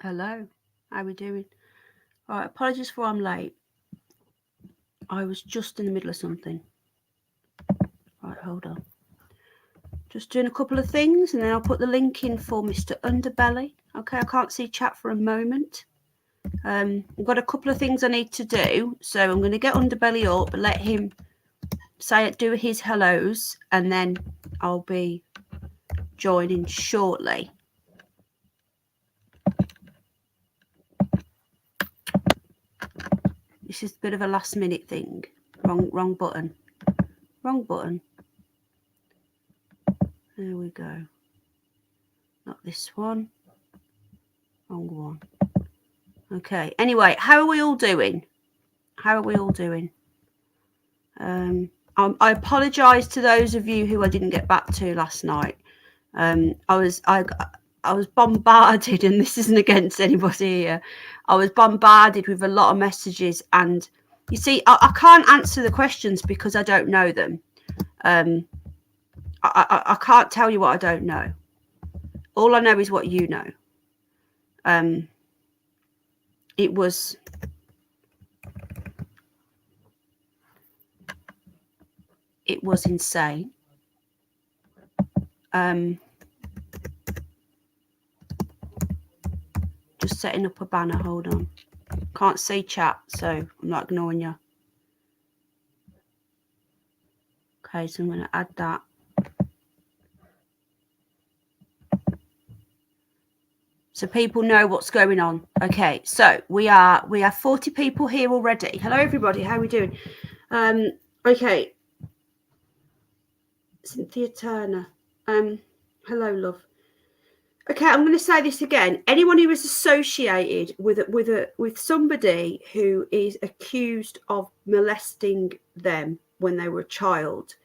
Hello. How are we doing? All right, apologies for I'm late. I was just in the middle of something. Right, hold on. Just doing a couple of things, and then I'll put the link in for Mr. Underbelly. Okay, I can't see chat for a moment. I've got a couple of things I need to do, so I'm going to get Underbelly up, let him do his hellos, and then I'll be joining shortly. This is a bit of a last minute thing. Wrong button. Wrong button. There we go. Not this one. Wrong one. Okay. Anyway, how are we all doing? I apologise to those of you who I didn't get back to last night. I was bombarded, and this isn't against anybody here. I was bombarded with a lot of messages, and you see, I can't answer the questions because I don't know them. I can't tell you what I don't know. All I know is what you know. It was insane. Just setting up a banner. Hold on. Can't see chat, so I'm not ignoring you. Okay, so I'm going to add that. So people know what's going on. Okay, so we have 40 people here already. Hello, everybody. How are we doing? Okay. Cynthia Turner. Hello, love. Okay, I'm going to say this again. Anyone who is associated with somebody who is accused of molesting them when they were a child,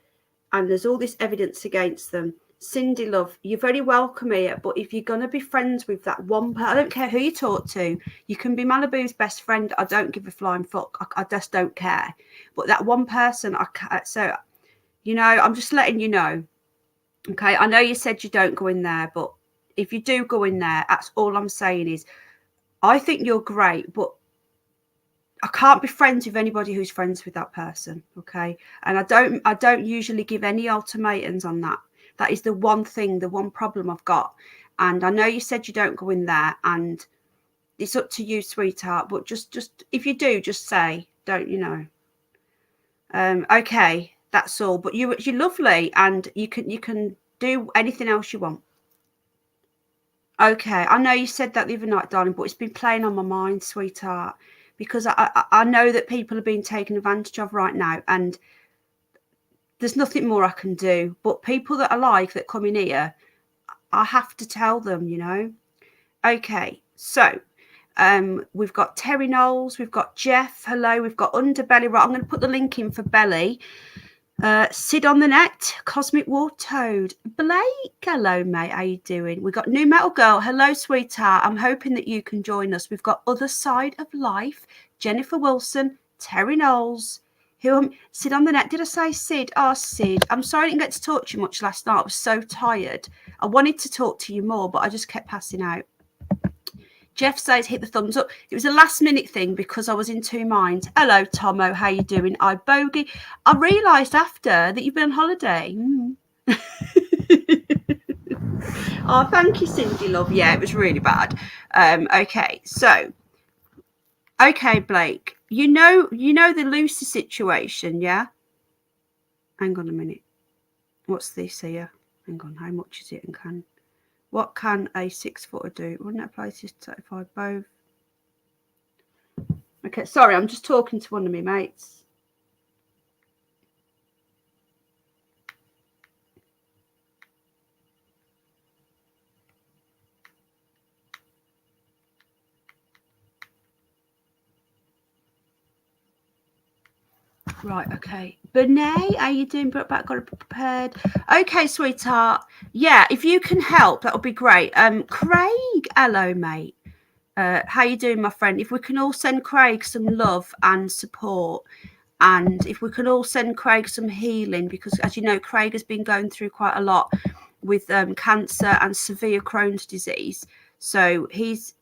and there's all this evidence against them, Cindy, love, you're very welcome here. But if you're going to be friends with that one person, I don't care who you talk to. You can be Malibu's best friend. I don't give a flying fuck. I just don't care. But that one person, so, you know, I'm just letting you know. Okay, I know you said you don't go in there, but if you do go in there, that's all I'm saying is I think you're great, but I can't be friends with anybody who's friends with that person. Okay, and I don't usually give any ultimatums on that. That is the one thing, the one problem I've got. And I know you said you don't go in there, and it's up to you, sweetheart. But just if you do, just say, don't, you know. Okay, that's all. But you're lovely, and you can do anything else you want. Okay, I know you said that the other night, darling, but it's been playing on my mind, sweetheart, because I know that people are being taken advantage of right now, and there's nothing more I can do. But people that I like that come in here, I have to tell them, you know. Okay, so we've got Terry Knowles, we've got Jeff, hello, we've got Underbelly. Right, I'm going to put the link in for Belly. Sid on the net, Cosmic War Toad, Blake, hello mate, how you doing? We've got New Metal Girl, hello sweetheart, I'm hoping that you can join us. We've got Other Side of Life, Jennifer Wilson, Terry Knowles, Sid on the net. Did I say Sid? Oh, Sid, I'm sorry I didn't get to talk to you much last night. I was so tired. I wanted to talk to you more, but I just kept passing out. Jeff says hit the thumbs up. It was a last minute thing because I was in two minds. Hello, Tomo. How you doing? I bogey. I realised after that you've been on holiday. Oh, thank you, Cindy, love. Yeah, it was really bad. Okay, so. Okay, Blake. You know the Lucy situation, yeah? Hang on a minute. What's this here? Hang on. How much is it and can... What can a 6-footer do? Wouldn't that apply to 35 both? Okay, sorry, I'm just talking to one of my mates. Right, okay. Benay, how you doing? Got it prepared. Okay, sweetheart. Yeah, if you can help, that would be great. Craig, hello, mate. How you doing, my friend? If we can all send Craig some love and support, and if we can all send Craig some healing, because as you know, Craig has been going through quite a lot with cancer and severe Crohn's disease. So he's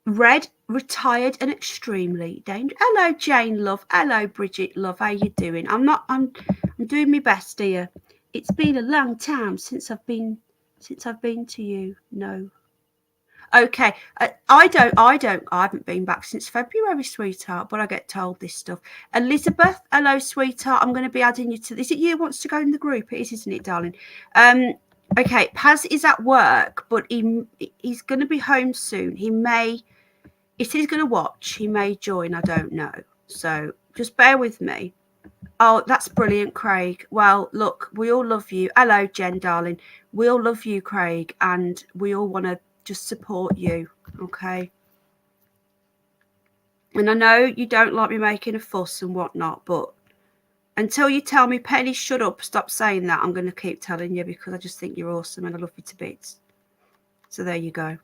Red, retired and extremely dangerous. Hello, Jane, love. Hello, Bridget, love. How you doing? I'm doing my best, dear. It's been a long time since I've been to you. No. Okay. I haven't been back since February, sweetheart, but I get told this stuff. Elizabeth, hello, sweetheart. I'm going to be adding you to this. Is it you who wants to go in the group? It is, isn't it, darling? Okay. Paz is at work, but he's going to be home soon. If he's going to watch, he may join. I don't know. So just bear with me. Oh, that's brilliant, Craig. Well, look, we all love you. Hello, Jen, darling. We all love you, Craig, and we all want to just support you. Okay. And I know you don't like me making a fuss and whatnot, but until you tell me, Penny, shut up, stop saying that, I'm going to keep telling you because I just think you're awesome and I love you to bits. So there you go.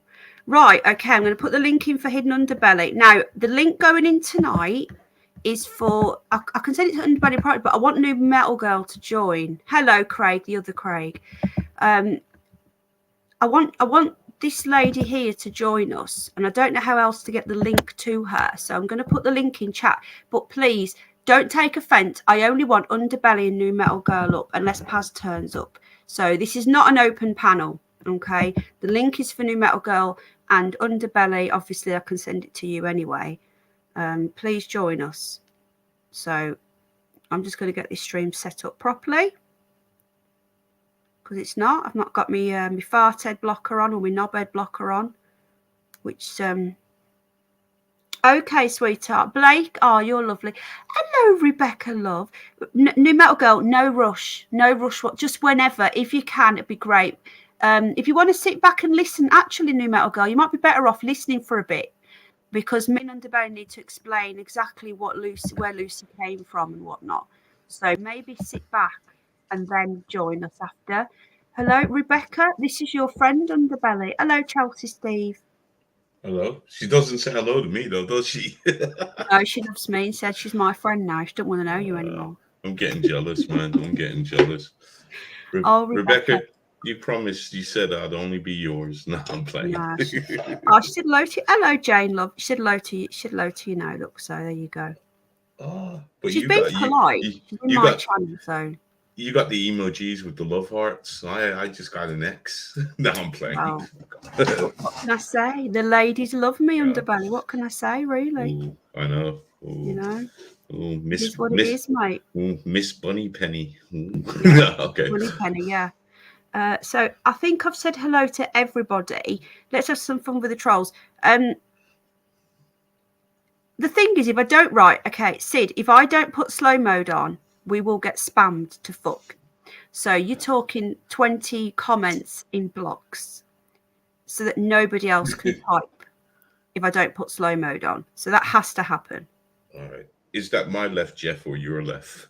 Right, okay, I'm going to put the link in for Hidden Underbelly. Now, the link going in tonight is for, I can send it to Underbelly Private, but I want New Metal Girl to join. Hello, Craig, the other Craig. I want this lady here to join us, and I don't know how else to get the link to her. So I'm going to put the link in chat, but please don't take offense. I only want Underbelly and New Metal Girl up unless Paz turns up. So this is not an open panel. Okay, the link is for New Metal Girl and Underbelly. Obviously, I can send it to you anyway. Please join us. So I'm just going to get this stream set up properly because it's not. I've not got my fart head blocker on or my knob head blocker on. Which okay, sweetheart. Blake, oh, you're lovely. Hello, Rebecca, love. New Metal Girl, no rush. No rush. Just whenever, if you can, it'd be great. If you want to sit back and listen, actually, New Metal Girl, you might be better off listening for a bit because me and Underbelly need to explain exactly where Lucy came from and whatnot. So maybe sit back and then join us after. Hello, Rebecca. This is your friend Underbelly. Hello, Chelsea Steve. Hello. She doesn't say hello to me though, does she? No, she loves me and said she's my friend now. She don't want to know you anymore. I'm getting jealous, man. I'm getting jealous. Oh, Rebecca, you promised. You said I'd only be yours. No, I'm playing. No, she said hello to you. Hello, Jane, love. She said hello to you. She said hello to you now. Look, so there you go. Oh, but She's been polite. She's in my channel, so. You got the emojis with the love hearts. I just got an X. No, I'm playing. Oh. What can I say? The ladies love me, Underbelly. What can I say, really? Ooh, I know. Ooh. You know? Ooh, It is what it is, mate. Miss Bunny Penny. Yeah. Okay. Bunny Penny, yeah. So I think I've said hello to everybody. Let's have some fun with the trolls. The thing is, if I don't Sid, if I don't put slow mode on, we will get spammed to fuck. So you're talking 20 comments in blocks so that nobody else can type if I don't put slow mode on. So that has to happen. All right. Is that my left, Jeff, or your left?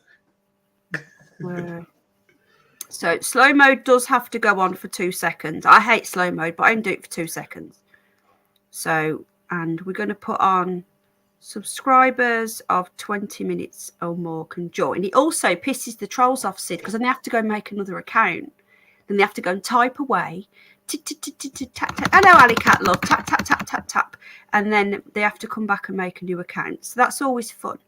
So slow mode does have to go on for 2 seconds. I hate slow mode, but I only do it for 2 seconds. So, and we're going to put on subscribers of 20 minutes or more can join. It also pisses the trolls off, Sid, because then they have to go make another account. Then they have to go and type away. Hello, Alley Cat, love. Tap, tap, tap, tap, tap. And then they have to come back and make a new account. So that's always fun.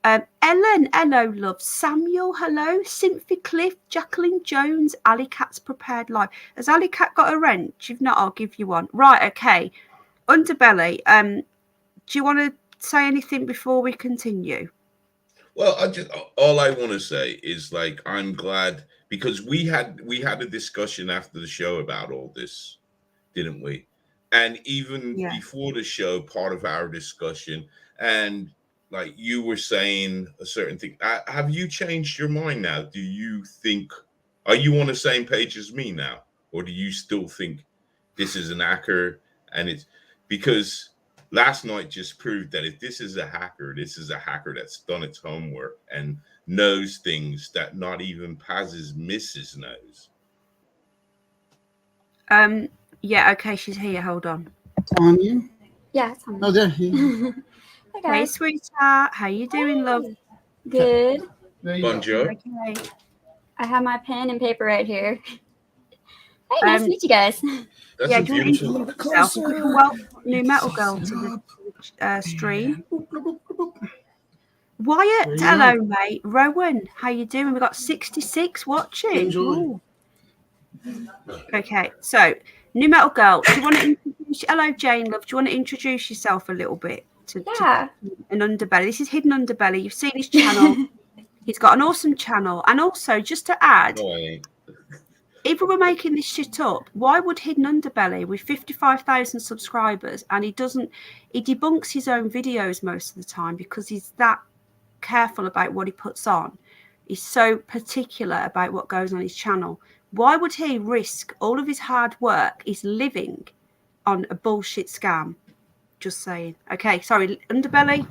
Ellen, hello, love. Samuel, hello. Cynthia Cliff, Jacqueline Jones, Alley Cat's prepared live. Has Alley Cat got a wrench? If not, I'll give you one. Right, okay. Underbelly, do you want to say anything before we continue? Well, all I want to say is I'm glad because we had a discussion after the show about all this, didn't we? And even before the show, part of our discussion, and you were saying a certain thing. Have you changed your mind now? Do you think, are you on the same page as me now? Or do you still think this is an hacker? And it's because last night just proved that if this is a hacker that's done its homework and knows things that not even Paz's missus knows. Yeah, okay, she's here. Hold on. Tanya? Yeah, it's on. Oh, there he is. Hi, guys. Hey, sweetheart. How you doing, love? Good. Bonjour. Okay. I have my pen and paper right here. Hey, nice to meet you guys. That's Yeah, a do you want to beautiful. introduce yourself? Welcome New Metal Girl to the stream. Wyatt, hello, mate. Rowan, how you doing? We've got 66 watching. Ooh. Okay, so New Metal Girl, do you want to introduce? Hello, Jane, love. Do you want to introduce yourself a little bit to an Underbelly? This is Hidden Underbelly. You've seen his channel. He's got an awesome channel, and also just to add, No, I ain't. if we were making this shit up, why would Hidden Underbelly with 55,000 subscribers, and he debunks his own videos most of the time because he's that careful about what he puts on. He's so particular about what goes on his channel. Why would he risk all of his hard work, his living, on a bullshit scam? Just saying. Okay, sorry, Underbelly,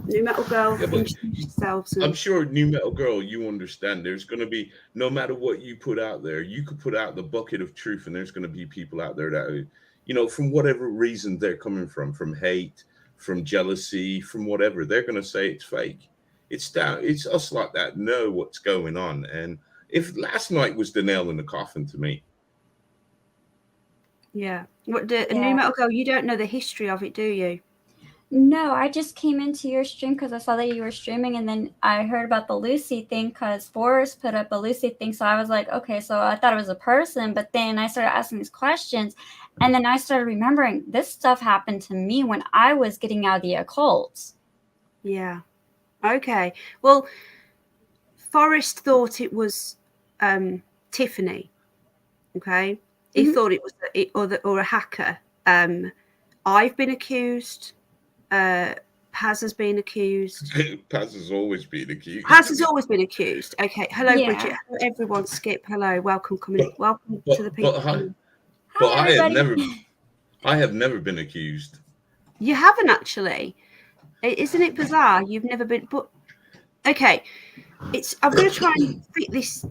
New Metal Girl, introduce yourselves. I'm sure New Metal Girl, you understand. There's going to be, no matter what you put out there, you could put out the bucket of truth, and there's going to be people out there that, from whatever reason they're coming from hate, from jealousy, from whatever, they're going to say it's fake. It's us like that know what's going on. And if last night was the nail in the coffin to me. Yeah. New Metal Girl, you don't know the history of it, do you? No, I just came into your stream because I saw that you were streaming, and then I heard about the Lucy thing because Forrest put up a Lucy thing. So I was like, okay, so I thought it was a person, but then I started asking these questions, and then I started remembering this stuff happened to me when I was getting out of the occult. Yeah. Okay. Well, Forrest thought it was Tiffany. Okay. He thought it was or a hacker. I've been accused. Paz has been accused. Paz has always been accused. Paz has always been accused. Okay. Hello, Bridget. Hello, everyone. Skip. Hello. Welcome to the people. But I have never been accused. You haven't actually. Isn't it bizarre? You've never been. But okay, I'm going to try and fit this.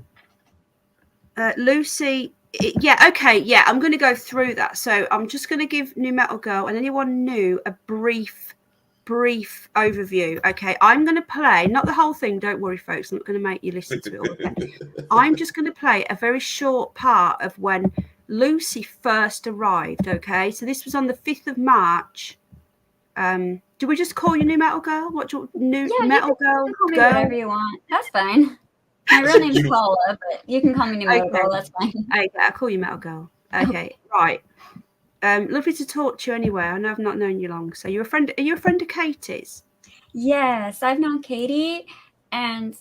Lucy. Okay. I'm going to go through that. So I'm just going to give New Metal Girl and anyone new a brief overview. Okay, I'm going to play, not the whole thing, don't worry folks, I'm not going to make you listen to it all again. I'm just going to play a very short part of when Lucy first arrived. Okay, so this was on the 5th of March. Do we just call you New Metal Girl? What do you Metal Girl? You can call me whatever you want. That's fine. My real name's Paula, but you can call me New Metal Girl. That's fine. Okay, I'll call you Metal Girl. Okay, right. Lovely to talk to you anyway. I know I've not known you long. So you're a friend. Are you a friend of Katie's? Yes, I've known Katie and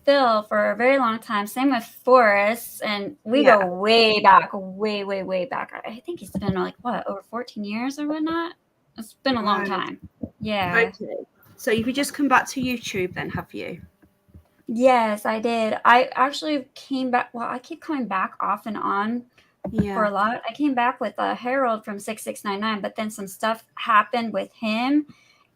Phil for a very long time. Same with Forrest, and we go way back, way back. I think it's been like over 14 years or whatnot. It's been a long time. Yeah. Okay. So you've just come back to YouTube then, have you? Yes, I did. I actually came back. Well, I keep coming back off and on for a lot. I came back with Harold from 6699, but then some stuff happened with him,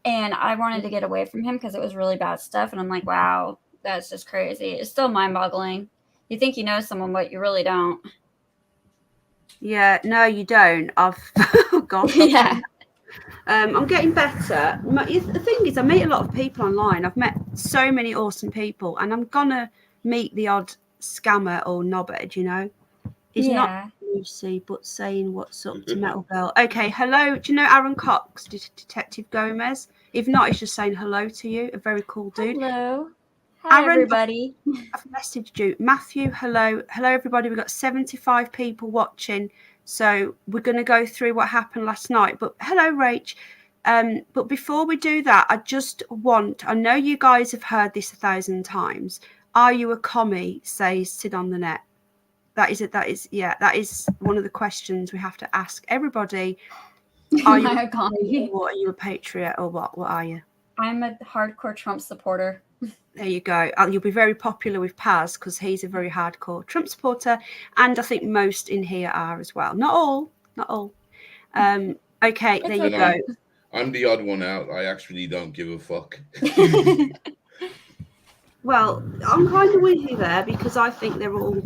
and I wanted to get away from him because it was really bad stuff. And I'm like, wow, that's just crazy. It's still mind-boggling. You think you know someone, but you really don't. Yeah, no, you don't. Oh gosh. Yeah. I'm getting better. The thing is, I meet a lot of people online. I've met so many awesome people, and I'm gonna meet the odd scammer or knobhead, It's not Lucy, but saying what's up to Metal Girl. Okay, hello. Do you know Aaron Cox, Detective Gomez? If not, he's just saying hello to you. A very cool dude. Hello. Hi, Aaron, everybody. I've messaged you. Matthew, hello. Hello, everybody. We've got 75 people watching. So we're going to go through what happened last night. But hello, Rach. But before we do that, I know you guys have heard this 1,000 times. Are you a commie, says Sid on the net? That is one of the questions we have to ask everybody. Are you a commie? Or are you a patriot or what? What are you? I'm a hardcore Trump supporter. There you go. You'll be very popular with Paz because he's a very hardcore Trump supporter, and I think most in here are as well. Not all. Okay, there you go. I'm the odd one out. I actually don't give a fuck. Well, I'm kind of with you there because I think they're all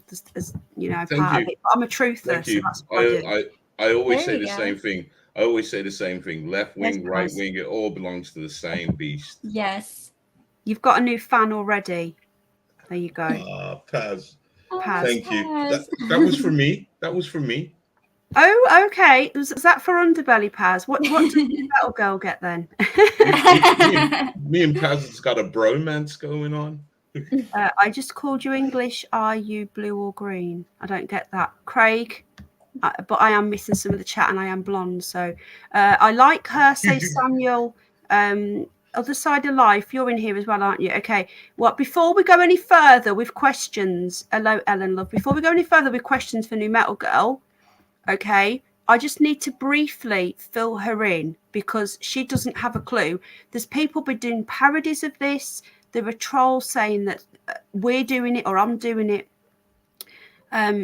as part of it. But I'm a truther, so that's what I do. I always say the same thing. I always say the same thing. Left wing, right wing, it all belongs to the same beast. Yes. You've got a new fan already. There you go. Paz. Paz. Thank you. That was for me. That was for me. Oh, okay. Was that for Underbelly, Paz? What did the Metal Girl get then? me and Paz has got a bromance going on. I just called you English. Are you blue or green? I don't get that. Craig, but I am missing some of the chat and I am blonde. So I like her, say Samuel. Other side of life, you're in here as well, aren't you? Okay. Well, before we go any further with questions, hello, Ellen Love. Before we go any further with questions for New Metal Girl, okay, I just need to briefly fill her in because she doesn't have a clue. There's people been doing parodies of this. There are trolls saying that we're doing it or I'm doing it.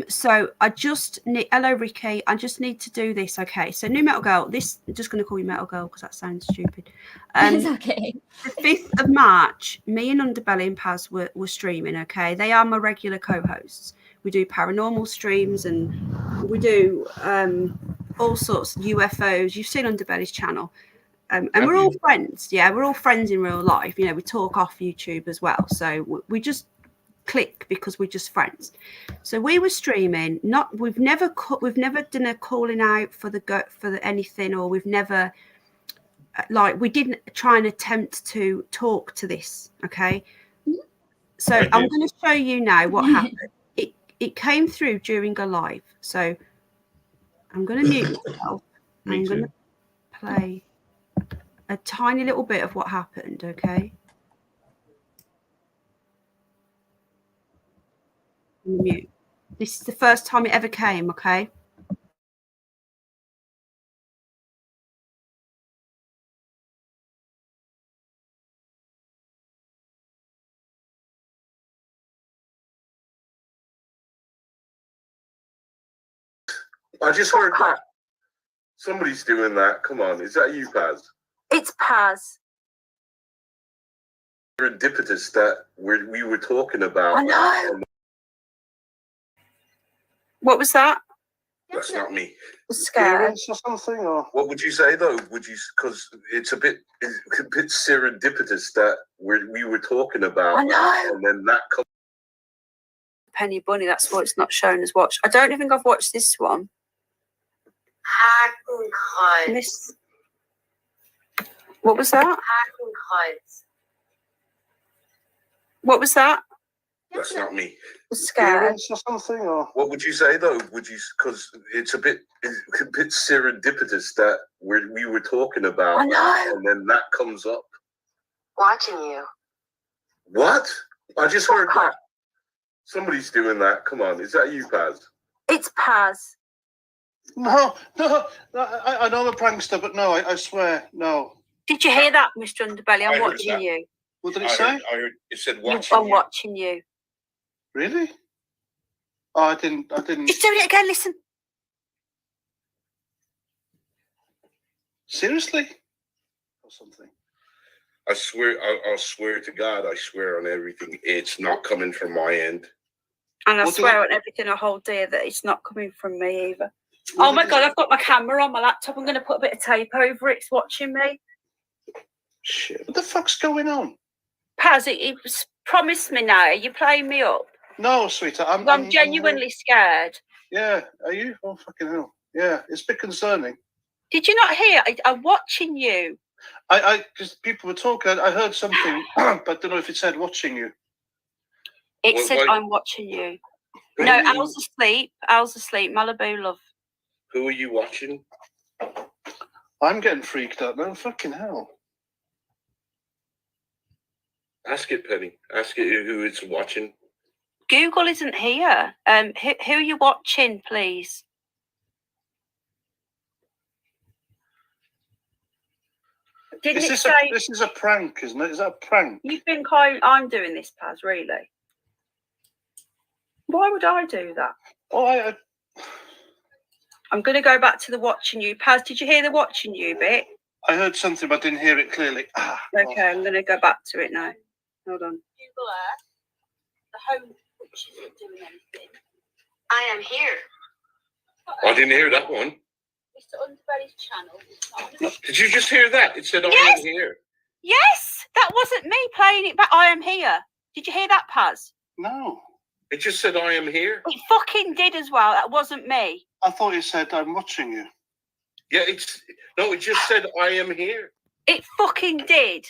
So I just need, hello Ricky, I just need to do this. Okay, so New Metal Girl, this, I'm just going to call you Metal Girl because that sounds stupid. It's okay. The 5th of March, me and Underbelly and Paz were streaming, okay? They are my regular co-hosts. We do paranormal streams and we do all sorts of UFOs. You've seen Underbelly's channel. And we're all friends. Yeah, we're all friends in real life. You know, we talk off YouTube as well. So we just click because we're just friends. So we were streaming. We've never done a calling out for anything, or we've never we didn't try and attempt to talk to this. Okay. So I'm going to show you now what happened. It came through during a live. So I'm going to mute myself. I'm going to play a tiny little bit of what happened, okay? Mute. This is the first time it ever came, okay? I just heard that. Somebody's doing that. Come on, is that you, Paz? It's Paz. Serendipitous that we were talking about. I know. What was that? That's not me. Scared or something, or what would you say though? Would you? Because it's a bit serendipitous that we were talking about. I know. And then that comes. Penny Bunny. That's what it's not shown as watched. I don't think I've watched this one. Miss. What was that? What was that? That's not me. Scared or something, or what would you say though? Would you? Because it's a bit serendipitous that we were talking about. I know. And then that comes up. Watching you. What? I just heard that. Somebody's doing that. Come on, is that you, Paz? It's Paz. no. I know I'm a prankster, but no, I swear, no. Did you hear that, Mr. Underbelly? I I'm heard watching that. you. What did it say? I heard it said watching I'm watching you. Really? Oh, I didn't. He's doing it again. Listen. Seriously? Or something. I swear, I'll swear to God, I swear on everything, it's not coming from my end. And I What swear do on everything I hold dear that it's not coming from me either. What Oh my did God, I've got my camera on my laptop. I'm going to put a bit of tape over it. It's watching me. Shit. What the fuck's going on? Paz, it promised me now. Are you playing me up? No, sweetheart. I'm genuinely scared. Yeah, are you? Oh, fucking hell. Yeah, it's a bit concerning. Did you not hear? I'm watching you. Because people were talking, I heard something, but I don't know if it said watching you. It Well, said, why- I'm watching you. No, Al's asleep. Al's asleep. Malibu, love. Who are you watching? I'm getting freaked out now. Fucking hell. Ask it, Penny. Ask it who it's watching. Google isn't here. Who are you watching, please? Didn't it say... This is a prank, isn't it? Is that a prank? You think I'm doing this, Paz, really? Why would I do that? Oh, I'm going to go back to the watching you. Paz, did you hear the watching you bit? I heard something, but I didn't hear it clearly. Okay, I'm going to go back to it now. Hold on. Google Earth. The home which isn't doing anything. I am here. I didn't hear that one. Mr. Underbelly's channel. Did you just hear that? It said, I Yes. am here. Yes, that wasn't me playing it back. I am here. Did you hear that, Paz? No. It just said I am here. It fucking did as well. That wasn't me. I thought you said I'm watching you. Yeah, it just said I am here. It fucking did.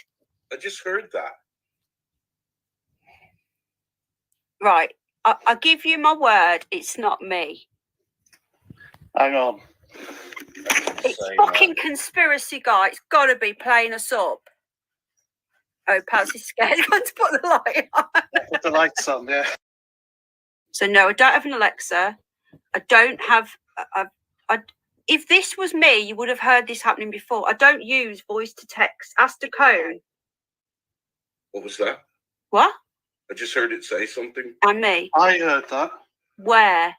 I just heard that. Right. I give you my word, it's not me. Hang on. It's fucking conspiracy guy. It's got to be playing us up. Oh, Paz is scared. He's going to put the light on. Put the lights on, yeah. So no, I don't have an Alexa. I don't have. If this was me, you would have heard this happening before. I don't use voice to text. Ask the code. What was that? What? I just heard it say something. And me. I heard that. Where?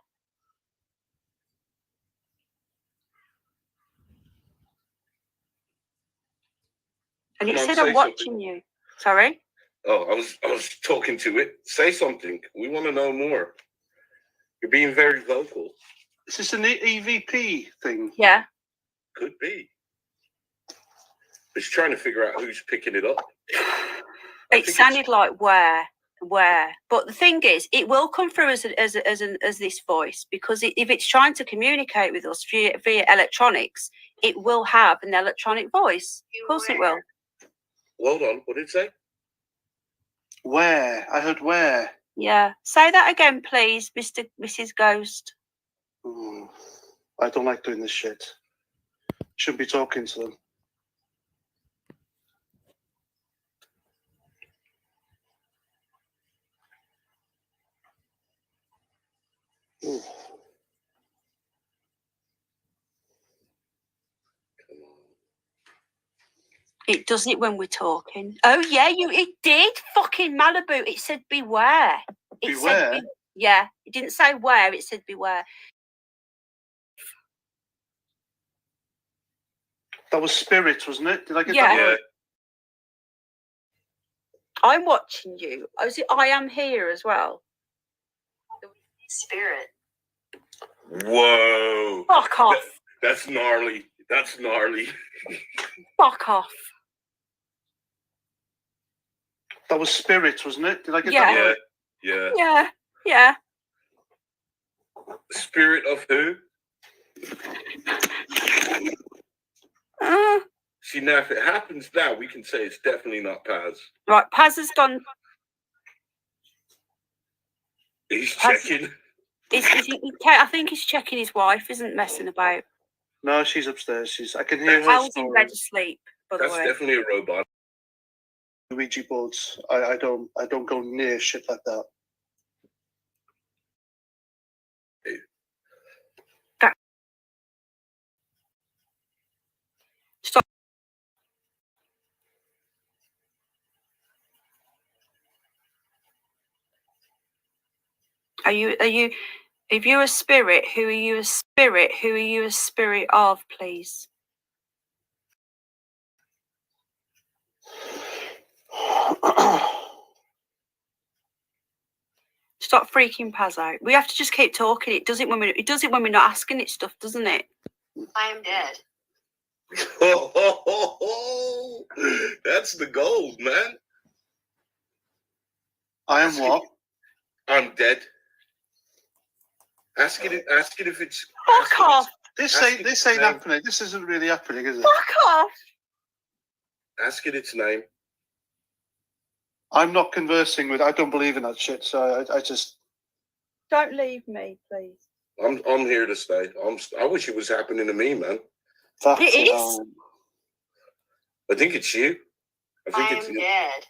And it said I'm watching you. Sorry? Oh, I was talking to it. Say something. We want to know more. You're being very vocal. Is this an EVP thing? Yeah. Could be. It's trying to figure out who's picking it up. It sounded like where, but the thing is, it will come through as this voice, because if it's trying to communicate with us via electronics, it will have an electronic voice. Of course, it will. Hold on, what did it say? Where? I heard where. Yeah. Say that again, please, Mrs. Ghost. I don't like doing this shit. Shouldn't be talking to them. Ooh. It does it when we're talking. Oh yeah, it did. Fucking Malibu. It said beware. Beware? Said yeah. It didn't say where. It said beware. That was Spirit, wasn't it? Did I get Yeah. that right? I'm watching you. I am here as well. Spirit. Whoa. Fuck off. That's gnarly. That's gnarly. Fuck off. That was Spirit, wasn't it? Did I get Yeah. that right? Yeah. Yeah. Yeah. Spirit of who? See, now if it happens now, we can say it's definitely not Paz. Right, Paz has gone. He's Paz- checking. I think he's checking his wife isn't messing about. No, she's upstairs. I can hear her Hal's in bed snoring. asleep, by the That's way. definitely a robot. Ouija boards. I don't go near shit like that. Stop. Are you if you're a spirit, who are you a spirit? Who are you a spirit of, please? Stop freaking Paz out. We have to just keep talking. It does it when we're not asking it stuff, doesn't it? I am dead. That's the gold, man. I am what? I'm dead. Ask it if it's. Fuck off. This ain't happening. This isn't really happening, is it? Fuck off. Ask it its name. I'm not conversing with. I don't believe in that shit. So I just. Don't leave me, please. I'm here to stay. I wish it was happening to me, man. It is. I think it's you. I it's am you. dead.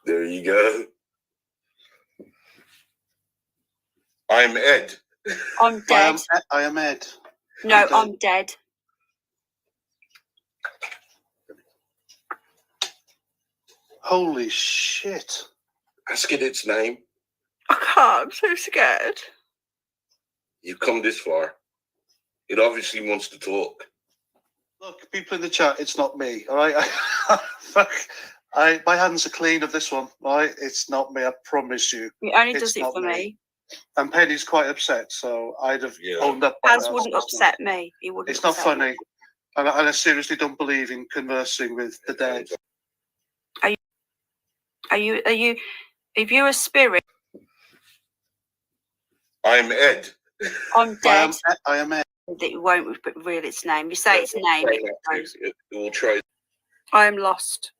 There you go. I'm Ed. I'm dead. I am Ed. No, I'm dead. Holy shit. Ask it its name. I can't. I'm so scared. You've come this far. It obviously wants to talk. Look, people in the chat, it's not me. All right. Fuck. My hands are clean of this one. All right. It's not me. I promise you. It only It's does it not for me. And Penny's quite upset, so I'd have owned up. Paz wouldn't upset me. He wouldn't. It's not funny. And I seriously don't believe in conversing with the dead. Are you If you're a spirit, I'm Ed. I'm dead. I am Ed. It won't reveal its name. You say its name. We'll try. I am lost.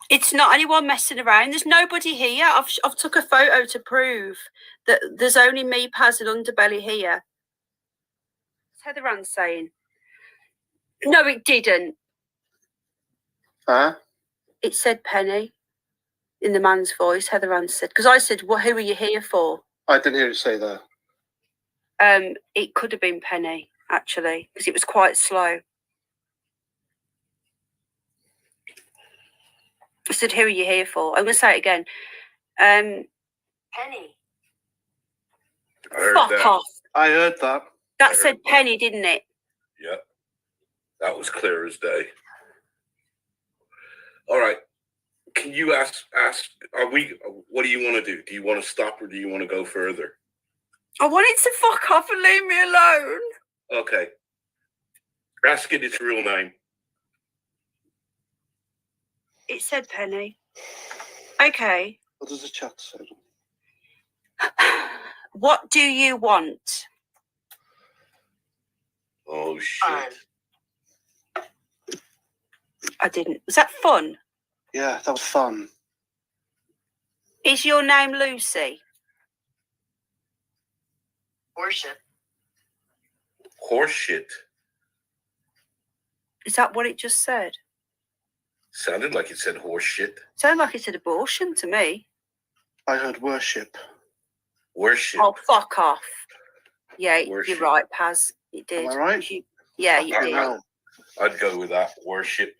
It's not anyone messing around. There's nobody here. I've took a photo to prove that there's only me, Paz, and Underbelly here. What's Heather Ann saying? No, it didn't. Huh? It said Penny in the man's voice. Heather Ann said, because I said, "Well, who are you here for?" I didn't hear you say that. It could have been Penny actually, because it was quite slow. I said, "Who are you here for?" I'm going to say it again. Penny. Fuck off. I heard that. That said Penny, didn't it? Yeah, that was clear as day. All right. Can you ask? What do you want to do? Do you want to stop or do you want to go further? I want it to fuck off and leave me alone. Okay. Ask it its real name. It said Penny. Okay. What does the chat say? What do you want? Oh, shit. I didn't. Was that fun? Yeah, that was fun. Is your name Lucy? Worship. Horseshit. Is that what it just said? Sounded like it said horseshit. Sounded like it said abortion to me. I heard worship. Worship. Oh, fuck off. Yeah, Worship. you're right, Paz. It did. Am I right? Yeah, you Fucking did. hell. I'd go with that. Worship.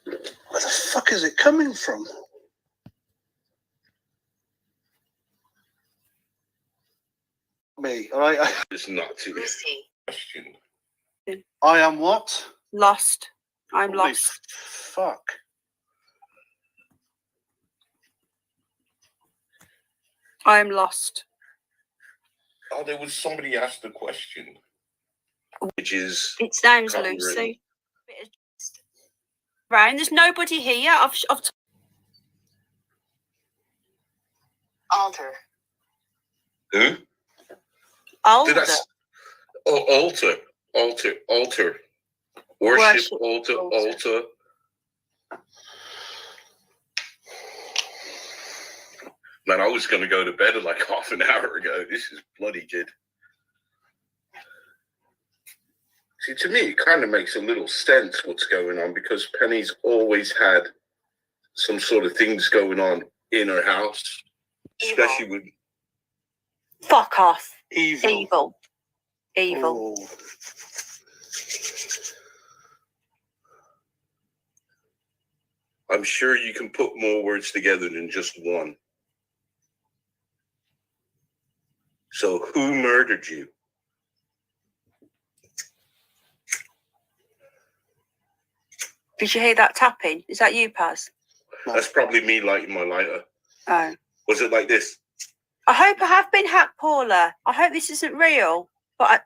Where the fuck is it coming from? Me, all right? It's not too Lucy. question. I am what? Lost. I'm Holy lost. Fuck. I am lost. Oh, there was somebody asked a question, which is Its name's copyright. Lucy. Right, and there's nobody here. Altar. Who? Older. Did I? Altar. Worship. Altar. Man, I was going to go to bed like half an hour ago. This is bloody good. See, to me, it kind of makes a little sense what's going on because Penny's always had some sort of things going on in her house, especially with. Fuck off. Evil. Evil. Oh. I'm sure you can put more words together than just one. So, who murdered you? Did you hear that tapping? Is that you, Paz? That's probably me lighting my lighter. Oh. Was it like this? I hope I have been hacked, Paula. I hope this isn't real. But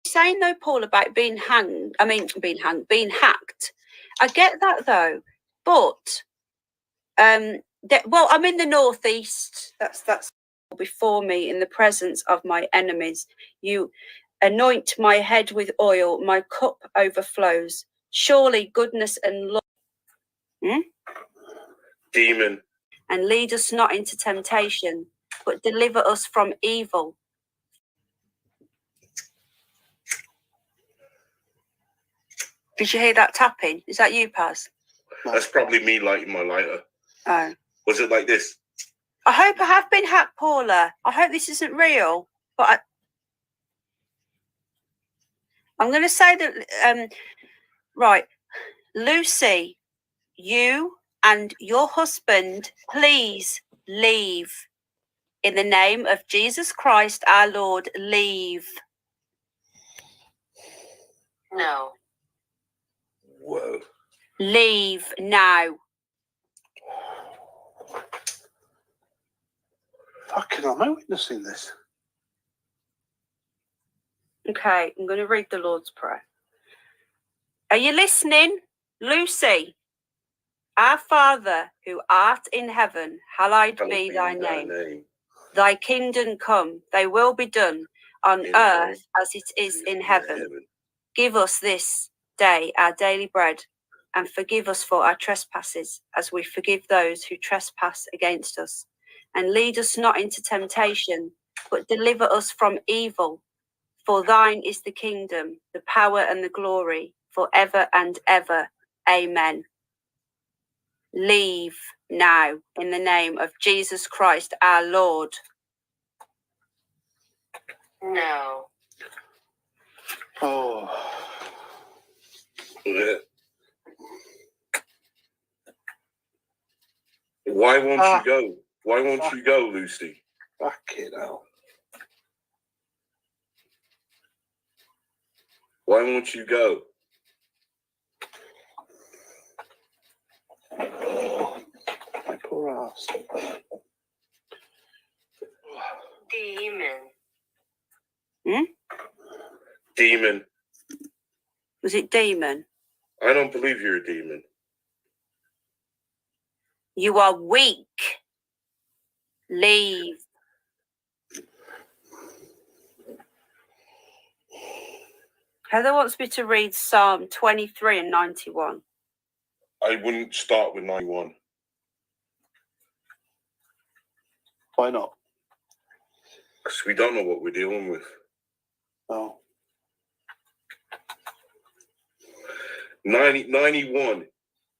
saying though, Paul, about being hacked. I get that though, but well, I'm in the northeast. That's before me in the presence of my enemies. You anoint my head with oil. My cup overflows. Surely goodness and love. Demon. And lead us not into temptation, but deliver us from evil. Did you hear that tapping? Is that you, Paz? That's probably me lighting my lighter. Oh. Was it like this? I hope I have been hacked, Paula. I hope this isn't real. But I'm going to say that, right, Lucy, you and your husband, please leave. In the name of Jesus Christ, our Lord, leave. No. Whoa. Leave now. Fucking hell, am I witnessing this? Okay, I'm going to read the Lord's Prayer. Are you listening? Lucy, our Father, who art in heaven, hallowed be thy name. Thy kingdom come, thy will be done on earth as it is in heaven. Give us this day our daily bread, and forgive us for our trespasses, as we forgive those who trespass against us. And lead us not into temptation, but deliver us from evil. For thine is the kingdom, the power and the glory, forever and ever. Amen. Leave now in the name of Jesus Christ our Lord. No. Oh. Yeah. Why won't you go? Why won't you go, Lucy? Fucking hell. Why won't you go? Oh, my poor ass. Demon. Demon. Was it demon? I don't believe you're a demon. You are weak. Leave. Heather wants me to read Psalm 23 and 91. I wouldn't start with 91. Why not? Because we don't know what we're dealing with. Oh. 91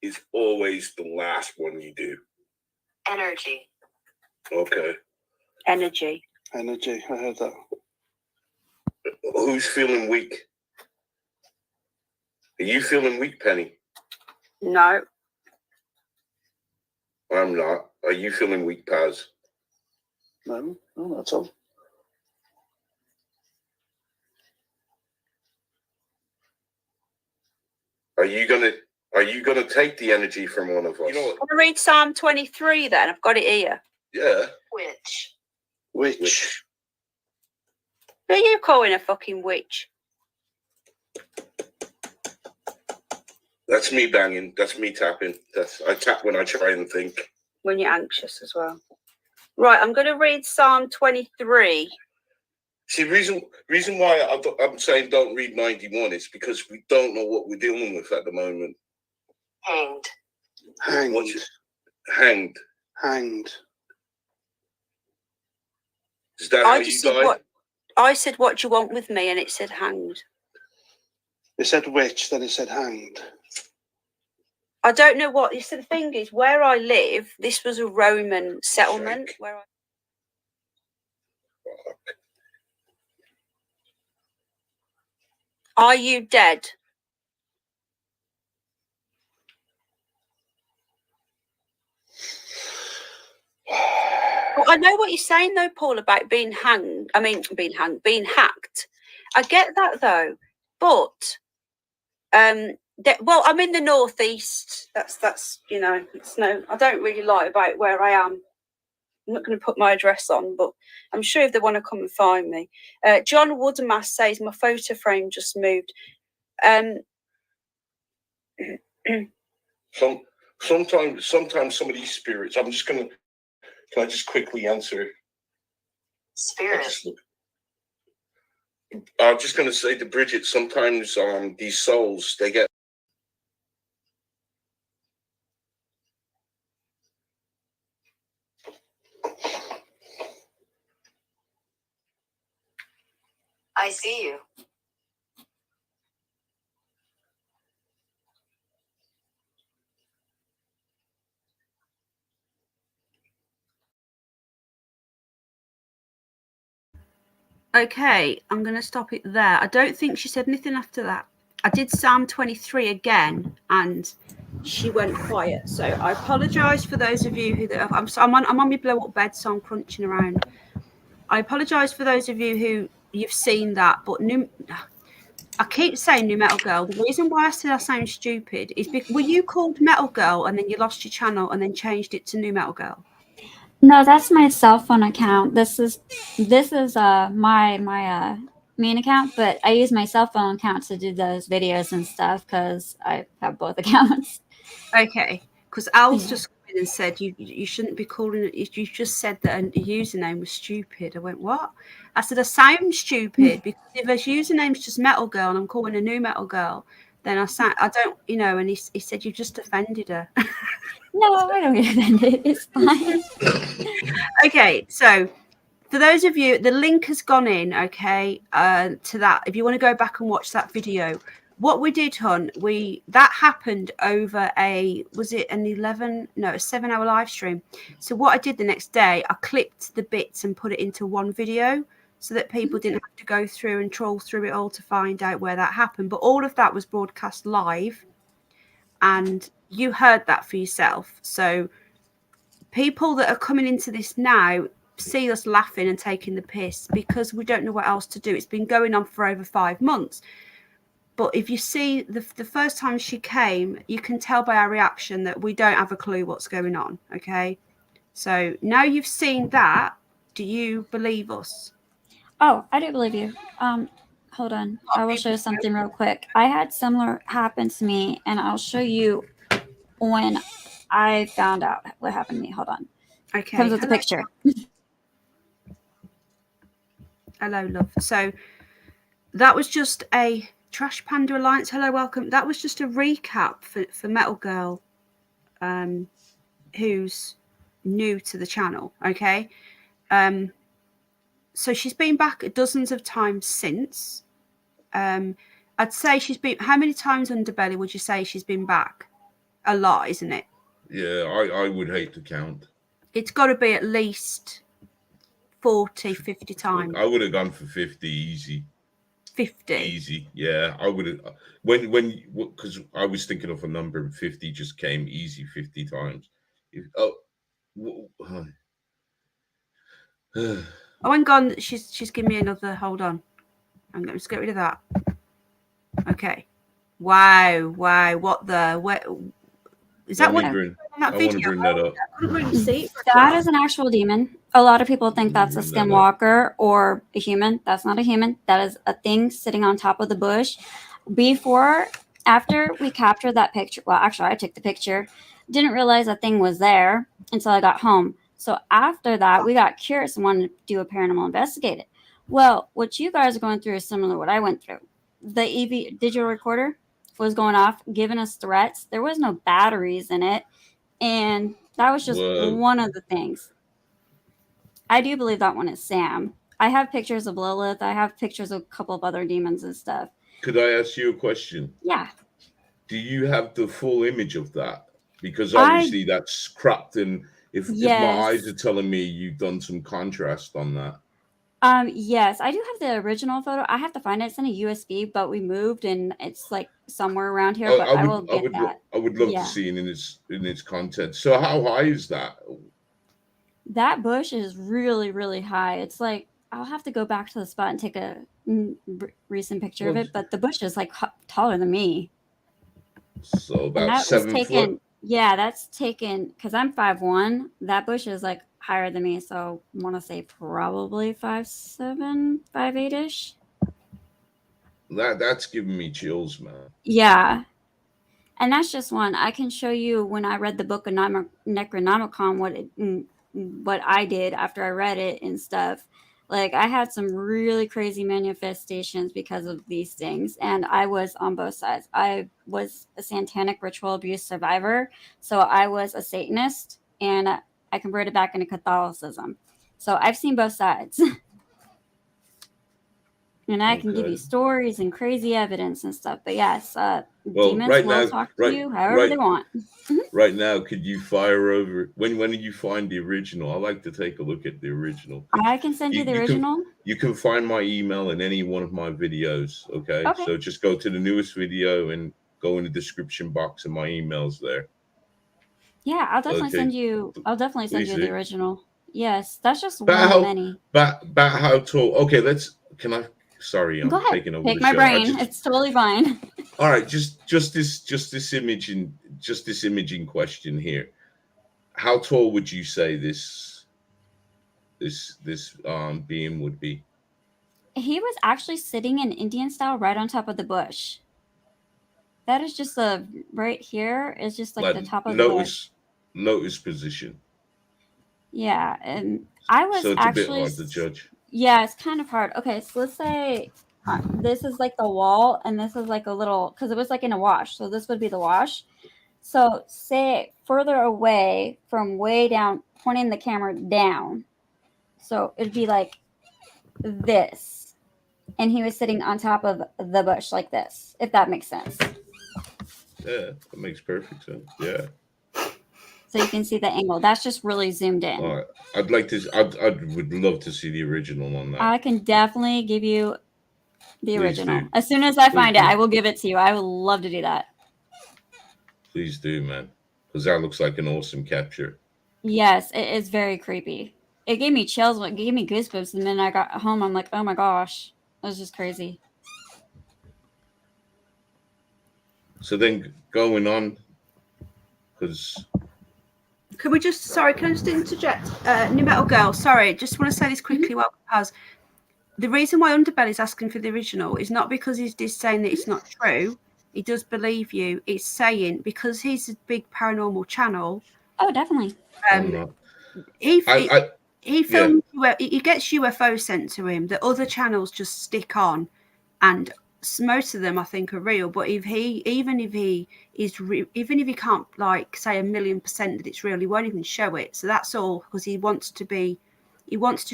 is always the last one you do. Energy. Okay. Energy. Energy, I heard that. Who's feeling weak? Are you feeling weak, Penny? No. I'm not. Are you feeling weak, Paz? No, not at all. Are you gonna take the energy from one of us? You know what? I'm going to read Psalm 23 then. I've got it here. Yeah. Witch. Who are you calling a fucking witch? That's me banging. That's me tapping. I tap when I try and think. When you're anxious as well. Right, I'm going to read Psalm 23. See, reason why I'm saying don't read 91 is because we don't know what we're dealing with at the moment. Hanged. Hanged. Hanged. Is that how you died? I said, what do you want with me? And it said hanged. It said witch, then it said hanged. I don't know what. You see, the thing is, where I live, this was a Roman settlement. Are you dead? Well, I know what you're saying, though, Paul, about being hanged. I mean, being hacked. I get that, though. But, well, I'm in the northeast. That's it's no. I don't really lie about where I am. I'm not going to put my address on, but I'm sure if they want to come and find me. John Woodmass says my photo frame just moved. Sometimes some of these spirits. Can I just quickly answer? Spirit. I'm just going to say to Bridget, sometimes these souls, they get. I see you. Okay, I'm going to stop it there. I don't think she said anything after that. I did Psalm 23 again, and she went quiet. So I apologise for those of you who I'm on my blow up bed, so I'm crunching around. I apologise for those of you who you've seen that, but I keep saying New Metal Girl. The reason why I said I sound stupid is because were you called Metal Girl and then you lost your channel and then changed it to New Metal Girl? No, that's my cell phone account. This is my main account, but I use my cell phone account to do those videos and stuff because I have both accounts. Okay, because Al's just come in and said you shouldn't be calling it. You just said that a username was stupid. I went, what? I said I sound stupid because if a username's just Metal Girl and I'm calling a new Metal Girl, then I don't, you know. And he said you just offended her. No, I don't get offended. It's fine. Okay, so for those of you, the link has gone in, okay, to that. If you want to go back and watch that video, what we did, hon, that happened over a 7-hour live stream. So what I did the next day, I clipped the bits and put it into one video so that people didn't have to go through and troll through it all to find out where that happened. But all of that was broadcast live, and you heard that for yourself. So people that are coming into this now see us laughing and taking the piss because we don't know what else to do. It's been going on for over 5 months. But if you see the first time she came, you can tell by our reaction that we don't have a clue what's going on. Okay. So now you've seen that, do you believe us? Oh, I do believe you. Hold on. I will show you something real quick. I had similar happen to me, and I'll show you when I found out what happened to me. Hold on. Okay. Comes with the picture. Hello, love. So that was just a Trash Panda Alliance. Hello, welcome. That was just a recap for Metal Girl, who's new to the channel. Okay. So she's been back dozens of times since. I'd say she's been. How many times Underbelly would you say she's been back? A lot, isn't it? Yeah, I would hate to count. It's got to be at least 40, 50 times. I would have gone for 50 easy. 50 easy, yeah. I would have because I was thinking of a number and 50 just came easy 50 times. Oh, hang on. She's giving me another. Hold on. I'm going to get rid of that. Okay. Wow. What the? Where is that? I want to bring that up. I couldn't really see it. That is an actual demon. A lot of people think that's a skinwalker or a human. That's not a human. That is a thing sitting on top of the bush. After we captured that picture, well, actually, I took the picture. Didn't realize that thing was there until I got home. So after that, we got curious and wanted to do a paranormal investigation. Well, what you guys are going through is similar to what I went through. The digital recorder was going off, giving us threats. There was no batteries in it. And that was just one of the things. I do believe that one is Sam. I have pictures of Lilith. I have pictures of a couple of other demons and stuff. Could I ask you a question? Yeah. Do you have the full image of that? Because obviously that's cropped, and if my eyes are telling me you've done some contrast on that. Yes, I do have the original photo. I have to find it. It's in a USB, but we moved and it's like somewhere around here. But I will get that. I would love to see it in its content. So how high is that? That bush is really, really high. It's like I'll have to go back to the spot and take a recent picture of it. But the bush is like taller than me. So about 7 foot. Yeah, that's taken because I'm 5'1". That bush is like higher than me, so I want to say probably 5'7", 5'8"-ish. That's giving me chills, man. Yeah, and that's just one. I can show you when I read the book of Necronomicon what I did after I read it and stuff. Like I had some really crazy manifestations because of these things, and I was on both sides. I was a satanic ritual abuse survivor, so I was a Satanist, and I converted back into Catholicism. So I've seen both sides. And I can give you stories and crazy evidence and stuff. But yes, demons will talk to you however they want. Right now, could you fire over? When did you find the original? I like to take a look at the original. I can send you the original. You can find my email in any one of my videos. Okay. So just go to the newest video and go in the description box, and my email's there. Yeah, I'll definitely send you. I'll definitely send you the original. Yes, that's just one of many. About how tall? Okay, can I? Sorry, I'm taking over. Take my brain. It's totally fine. All right, just this imaging question here. How tall would you say this this being would be. He was actually sitting in Indian style right on top of the bush. That is just right here is just like Like the top of the bush. lotus position. Yeah, and I was So it's a bit actually, hard to judge. yeah, it's kind of hard. Okay, so let's say this is like the wall, and this is like a little, because it was like in a wash, so this would be the wash. So say further away from way down, pointing the camera down. So it'd be like this. And he was sitting on top of the bush like this, if that makes sense. Yeah, that makes perfect sense. Yeah. So you can see the angle. That's just really zoomed in. All right. I'd like to. I would love to see the original on that. I can definitely give you the Please original. do. As soon as I Please find do. it, I will give it to you. I would love to do that. Please do, man. Because that looks like an awesome capture. Yes, it is very creepy. It gave me chills. It gave me goosebumps. And then I got home. I'm like, oh my gosh. It was just crazy. So then going on, because Can I just interject? New Metal Girl, sorry, just want to say this quickly because the reason why Underbelly is asking for the original is not because he's just saying that it's not true. He does believe you. It's saying because he's a big paranormal channel. Oh, definitely. He films. He gets UFO sent to him that other channels just stick on, and most of them I think are real. But even if he can't like say 1,000,000% that it's real, he won't even show it. So that's all because he wants to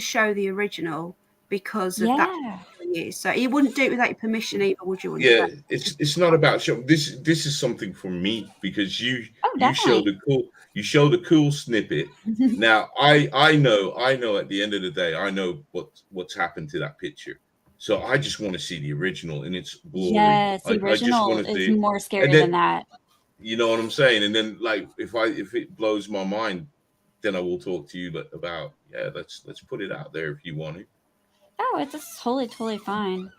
show the original because of that. So he wouldn't do it without your permission either, would you? yeah, it's not about show. This is something for me because you showed a cool snippet. Now I know at the end of the day I know what's happened to that picture. So I just want to see the original in its glory. Yes, the I just original want to is see more scary than that. You know what I'm saying? And then like if it blows my mind, then I will talk to you about let's put it out there if you want it. Oh, it's totally fine.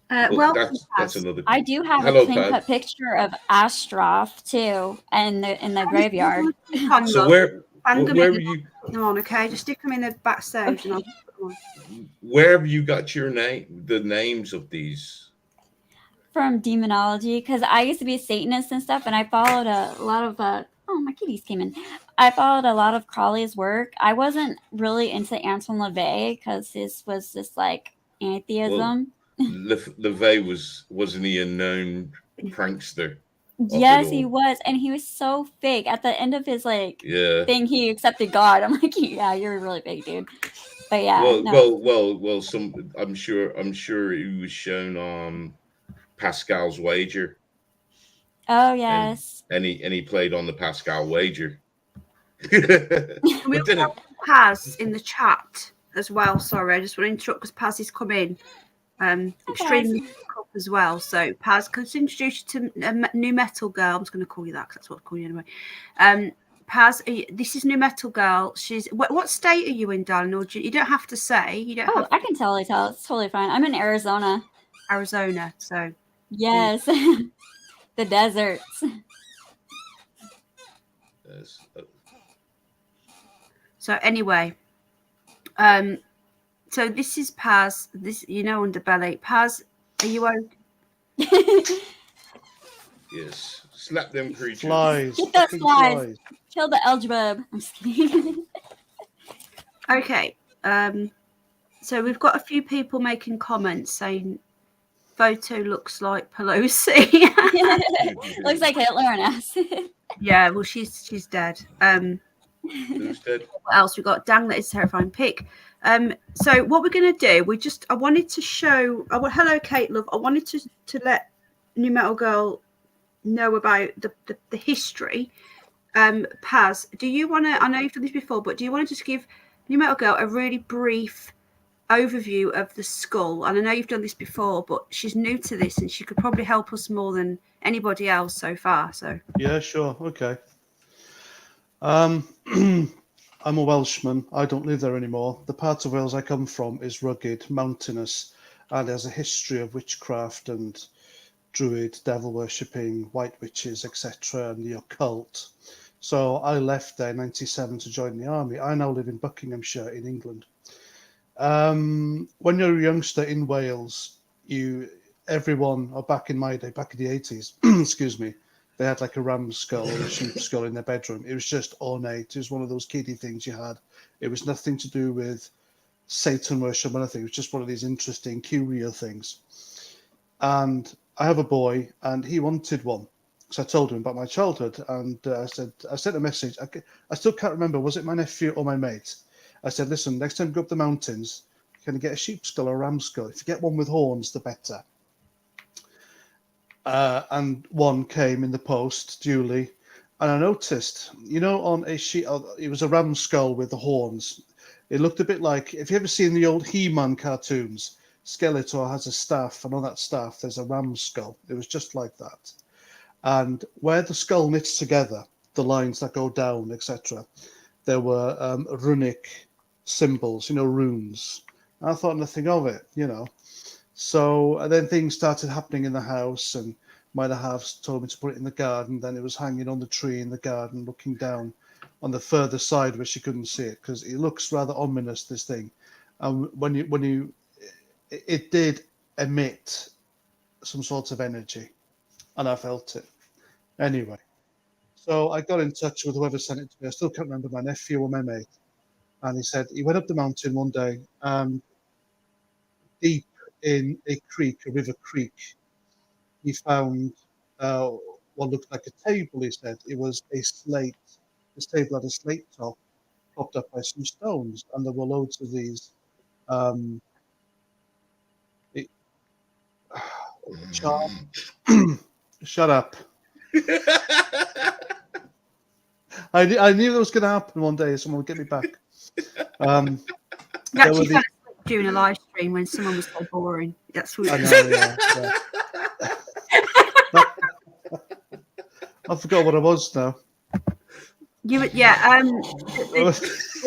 Well, that's another. I do have a clean cut picture of Astroff too, in the graveyard. So where were you? Come on, okay, just stick them in the backstage, and I'll put them on. Where have you got the names of these? From demonology, because I used to be a Satanist and stuff, and I followed a lot of oh, my kitties came in. I followed a lot of Crowley's work. I wasn't really into Anton LaVey because his was just like atheism. LaVey wasn't he a known prankster? Yes, he was, and he was so fake. At the end of his thing, he accepted God. I'm like, yeah, you're really fake, dude. But yeah, well. I'm sure he was shown Pascal's Wager. Oh yes, and he played on the Pascal Wager. We have Paz in the chat as well. Sorry, I just want to interrupt because Paz is coming. Extremely up as well. So Paz, can I introduce you to New Metal Girl? I'm just going to call you that because that's what I call you anyway. Paz, this is New Metal Girl. She's what state are you in, darling? Or you don't have to say. You don't. I can totally tell. It's totally fine. I'm in Arizona. So yes, the deserts. Yes. So anyway, so this is Paz. This Underbelly. Paz, are you okay? Yes. Slap them creatures. Flies. Get those flies. Kill the Elgebub. I'm just kidding. Okay. So we've got a few people making comments saying photo looks like Pelosi. Looks like Hitler on acid. Yeah, well she's dead. Who's dead? What else we got? Dang, that is a terrifying pic. So what we're going to do, I wanted to show. Hello, Kate, love. I wanted to let New Metal Girl know about the history. Paz, do you want to? I know you've done this before, but do you want to just give New Metal Girl a really brief overview of the skull? And I know you've done this before, but she's new to this, and she could probably help us more than anybody else so far. So yeah, sure, okay. I'm a Welshman. I don't live there anymore. The part of Wales I come from is rugged, mountainous, and has a history of witchcraft and druid, devil worshipping, white witches, etc., and the occult. So I left there in 97 to join the army. I now live in Buckinghamshire in England. When you're a youngster in Wales, everyone, or back in my day, back in the 80s, excuse me, they had like a ram skull or a sheep skull in their bedroom. It was just ornate. It was one of those kiddie things you had. It was nothing to do with Satan worship or anything. It was just one of these interesting curio things. And I have a boy, and he wanted one. So I told him about my childhood, and I sent a message. I still can't remember, was it my nephew or my mate? I said, listen, next time you go up the mountains, can you get a sheep skull or a ram skull? If you get one with horns, the better. And one came in the post duly, and I noticed, on a sheet, it was a ram skull with the horns. It looked a bit like, if you ever seen the old He-Man cartoons, Skeletor has a staff, and on that staff there's a ram skull. It was just like that. And where the skull knits together, the lines that go down, etc., there were runic symbols, runes. And I thought nothing of it, So and then things started happening in the house, and my other half told me to put it in the garden. Then it was hanging on the tree in the garden, looking down on the further side where she couldn't see it, because it looks rather ominous, this thing. And it did emit some sort of energy, and I felt it. Anyway, so I got in touch with whoever sent it to me. I still can't remember, my nephew or my mate. And he said he went up the mountain one day, and deep in a creek, a river creek, he found what looked like a table, he said. It was a slate. This table had a slate top, propped up by some stones, and there were loads of these shut up. I knew that was going to happen one day. Someone would get me back. You actually fell asleep during a live stream when someone was so boring. That's what I know, yeah. I forgot what I was now. it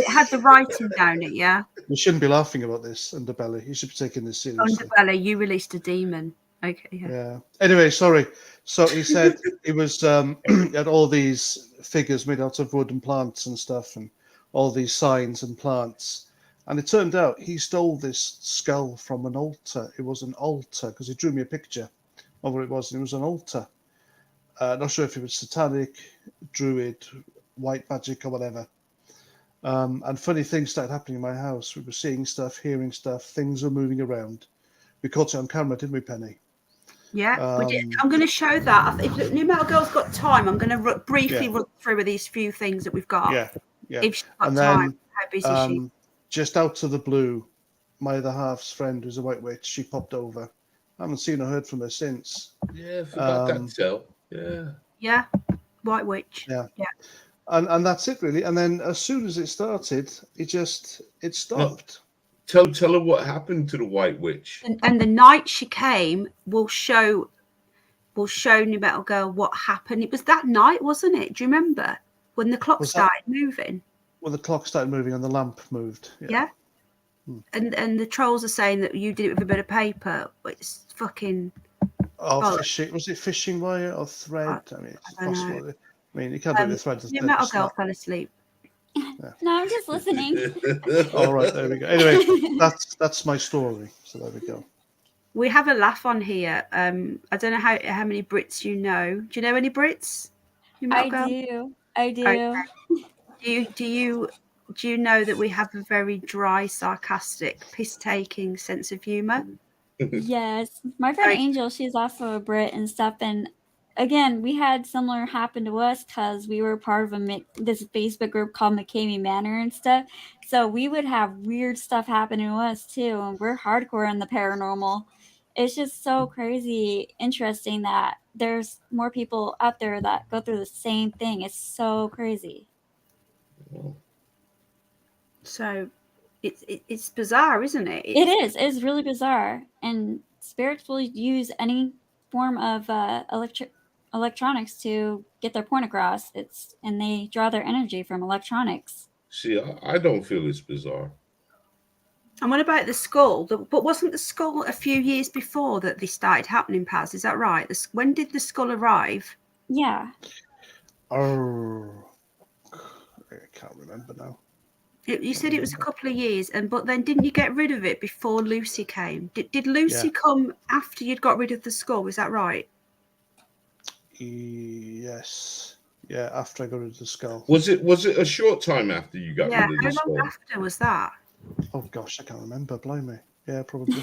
had the writing down it, yeah. We shouldn't be laughing about this, Underbelly. You should be taking this seriously. Underbelly, you released a demon. Okay. Yeah. Anyway, sorry. So he said he was had all these figures made out of wood and plants and stuff, and all these signs and plants. And it turned out he stole this skull from an altar. It was an altar, because he drew me a picture of what it was, and it was an altar. Not sure if it was satanic, druid, white magic, or whatever. And funny things started happening in my house. We were seeing stuff, hearing stuff, things were moving around. We caught it on camera, didn't we, Penny? Yeah, we did. I'm going to show that. If New Metal Girl's got time, I'm going to briefly run through these few things that we've got. Yeah. If she's got time, how busy she? Just out of the blue, my other half's friend, who's a white witch, she popped over. I haven't seen or heard from her since. Yeah, forgot that tell. Yeah. Yeah, white witch. Yeah. And that's it, really. And then as soon as it started, it stopped. Tell her what happened to the white witch. And the night she came, we'll show New Metal Girl what happened. It was that night, wasn't it? Do you remember when the clock started moving? Well, the clock started moving and the lamp moved. Yeah. And the trolls are saying that you did it with a bit of paper. It's fucking. Fishing. Was it fishing wire or thread? I mean, it's possible. Know. I mean, you can't do it with thread. New Metal Girl fell asleep. Yeah. No, I'm just listening. All right, there we go. Anyway, that's my story. So there we go. We have a laugh on here. I don't know how many Brits you know. Do you know any Brits? I do. Okay. Do you know that we have a very dry, sarcastic, piss-taking sense of humor? Yes, my friend Angel, she's also a Brit and stuff, and again, we had similar happen to us because we were part of this Facebook group called McCamey Manor and stuff. So we would have weird stuff happen to us too, and we're hardcore in the paranormal. It's just so crazy, interesting that there's more people out there that go through the same thing. It's so crazy. So it's bizarre, isn't it? It is. It's really bizarre, and spirits will use any form of electronics to get their point across. And they draw their energy from electronics. See, I don't feel it's bizarre. And what about the skull? But wasn't the skull a few years before that this started happening, Paz? Is that right? When did the skull arrive? Yeah. Oh, can't remember now. You said it was a couple of years, but then didn't you get rid of it before Lucy came? Did Lucy come after you'd got rid of the skull? Is that right? Yes. Yeah, after I got rid of the skull. Was it a short time after you got rid of the skull? How long after was that? Oh gosh, I can't remember. Blimey. Yeah, probably.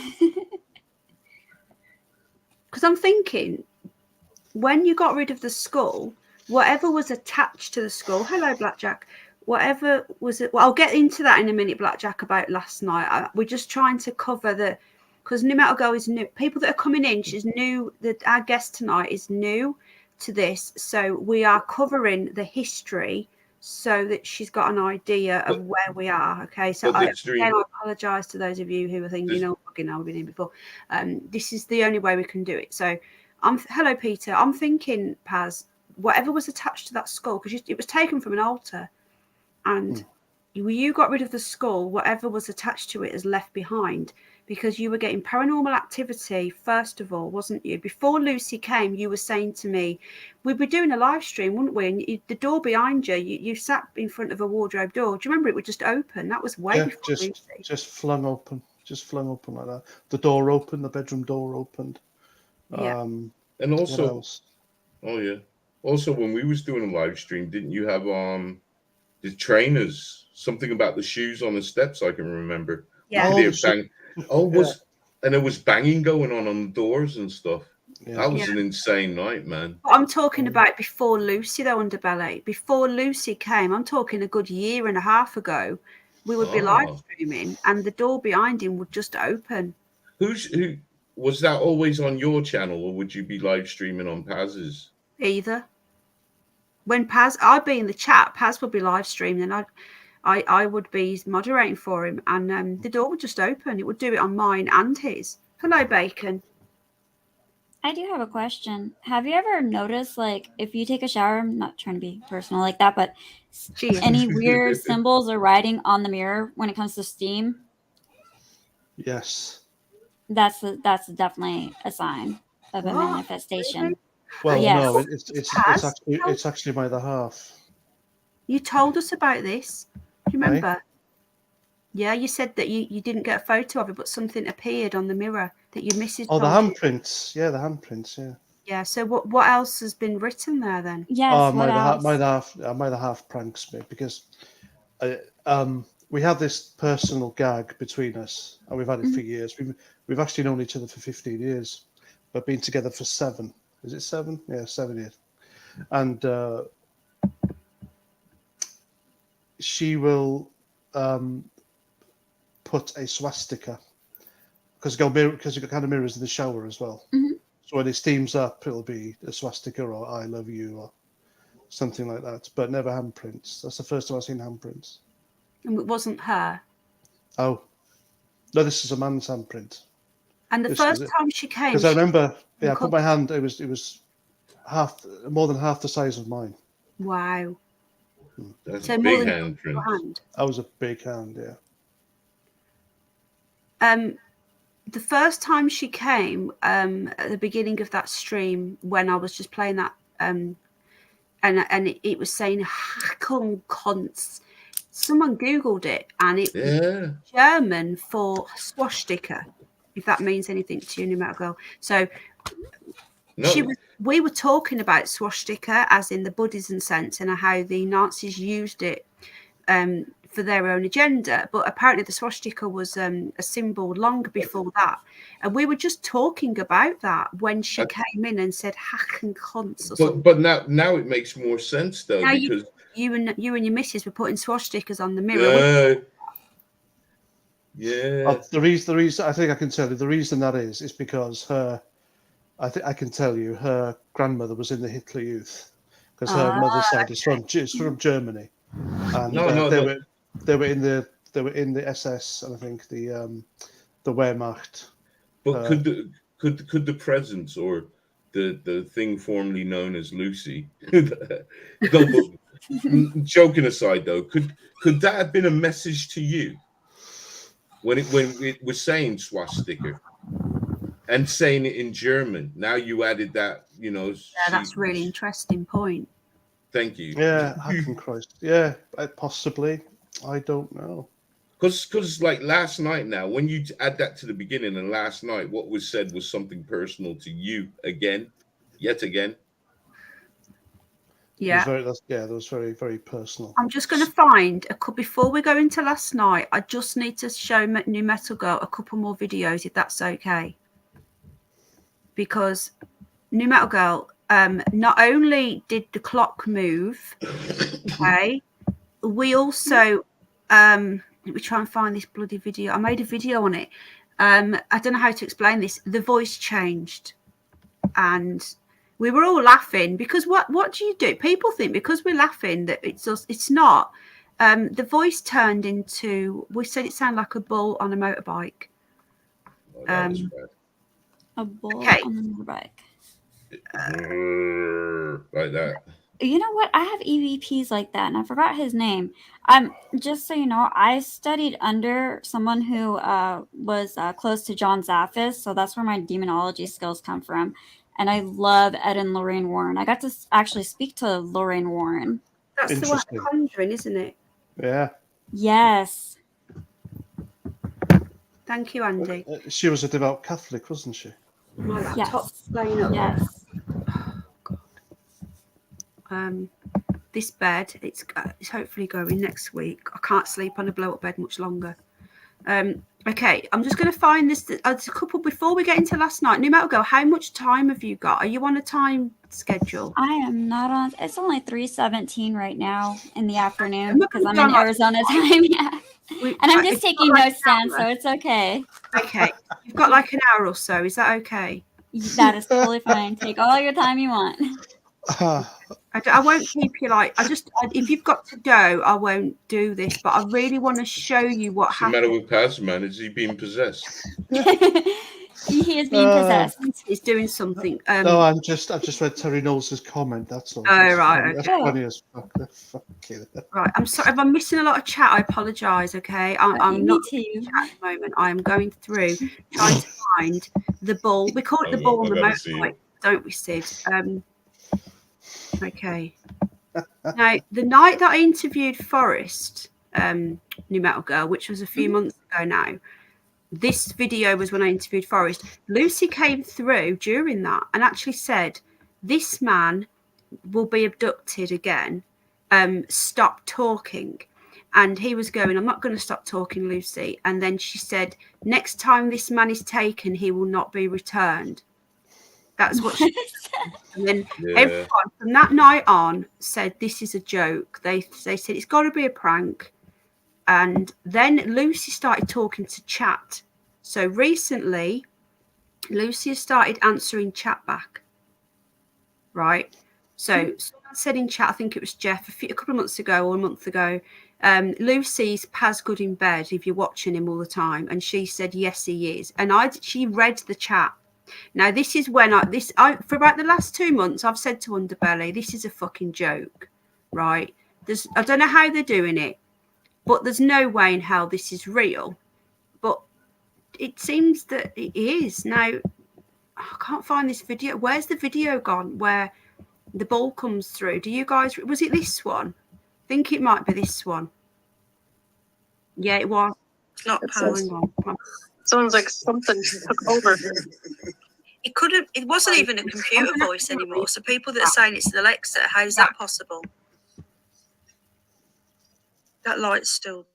Because I'm thinking, when you got rid of the skull, whatever was attached to the skull. Hello, Blackjack. Whatever was it? Well, I'll get into that in a minute, Blackjack, about last night. We're just trying to cover the, because New Metal Girl is new. People that are coming in, she's new. Our guest tonight is new to this, so we are covering the history so that she's got an idea of where we are. Okay, so I apologise to those of you who are thinking, "Oh, fucking hell, we've been here before." This is the only way we can do it. So, hello, Peter. I'm thinking, Paz, whatever was attached to that skull, because it was taken from an altar. And you got rid of the skull, whatever was attached to it is left behind, because you were getting paranormal activity, first of all, wasn't you? Before Lucy came, you were saying to me, we'd be doing a live stream, wouldn't we? And the door behind you, you sat in front of a wardrobe door. Do you remember it would just open? That was way before Lucy. Just flung open like that. The door opened, the bedroom door opened. Yeah. And also, also when we was doing a live stream, didn't you have the trainers, something about the shoes on the steps? I can remember. Yeah. And there was banging going on the doors and stuff. Yeah. That was an insane night, man. But I'm talking about before Lucy, though, Underbelly. Before Lucy came, I'm talking a good year and a half ago. We would be live streaming, and the door behind him would just open. Who was that? Always on your channel, or would you be live streaming on Paz's? Either. When Paz, I'd be in the chat, Paz would be live streaming, and I would be moderating for him, and the door would just open. It would do it on mine and his. Hello, Bacon. I do have a question. Have you ever noticed, like, if you take a shower, I'm not trying to be personal like that, but any weird symbols or writing on the mirror when it comes to steam? Yes. That's definitely a sign of a manifestation. Well, no, it's actually my other half. You told us about this. Do you remember? Hey? Yeah, you said that you didn't get a photo of it, but something appeared on the mirror that your missus. Oh, the handprints. Yeah, the handprints. Yeah. Yeah. So what else has been written there then? Yes. My other half pranks me because we have this personal gag between us, and we've had it for years. We've actually known each other for 15 years, but been together for 7. Is it 7? Yeah, 7 years. And she will put a swastika because you've got kind of mirrors in the shower as well. Mm-hmm. So when it steams up, it'll be a swastika or "I love you" or something like that. But never handprints. That's the first time I've seen handprints. And it wasn't her. Oh no, this is a man's handprint. And the first time she came, because I remember, I put my hand. It was more than half the size of mine. Wow. That's a big handprint. That was a big hand, yeah. The first time she came, at the beginning of that stream, when I was just playing that, and it was saying "Hackung Konz." Someone Googled it, and it was German for swastika, if that means anything to you, New Metal Girl. So we were talking about swastika as in the Buddhism sense and how the Nazis used it for their own agenda. But apparently the swastika was a symbol long before that. And we were just talking about that when she came in and said "Hacken Konz" or something. But now it makes more sense though, now because you and your missus were putting swastikas on the mirror. Yeah. The reason I think I can tell you the reason that is because I think I can tell you her grandmother was in the Hitler Youth because her mother's side is from Germany, and they were in the SS and I think the Wehrmacht. But could the presence or the thing formerly known as Lucy, joking aside though, could that have been a message to you when it was saying swastika? And saying it in German. Now you added that, Yeah, that's really interesting point. Thank you. Yeah, Hackenchrist. Yeah, possibly. I don't know. Because like last night now, when you add that to the beginning and last night, what was said was something personal to you yet again. Yeah. That was very, very personal. I'm just going to find before we go into last night. I just need to show New Metal Girl a couple more videos, if that's okay. Because New Metal Girl, not only did the clock move, okay, we also let me try and find this bloody video. I made a video on it. I don't know how to explain this. The voice changed, and we were all laughing because what do you do? People think because we're laughing that it's us. It's not. The voice turned into. We said it sounded like a bull on a motorbike. Oh, that was bad. A bull Okay. on the motorbike. Like that. You know what? I have EVPs like that, and I forgot his name. Just so you know, I studied under someone who was close to John Zaffis, so that's where my demonology skills come from. And I love Ed and Lorraine Warren. I got to actually speak to Lorraine Warren. That's the one, Conjuring, isn't it? Yeah. Yes. Thank you, Andy. She was a devout Catholic, wasn't she? My laptop's playing up. Yes. Oh, God. This bed, it's hopefully going next week. I can't sleep on a blow-up bed much longer. Okay, I'm just going to find this. A couple before we get into last night. New Metal Girl, how much time have you got? Are you on a time schedule? I am not on. It's only 3:17 right now in the afternoon because I'm in Arizona time. Yeah, and I'm just taking notes down, so it's okay. Okay, you've got like an hour or so. Is that okay? That is totally fine. Take all your time you want. I won't keep you if you've got to go, I won't do this, but I really want to show you what happened. What's the matter with Pastor Man? Is he being possessed? He is being possessed. He's doing something. No, I just read Terry Knowles' comment. That's all. Oh, right. That's Okay. funny as fuck. Right. I'm sorry if I'm missing a lot of chat. I apologise. Okay. I'm not too. Chat at the moment. I am going through trying to find the bull. We call it the bull on the motorbike, don't we, Sid? Okay. Now, the night that I interviewed Forrest, New Metal Girl, which was a few months ago now, this video was when I interviewed Forrest. Lucy came through during that and actually said, this man will be abducted again. Stop talking. And he was going, I'm not going to stop talking, Lucy. And then she said, next time this man is taken, he will not be returned. That's what she said. And then everyone from that night on said, this is a joke. They said, it's got to be a prank. And then Lucy started talking to chat. So recently, Lucy has started answering chat back. Right? So someone said in chat, I think it was Jeff, a couple of months ago or a month ago, Lucy's Paz good in bed if you're watching him all the time. And she said, yes, he is. And she read the chat. Now, this is when for about the last 2 months, I've said to Underbelly, this is a fucking joke, right? I don't know how they're doing it, but there's no way in hell this is real. But it seems that it is. Now, I can't find this video. Where's the video gone where the ball comes through? Do you guys, was it this one? I think it might be this one. Yeah, it was. It's not powering on. Sounds like something took over. It wasn't even a computer voice anymore. So people that are saying it's an Alexa, how is that possible? That light's still.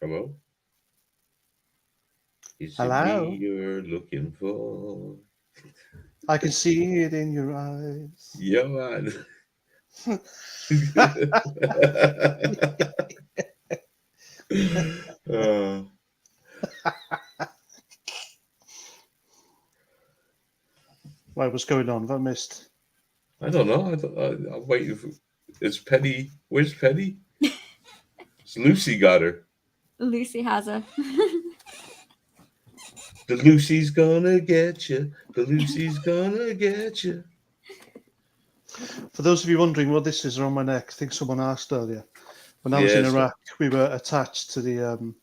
Hello? Is Hello? it me you're looking for? I can see it in your eyes. Yeah, man. Wait, what's going on? Have I missed? I don't know. I'm waiting for. It's Penny. Where's Penny? It's Lucy got her. Lucy has her. The Lucy's gonna get you. The Lucy's gonna get you. For those of you wondering what this is around my neck, I think someone asked earlier. When I was in Iraq, we were attached to the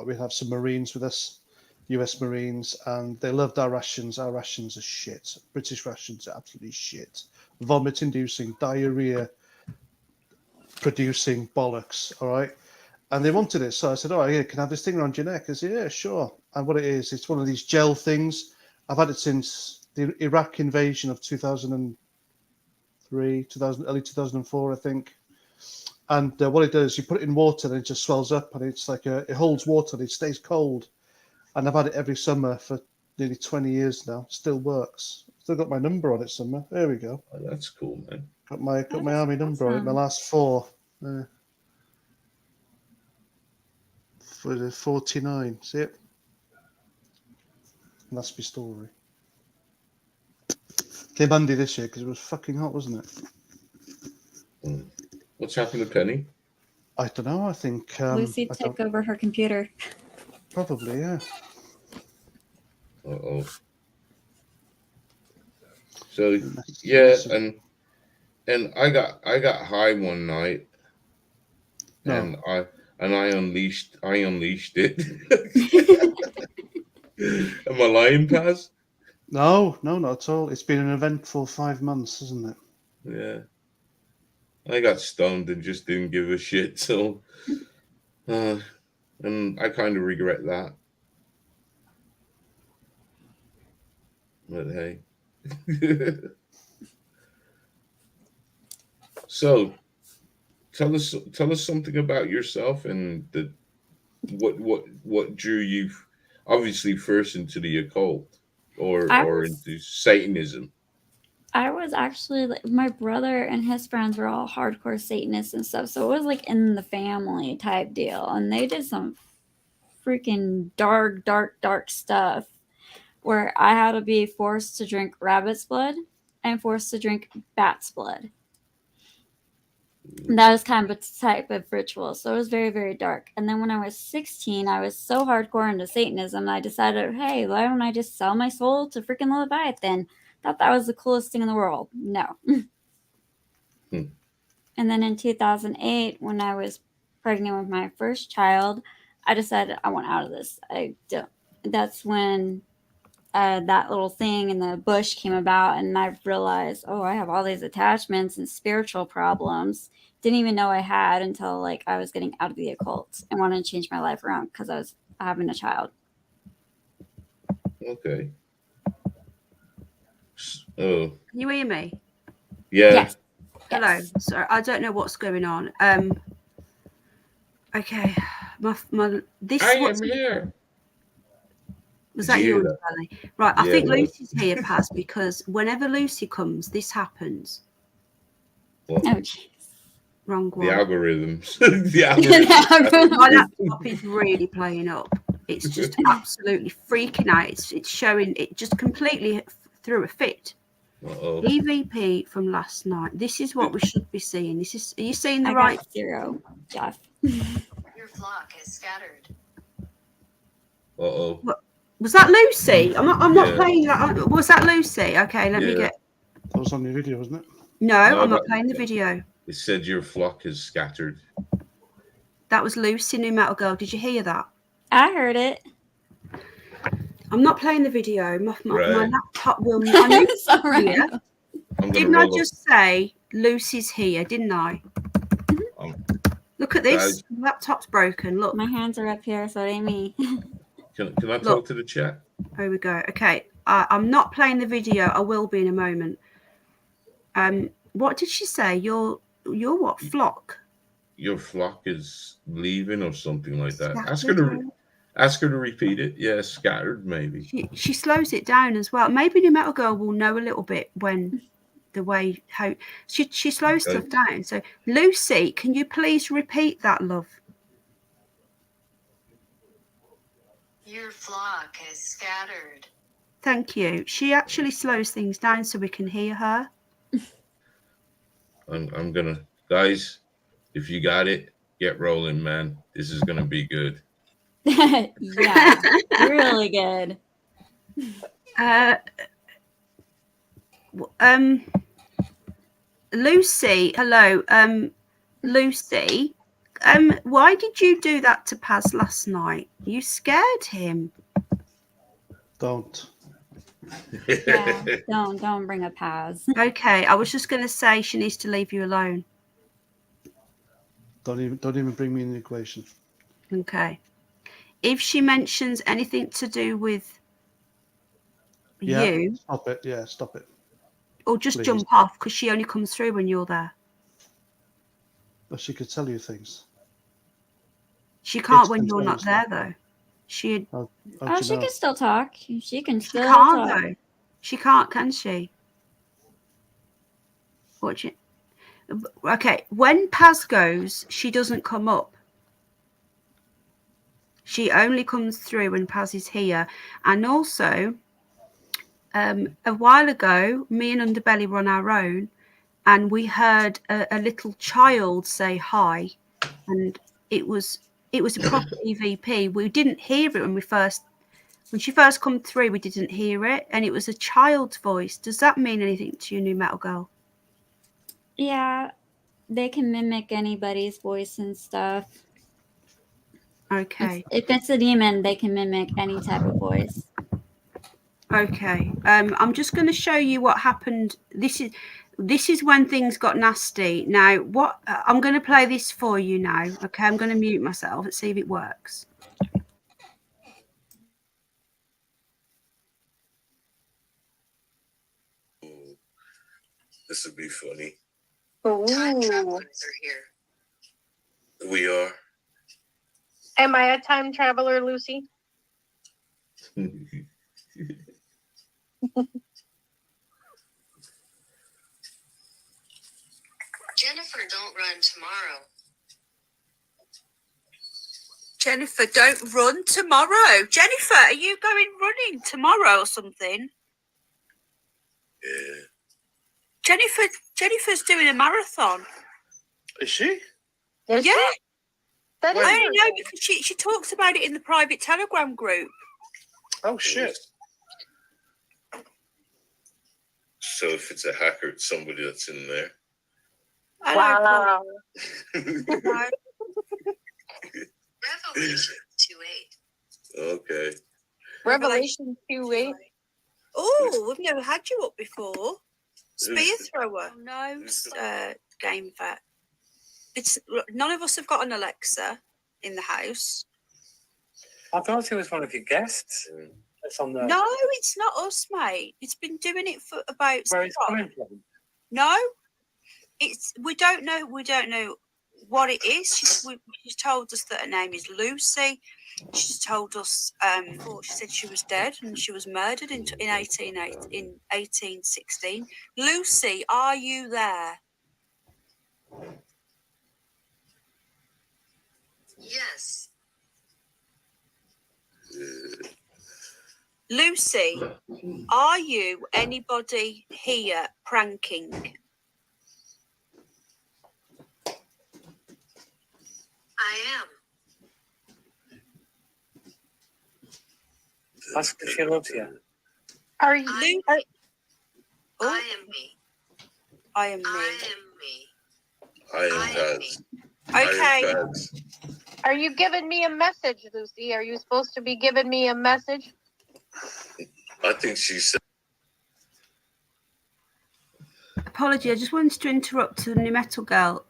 We'd have some Marines with us, US Marines, and they loved our rations. Our rations are shit. British rations are absolutely shit. Vomit-inducing, diarrhea-producing bollocks, all right? And they wanted it, so I said, "Oh, yeah, can I have this thing around your neck?" I said, "Yeah, sure." And what it is, it's one of these gel things. I've had it since the Iraq invasion of 2003, early 2004, I think. And what it does, you put it in water and it just swells up, and it's like it holds water and it stays cold. And I've had it every summer for nearly 20 years now. Still works. Still got my number on it somewhere. There we go. Oh, that's cool, man. Got my army number on it. My awesome. last four. For the 49. See it? And that's my story. Came handy this year because it was fucking hot, wasn't it? What's happened to Penny? I don't know. I think Lucy took over her computer. Probably, yeah. Uh-oh. So yeah, and I got high one night, and I unleashed it. Am I lying, Paz? No, not at all. It's been an eventful 5 months, isn't it? Yeah. I got stoned and just didn't give a shit. So, and I kind of regret that. But hey. So, tell us something about yourself and what drew you, obviously, first into the occult or into Satanism. I was actually my brother and his friends were all hardcore Satanists and stuff, so it was like in the family type deal, and they did some freaking dark stuff where I had to be forced to drink rabbit's blood and forced to drink bat's blood. And that was kind of a type of ritual, so it was very, very dark. And then when I was 16, I was so hardcore into Satanism, I decided, hey, why don't I just sell my soul to freaking Leviathan? Thought that was the coolest thing in the world. No. And then in 2008, when I was pregnant with my first child, I decided I want out of this. That's when that little thing in the bush came about, and I realized, oh, I have all these attachments and spiritual problems. Didn't even know I had until like I was getting out of the occult and wanted to change my life around because I was having a child. Okay. Oh. Can you hear me? Yeah. Yes. Hello. Yes. Sorry, I don't know what's going on. Okay. This I am here. Was Did that you you, hear that? Underbelly? Right. I Yeah, think it was. Lucy's here, Paz, because whenever Lucy comes, this happens. Well, Oh, jeez. Wrong the one. algorithms. The algorithms. My laptop is really playing up. It's just absolutely freaking out. It's showing it just completely threw a fit. Uh-oh. EVP from last night. This is what we should be seeing. Are you seeing the I right? got 0, Jeff. Your flock is scattered. Uh-oh. What, was that Lucy? I'm not Yeah. playing that. Was that Lucy? Okay, let me Yeah. get. That was on your video, wasn't it? No, No, I'm not playing the video. It said your flock is scattered. That was Lucy, New Metal Girl. Did you hear that? I heard it. I'm not playing the video. My Right. laptop will. It's all right. Yeah. I'm gonna Didn't I roll up. just say Lucy's here? Didn't I? Look at this. Guys. My laptop's broken. Look. My hands are up here, so it ain't me. Can I talk to the chat? Here we go. Okay. I'm not playing the video. I will be in a moment. What did she say? Your what flock? Your flock is leaving or something like that. Scattered. Ask her to repeat it. Yeah, scattered maybe. She slows it down as well. Maybe New Metal Girl will know a little bit when the way how she slows stuff down. So Lucy, can you please repeat that, love? Your flock is scattered. Thank you. She actually slows things down so we can hear her. I'm gonna, guys, if you got it, get rolling, man. This is gonna be good. Yeah, really good. Lucy, hello. Lucy, Why did you do that to Paz last night? You scared him. Don't. Yeah, don't bring up Paz. Okay, I was just going to say she needs to leave you alone. Don't even bring me in the equation. Okay. If she mentions anything to do with you, Stop it. Yeah, stop it. or just Please. jump off because she only comes through when you're there. But she could tell you things. She can't It's when you're not there, continuously. though. She How'd Oh, you she know? can still talk. She can still can't talk. though. She can't, can she? Watch it. Okay, when Paz goes, she doesn't come up. She only comes through when Paz is here. And also, a while ago, me and Underbelly were on our own, and we heard a little child say hi, and it was a proper EVP. We didn't hear it when she first come through. We didn't hear it, and it was a child's voice. Does that mean anything to you, New Metal Girl? Yeah, they can mimic anybody's voice and stuff. Okay. If it's a demon, they can mimic any type of voice. Okay. I'm just going to show you what happened. This is when things got nasty. Now, what I'm going to play this for you now. Okay, I'm going to mute myself. Let's see if it works. This would be funny. Time Ooh. travelers are here. We are. Am I a time traveler, Lucy? Jennifer, don't run tomorrow. Jennifer, don't run tomorrow. Jennifer, are you going running tomorrow or something? Yeah. Jennifer's doing a marathon. Is she? Is Yeah. she? That is I her only know goal. because she talks about it in the private Telegram group. Oh shit. So if it's a hacker, it's somebody that's in there. Wow. No. Revelation 2:8. Okay. Revelation 2:8. Oh, we've never had you up before. Spear thrower. No, game vet. It's none of us have got an Alexa in the house. I thought it was one of your guests. That's on the. No, it's not us, mate. It's been doing it for about. Where it's coming from? No, we don't know what it is. She's told us that her name is Lucy. She's told us she said she was dead and she was murdered in 1816. Lucy, are you there? Yes. Lucy, are you anybody here pranking? I am. That's because she loves you. Are you? I am me. I am me. I am me. I am I am Paz. Okay. I am Paz. Are you giving me a message, Lucy? Are you supposed to be giving me a message? I think she said. Apology, I just wanted to interrupt the New Metal Girl.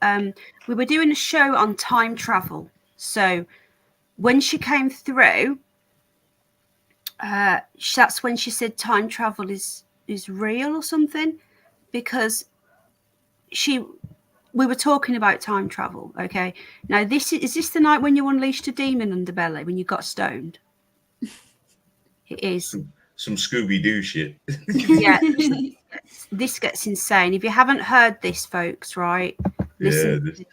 We were doing a show on time travel. So when she came through, that's when she said time travel is real or something, because we were talking about time travel. Okay, now is this the night when you unleashed a demon underbelly when you got stoned? It is Some Scooby-Doo shit. Yeah. This gets insane. If you haven't heard this, folks, right? Listen. Yeah,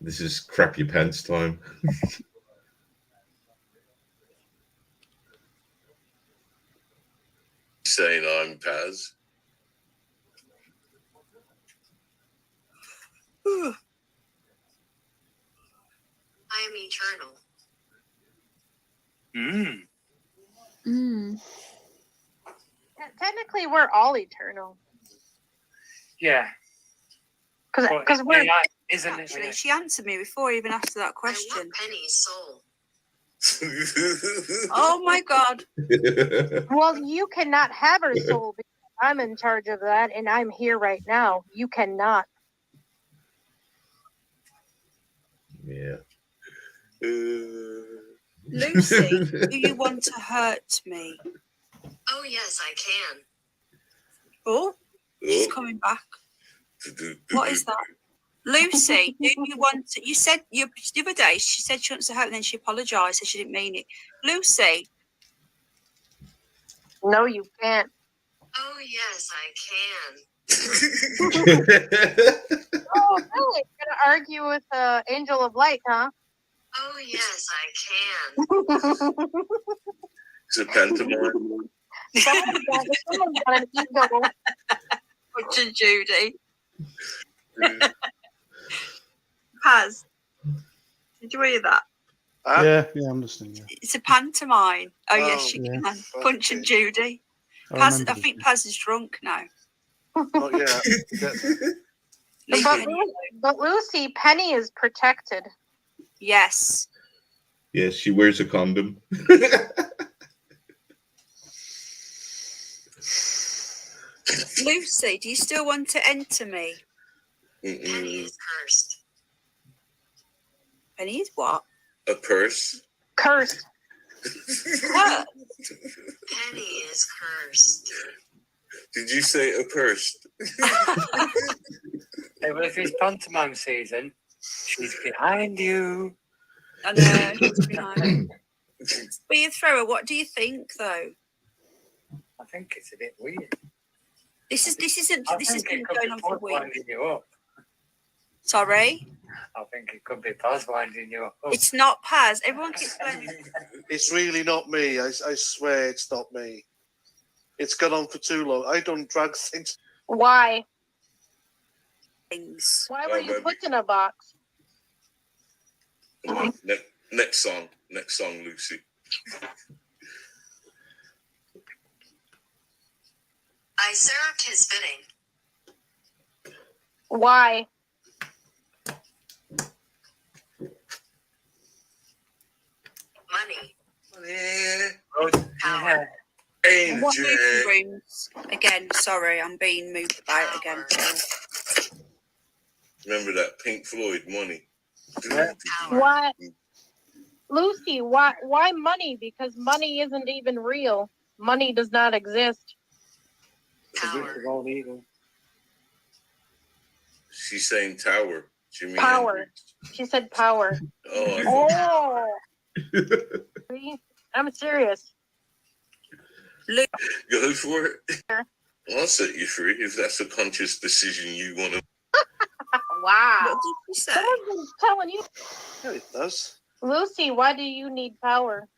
this is crap your pants time. Saying I'm Paz. I am eternal. Technically, we're all eternal. Yeah. Because we're Isn't it? Actually, she answered me before I even asked her that I question. want Penny's soul. Oh my God. Well, you cannot have her soul because I'm in charge of that, and I'm here right now. You cannot. Yeah. Lucy, do you want to hurt me? Oh, yes, I can. Oh, she's coming back. What is that? Lucy, do you want to, you said the other day she said she wants to hurt and then she apologised, so she didn't mean it. Lucy. No, you can't. Oh, yes, I can. Oh, really? You're gonna argue with Angel of Light, huh? Oh, yes, I can. It's a pantomime. Someone's got an ego. Butch and Judy. Paz, did you hear that? Yeah, I'm listening. Yeah. It's a pantomime. Oh, yes, she yeah. can. Punch and Judy. I Paz, remember I think Paz is drunk now. Not yet. But Lucy, Penny is protected. Yes. Yes, she wears a condom. Lucy, do you still want to enter me? Penny is cursed. Penny is what? A purse. Cursed. Her. Penny is cursed. Did you say a purse? Hey, well, if it's pantomime season, she's behind you. I know. She's behind. Be a thrower. What do you think, though? I think it's a bit weird. This has been going on for weeks. Winding you up. Sorry? I think it could be Paz winding you up. It's not Paz. Everyone keeps blaming. It's really not me. I swear it's not me. It's gone on for too long. I don't drag things. Why? Things. Why were you put in a box? Next song, Lucy. I served his bidding. Why? Money. Power. What moving rooms? Again, sorry, I'm being moved about again. Remember that Pink Floyd Money? Why? Lucy, why money? Because money isn't even real. Money does not exist. Power. She's saying tower. Jimmy Power. Hendrix. She said power. Oh. See? I'm serious. Go for it. I'll set you free if that's a conscious decision you want to. Wow. What did you say? Someone's been telling you. Yeah, it does. Lucy, why do you need power?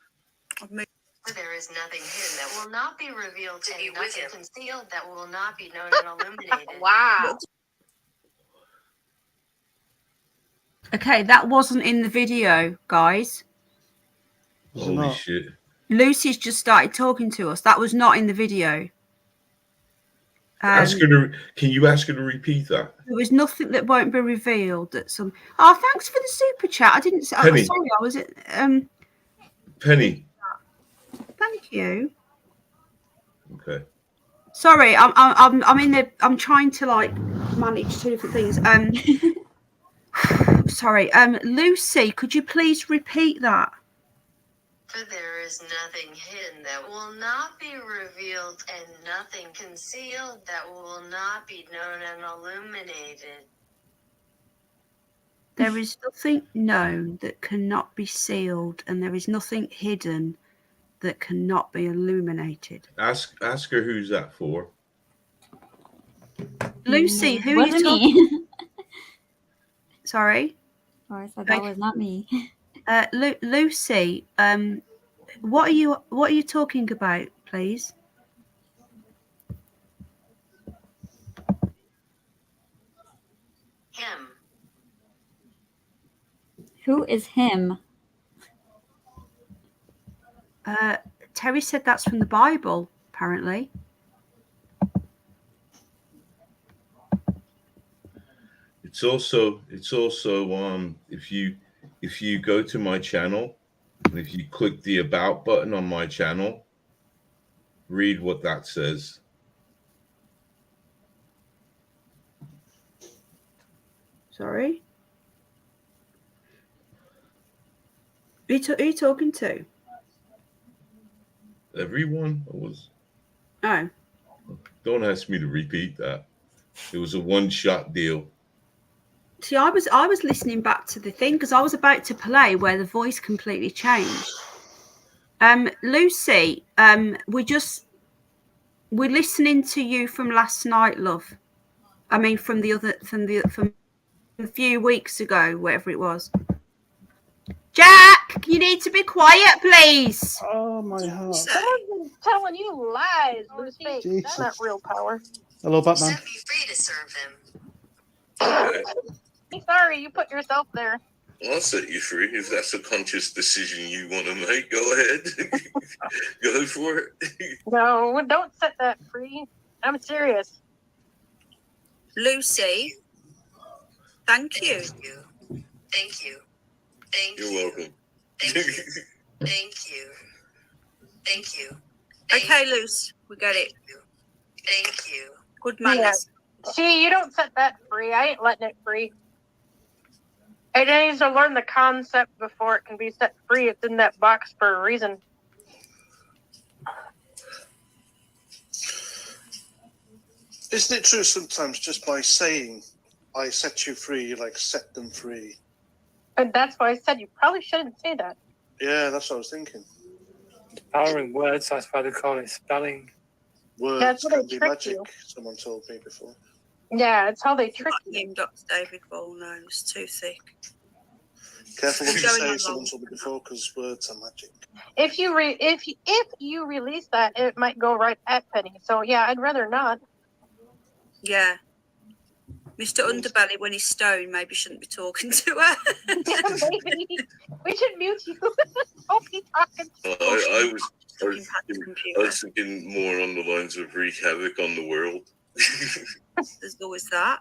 There is nothing hidden that will not be revealed to and nothing nothing concealed that will not be known and illuminated. Wow. Okay, that wasn't in the video, guys. Holy shit. Lucy's just started talking to us. That was not in the video. Ask her to. Can you ask her to repeat that? There was nothing that won't be revealed. That some. Oh, thanks for the super chat. I didn't. Penny. Sorry, I was. Penny. Thank you. Okay. Sorry, I'm in the. I'm trying to like manage two different things. Sorry. Lucy, could you please repeat that? For there is nothing hidden that will not be revealed, and nothing concealed that will not be known and illuminated. There is nothing known that cannot be sealed, and there is nothing hidden that cannot be illuminated. Ask her who's that for. Lucy, who are you talking? Me. Sorry. Oh, I said that was not me. Lucy, what are you talking about, please? Him. Who is him? Terry said that's from the Bible, apparently. It's It's also if you go to my channel and if you click the about button on my channel, read what that says. Sorry? Who are you talking to? Everyone was. Oh. Don't ask me to repeat that. It was a one-shot deal. See, I was listening back to the thing because I was about to play where the voice completely changed. Lucy, we're listening to you from last night, love. I mean, from a few weeks ago, whatever it was. Jack, you need to be quiet, please. Oh my heart. Someone's been telling you lies, Lucy. That's not real power. Hello, Batman. Set me free to serve him. Sorry, you put yourself there. I'll set you free if that's a conscious decision you want to make. Go ahead. Go for it. No, don't set that free. I'm serious. Lucy, thank you. Thank you. Thank you. You're welcome. Thank you. Thank you. Thank you. Okay, Luce, we get it. Thank you. Good manners. Yeah. See, you don't set that free. I ain't letting it free. It needs to learn the concept before it can be set free. It's in that box for a reason. Isn't it true sometimes just by saying, I set you free, you like set them free? And that's why I said you probably shouldn't say that. Yeah, that's what I was thinking. Power in words, that's why they call it spelling. Words That's what can they be trick magic, you. someone told me before. Yeah, it's how they trick you. Dr. David Ball, no, it's too thick. Careful what you Going say, along. someone told me before, because words are magic. If you release that, it might go right at Penny. So yeah, I'd rather not. Yeah. Mr. Underbelly, when he's stoned, maybe shouldn't be talking to her. Maybe we should mute you. Don't be talking to I was thinking more on the lines of wreak havoc on the world. There's always that.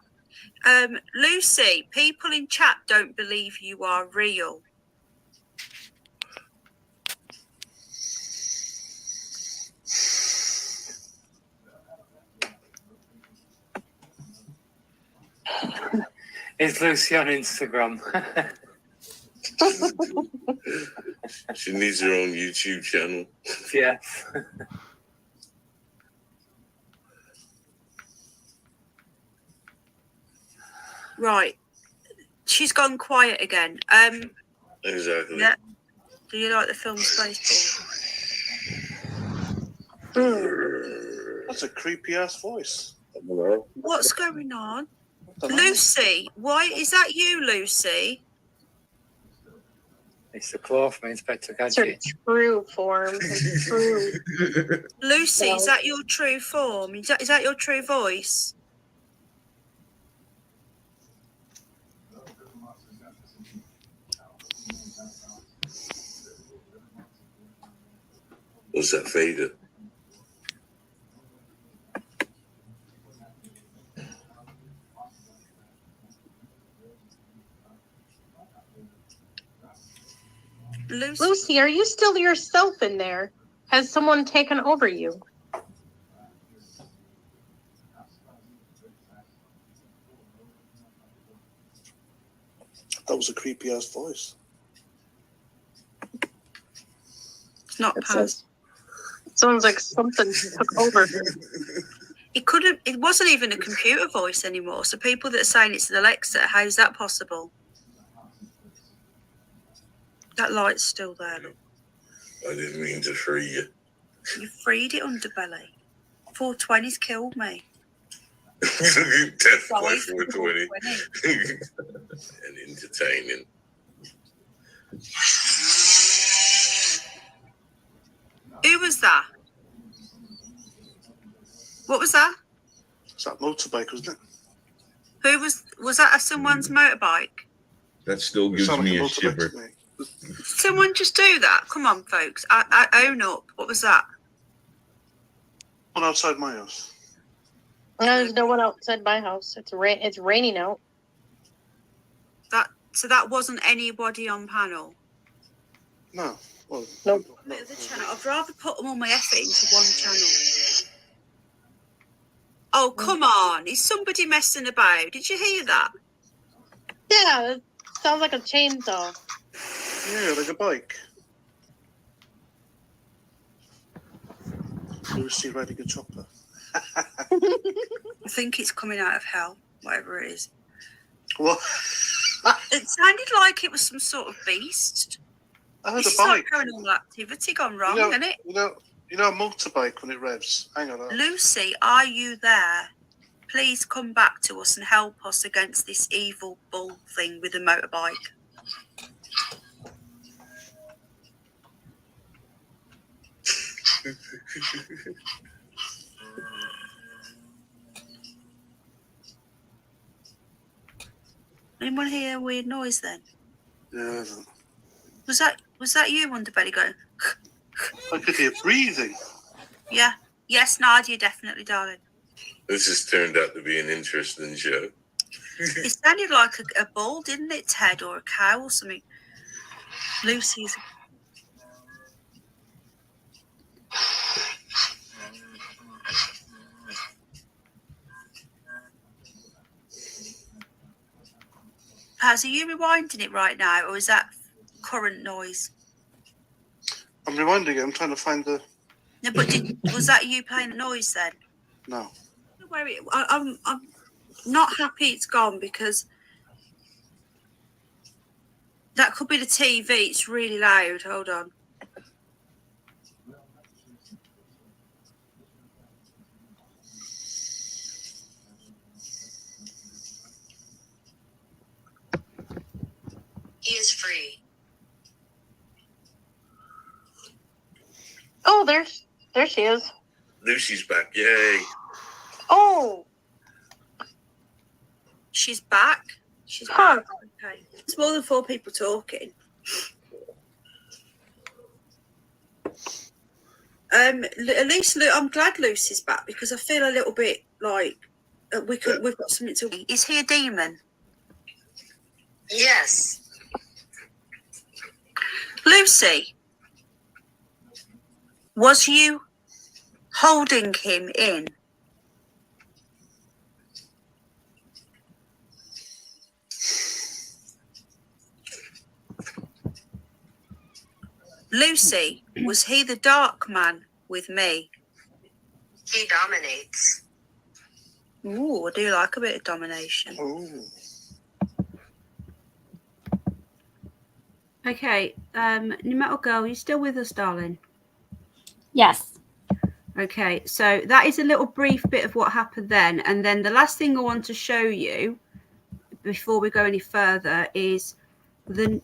Lucy, people in chat don't believe you are real. Is Lucy on Instagram? She needs her own YouTube channel. Yeah. Right. She's gone quiet again. Exactly. Yeah. Do you like the film Spaceball? That's a creepy ass voice. What's going on? Lucy, why is that you, Lucy? It's the claw from Inspector It's her Gadget. true form. It's true. Lucy, is that your true form? Is that your true voice? Was that Vader? Lucy, are you still yourself in there? Has someone taken over you? That was a creepy ass voice. It's not past. Sounds like something took over. It wasn't even a computer voice anymore. So people that are saying it's an Alexa, how is that possible? That light's still there. Look. I didn't mean to free you. You freed it, Underbelly. 420's killed me. Death by 420. And entertaining. Who was that? What was that? It's that motorbike, wasn't it? Who was that? Someone's motorbike? That still gives me a shiver. Someone just do that. Come on, folks. I own up. What was that? One outside my house. There's no one outside my house. It's raining out. So that wasn't anybody on panel? No. Well, Nope. The other channel. I'd rather put them all my effort into one channel. Oh, come on. Is somebody messing about? Did you hear that? Yeah, it sounds like a chainsaw. Yeah, like a bike. Lucy riding a chopper. I think it's coming out of hell, whatever it is. What? It sounded like it was some sort of beast. I heard This a is like bike. paranormal activity gone wrong, You know, isn't it? You know a motorbike when it revs. Hang on. Lucy, are you there? Please come back to us and help us against this evil bull thing with the motorbike. Anyone hear a weird noise then? Yeah. Was that you, Underbelly, going? I could hear breathing. Yeah. Yes, Nadia, definitely, darling. This has turned out to be an interesting show. It sounded like a bull, didn't it, Ted, or a cow or something? Lucy's. Paz, are you rewinding it right now, or is that current noise? I'm rewinding it. I'm trying to find the. No, but was that you playing the noise then? No. I'm not happy it's gone because that could be the TV. It's really loud. Hold on. He is free. Oh, there she is. Lucy's back. Yay. Oh, She's back. She's Huh. back. Okay. It's more than 4 people talking. At least I'm glad Lucy's back because I feel a little bit like we've got something to. Is he a demon? Yes. Lucy, was you holding him in? Lucy, was he the dark man with me? He dominates. Ooh, I do like a bit of domination. Ooh. Okay, New Metal Girl, you still with us, darling? Yes. Okay, so that is a little brief bit of what happened then. And then the last thing I want to show you before we go any further is the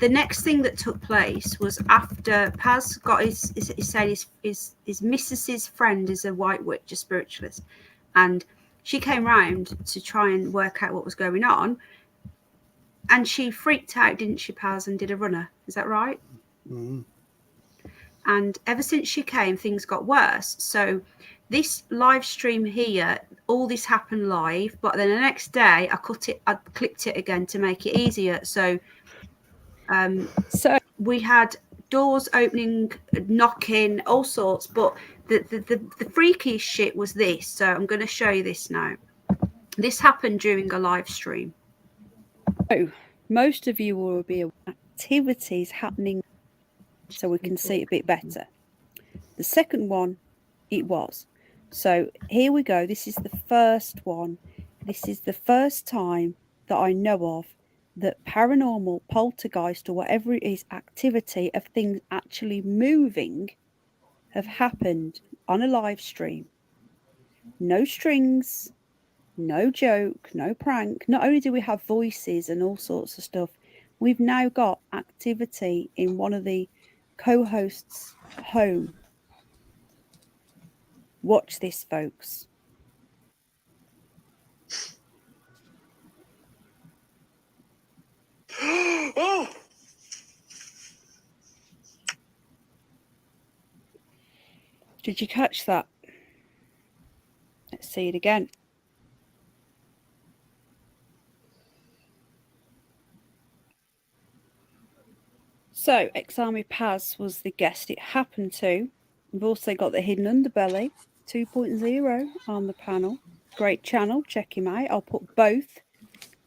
next thing that took place was after Paz got his missus's friend is a white witch, a spiritualist, and she came round to try and work out what was going on, and she freaked out, didn't she, Paz, and did a runner? Is that right? Mm. And ever since she came, things got worse. So this live stream here, all this happened live, but then the next day I clipped it again to make it easier. So we had doors opening, knocking, all sorts, but the freaky shit was this. So I'm going to show you this now. This happened during a live stream. So most of you will be aware activities happening so we can see it a bit better. The second one, it was. So here we go. This is the first one. This is the first time that I know of that paranormal, poltergeist, or whatever it is, activity of things actually moving have happened on a live stream. No strings, no joke, no prank. Not only do we have voices and all sorts of stuff, we've now got activity in one of the co-hosts' home. Watch this, folks. Oh, Did you catch that? Let's see it again. So, Exami Paz was the guest it happened to. We've also got the Hidden Underbelly 2.0 on the panel. Great channel, check him out. I'll put both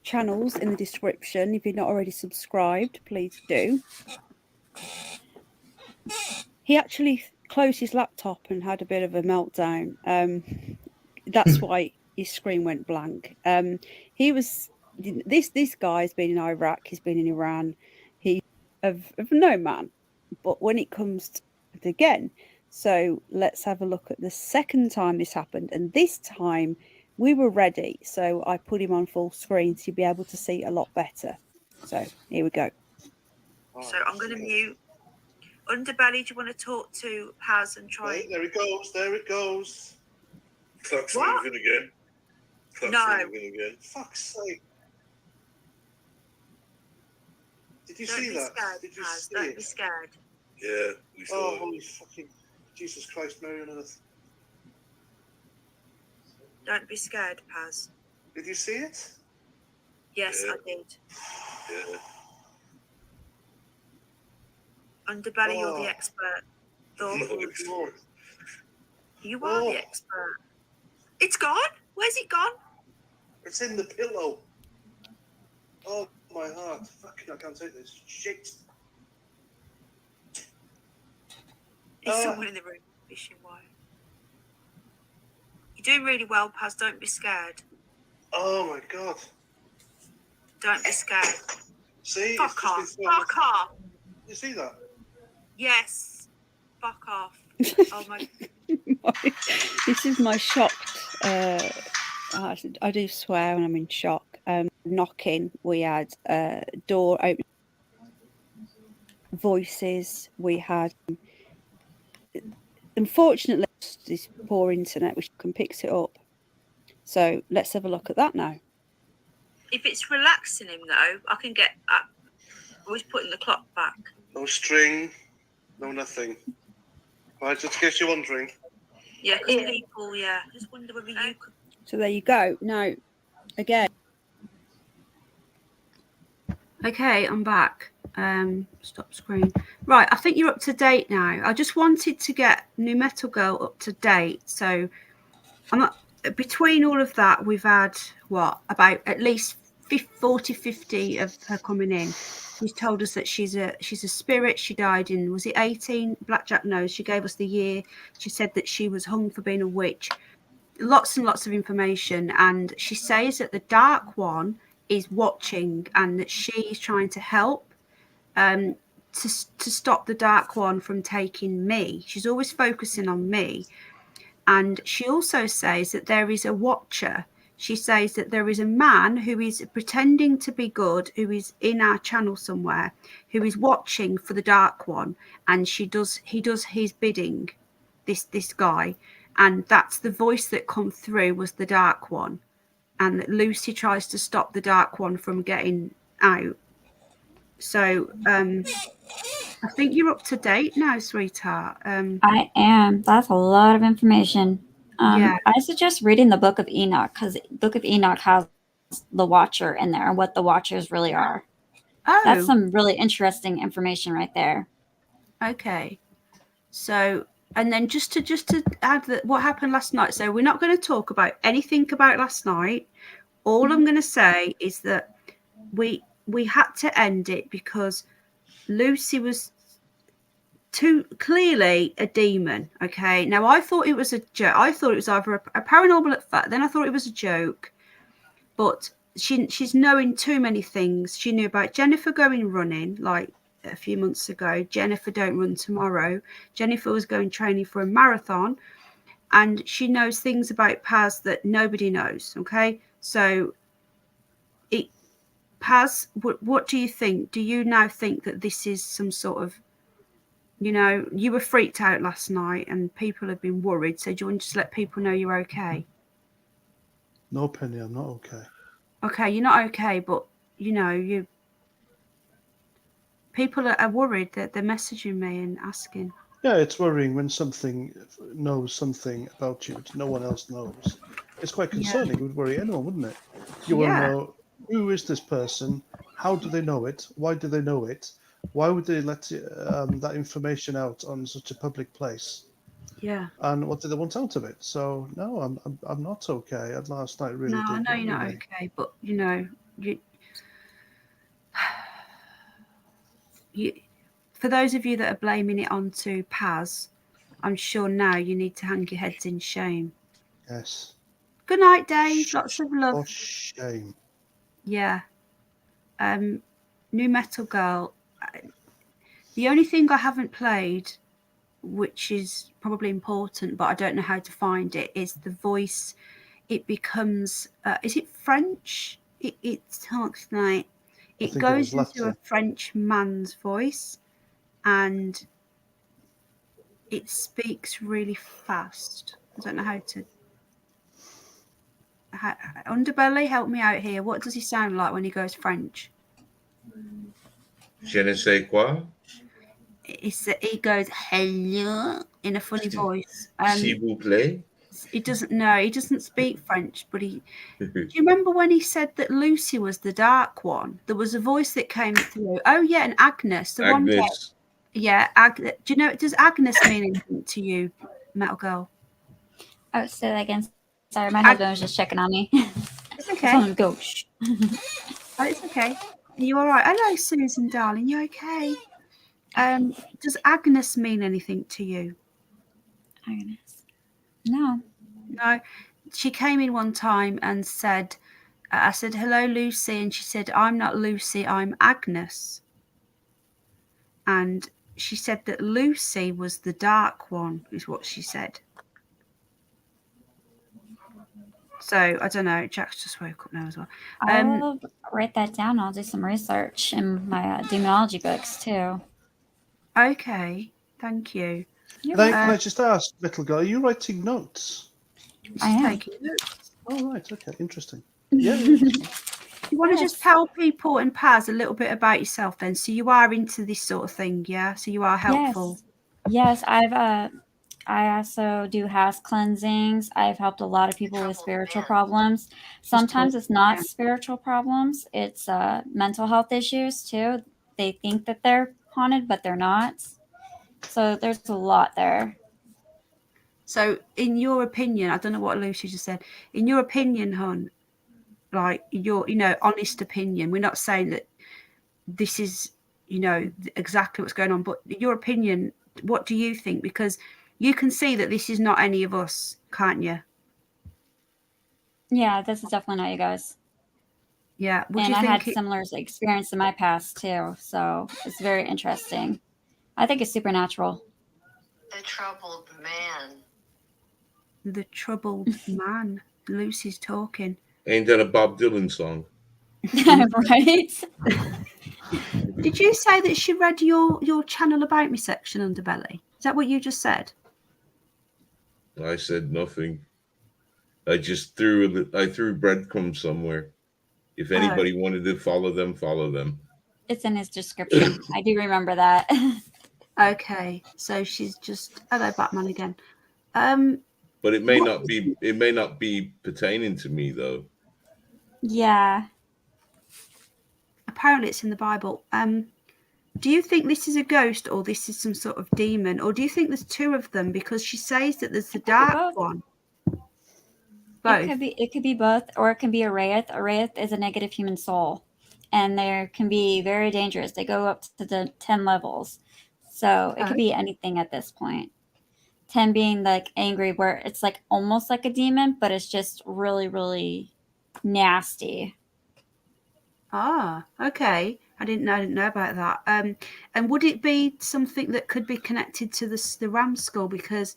channels in the description. If you're not already subscribed, please do. He actually closed his laptop and had a bit of a meltdown. That's why his screen went blank. He was this guy's been in Iraq. He's been in Iran. He's of no man. But when it comes to it again, so let's have a look at the second time this happened. And this time we were ready. So I put him on full screen to be able to see a lot better. So here we go. So I'm going to mute. Underbelly, do you want to talk to Paz and try? There it goes. There it goes. Clock's What? moving again. No. Moving again. Fuck's sake. Did you Don't see be that? scared, Did you Paz. see Don't it? be scared. Yeah, we saw Oh, it. holy fucking Jesus Christ, Mary on earth. Don't be scared, Paz. Did you see it? Yes, Yeah. I did. Yeah. Underbelly, you're Oh. the expert. Thor, No, it's Lord. you are the expert. It's gone? Where's it gone? It's in the pillow. Oh, my heart. Fucking, I can't take this shit. There's someone in the room fishing wire. You're doing really well, Paz. Don't be scared. Oh, my God. Don't be scared. See? Fuck It's just off. been thrown- Fuck off. You see that? Yes. Fuck off. Oh, my. This is my shocked. I do swear when I'm in shock. Knocking. We had door open. Voices. We had. Unfortunately, this poor internet, which can pick it up. So let's have a look at that now. If it's relaxing him, though, I can get up. Always putting the clock back. No string. No nothing. Right, just in case you're wondering. Yeah, because people, yeah. I just wonder whether you could. So there you go. Now, again. Okay, I'm back. Stop screen. Right, I think you're up to date now. I just wanted to get New Metal Girl up to date. So I'm not, between all of that, we've had what, about at least 50 of her coming in. She's told us that she's a spirit. She died in, was it 18? Blackjack knows. She gave us the year. She said that she was hung for being a witch. Lots and lots of information. And she says that the Dark One is watching and that she is trying to help to stop the Dark One from taking me. She's always focusing on me. And she also says that there is a watcher. She says that there is a man who is pretending to be good, who is in our channel somewhere, who is watching for the Dark One, and he does his bidding, this guy, and that's the voice that come through was the Dark One, and that Lucy tries to stop the Dark One from getting out. So I think you're up to date now, sweetheart. I am. That's a lot of information. Yeah. I suggest reading the Book of Enoch because Book of Enoch has the Watcher in there and what the Watchers really are. Oh, That's some really interesting information right there. Okay. So, and then just to add that what happened last night. So we're not going to talk about anything about last night. All I'm going to say is that we had to end it because Lucy was too clearly a demon. Okay. Now I thought it was a joke. I thought it was either a paranormal at first. Then I thought it was a joke. But she's knowing too many things. She knew about Jennifer going running like a few months ago. Jennifer don't run tomorrow. Jennifer was going training for a marathon, and she knows things about Paz that nobody knows. Okay, so Paz, what do you think? Do you now think that this is some sort of, you were freaked out last night and people have been worried. So do you want to just let people know you're okay? No, Penny, I'm not okay. Okay, you're not okay, but people are worried that they're messaging me and asking. Yeah, it's worrying when something knows something about you that no one else knows. It's quite concerning. It would worry anyone, wouldn't it? You want to know, who is this person? How do they know it? Why do they know it? Why would they let that information out on such a public place? Yeah. And what did they want out of it? So no, I'm not okay. Last night really No, I did know get you're not me. okay, but you, for those of you that are blaming it onto Paz, I'm sure now you need to hang your heads in shame. Yes. Good night, Dave. Lots of love. For shame. Yeah. New Metal Girl. The only thing I haven't played, which is probably important, but I don't know how to find it, is the voice. It becomes, is it French? It talks like, it goes into a French man's voice and it speaks really fast. I don't know how to. Underbelly, help me out here. What does he sound like when he goes French? Je ne sais quoi. He goes hello in a funny voice. S'il vous plaît. He doesn't know. He doesn't speak French, but he. Do you remember when he said that Lucy was the dark one? There was a voice that came through. Oh yeah, and Agnes, the one. Yeah, do you know? Does Agnes mean anything to you, Metal Girl? Oh, say that again. Sorry, my husband was just checking on me. It's okay. I told him to go. Shh. Oh, it's okay. Are you all right? Hello, Susan, darling. You okay? Does Agnes mean anything to you? Agnes? No. No. She came in one time and said, I said, hello, Lucy. And she said, I'm not Lucy, I'm Agnes. And she said that Lucy was the dark one, is what she said. So, I don't know. Jack's just woke up now as well. I'll write that down. I'll do some research in my demonology books, too. Okay. Thank you. Can I just ask, Little Girl, are you writing notes? I am. Taking notes. Oh, right. Okay. Interesting. Yeah. You want to just tell people and Paz a little bit about yourself then? So you are into this sort of thing, yeah? So you are helpful. Yes, I also do house cleansings. I've helped a lot of people with spiritual problems. Sometimes it's not spiritual problems. It's mental health issues too. They think that they're haunted, but they're not. So there's a lot there. So in your opinion, I don't know what Lucy just said. In your opinion, hon, like your, honest opinion, we're not saying that this is, exactly what's going on, but your opinion, what do you think? Because you can see that this is not any of us, can't you? Yeah, this is definitely not you guys. Yeah. And I had similar experience in my past too, so it's very interesting. I think it's supernatural. The troubled man. The troubled man. Lucy's talking. Ain't that a Bob Dylan song? Right? Did you say that she read your channel about me section, Underbelly? Is that what you just said? I said nothing. I just threw breadcrumbs somewhere. If anybody wanted to follow them, follow them. It's in his description. I do remember that. Okay, so she's just hello, Batman again. But it may not be pertaining to me though. Yeah. Apparently, it's in the Bible. Do you think this is a ghost or this is some sort of demon, or do you think there's two of them? Because she says that there's the dark one. Both. It could be both, or it can be a wraith. A wraith is a negative human soul, and they can be very dangerous. They go up to the 10 levels, so it could be anything at this point. 10 being like angry, where it's like almost like a demon, but it's just really, really nasty. Ah, okay. I didn't know about that. And would it be something that could be connected to the ram skull? Because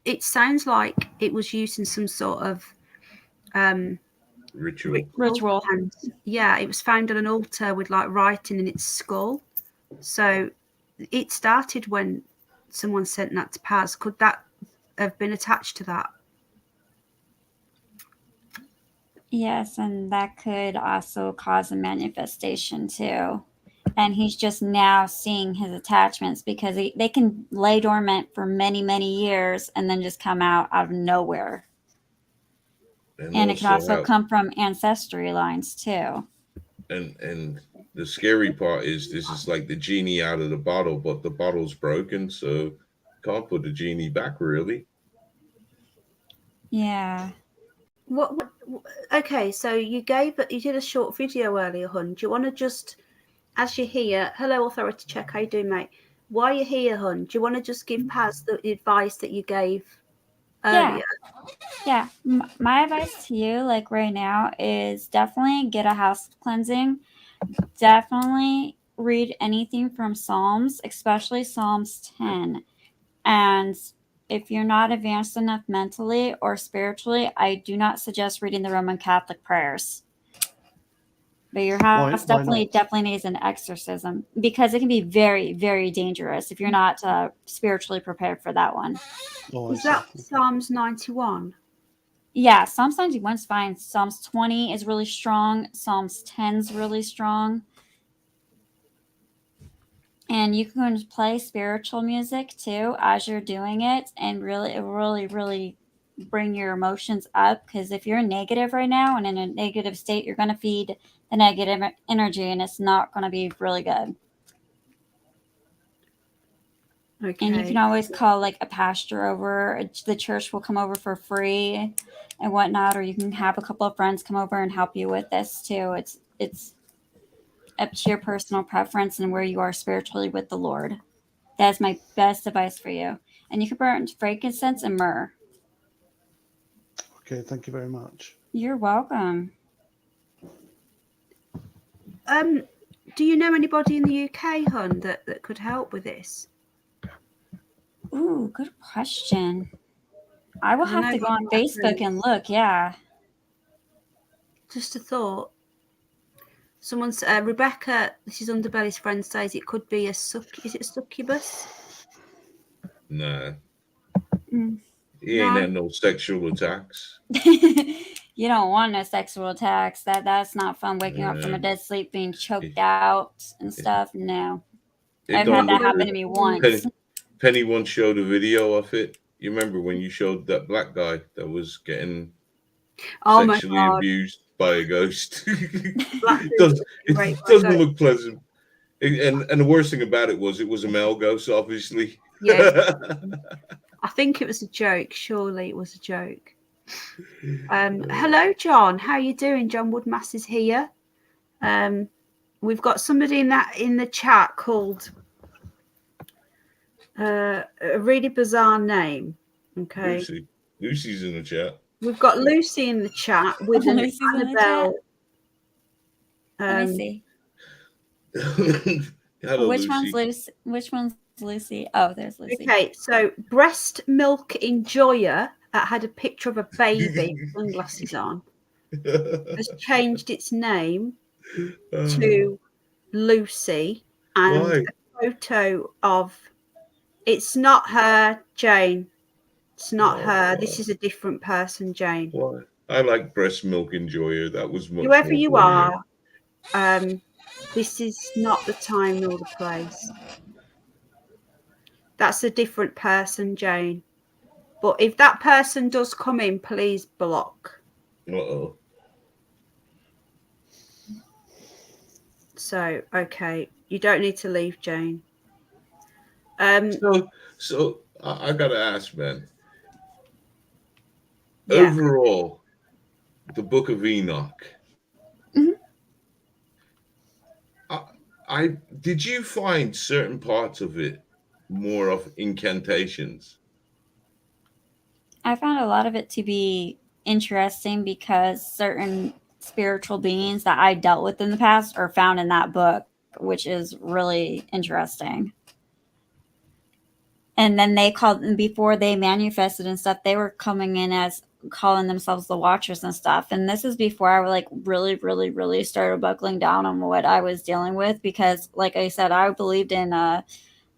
it sounds like it was used in some sort of ritual. And yeah, it was found on an altar with like writing in its skull. So it started when someone sent that to Paz. Could that have been attached to that? Yes, and that could also cause a manifestation too. And he's just now seeing his attachments because they can lay dormant for many, many years and then just come out of nowhere. And it can also come from ancestry lines too. And the scary part is this is like the genie out of the bottle, but the bottle's broken, so can't put the genie back really. Yeah. What okay, so you did a short video earlier, hun. Do you want to just, as you're here, hello authority check, how you doing, mate? While you're here, hun, do you want to just give Paz the advice that you gave earlier? Yeah. My advice to you, like right now, is definitely get a house cleansing. Definitely read anything from Psalms, especially Psalms 10. And if you're not advanced enough mentally or spiritually, I do not suggest reading the Roman Catholic prayers. But your house definitely needs an exorcism, because it can be very, very dangerous if you're not spiritually prepared for that one. Is that Psalms 91? Yeah, Psalms 91 is fine. Psalms 20 is really strong. Psalms 10 is really strong. And you can play spiritual music too as you're doing it, and really bring your emotions up, because if you're negative right now and in a negative state, you're going to feed the negative energy, and it's not going to be really good. Okay. And you can always call like a pastor over. The church will come over for free and whatnot, or you can have a couple of friends come over and help you with this too. It's up to your personal preference and where you are spiritually with the Lord. That's my best advice for you. And you can burn frankincense and myrrh. Okay, thank you very much. You're welcome. Do you know anybody in the UK, hun, that could help with this? Ooh, good question. I will have to go on Facebook and look. Yeah. Just a thought. Someone's Rebecca, this is Underbelly's friend, says it could be is it succubus? Nah. He ain't had no sexual attacks. You don't want no sexual attacks. That's not fun. Waking up from a dead sleep, being choked out and stuff. No. I've had that happen to me once. Penny once showed a video of it. You remember when you showed that black guy that was getting sexually abused by a ghost? It doesn't look pleasant. And the worst thing about it was a male ghost, obviously. Yeah. I think it was a joke. Surely it was a joke. Hello, John. How you doing? John Woodmass is here. We've got somebody in the chat called a really bizarre name. Okay. Lucy's in the chat. We've got Lucy in the chat with an Annabelle. Let me see. Hello, Which Lucy. one's Lucy? Which one's Lucy? Oh, there's Lucy. Okay, so Breast Milk Enjoyer had a picture of a baby with sunglasses on. Has changed its name to Lucy, and a photo of. It's not her, Jane. It's not her. This is a different person, Jane. Why? I like Breast Milk Enjoyer. That was much whoever more you funny. are. This is not the time nor the place. That's a different person, Jane. But if that person does come in, please block. Uh-oh. So, okay. You don't need to leave, Jane. So I gotta ask, man. Yeah. Overall, the Book of Enoch. Mm-hmm. I did you find certain parts of it more of incantations? I found a lot of it to be interesting because certain spiritual beings that I dealt with in the past are found in that book, which is really interesting. And then they called, before they manifested and stuff, they were coming in as calling themselves the Watchers and stuff. And this is before I like really started buckling down on what I was dealing with, because like I said, I believed in a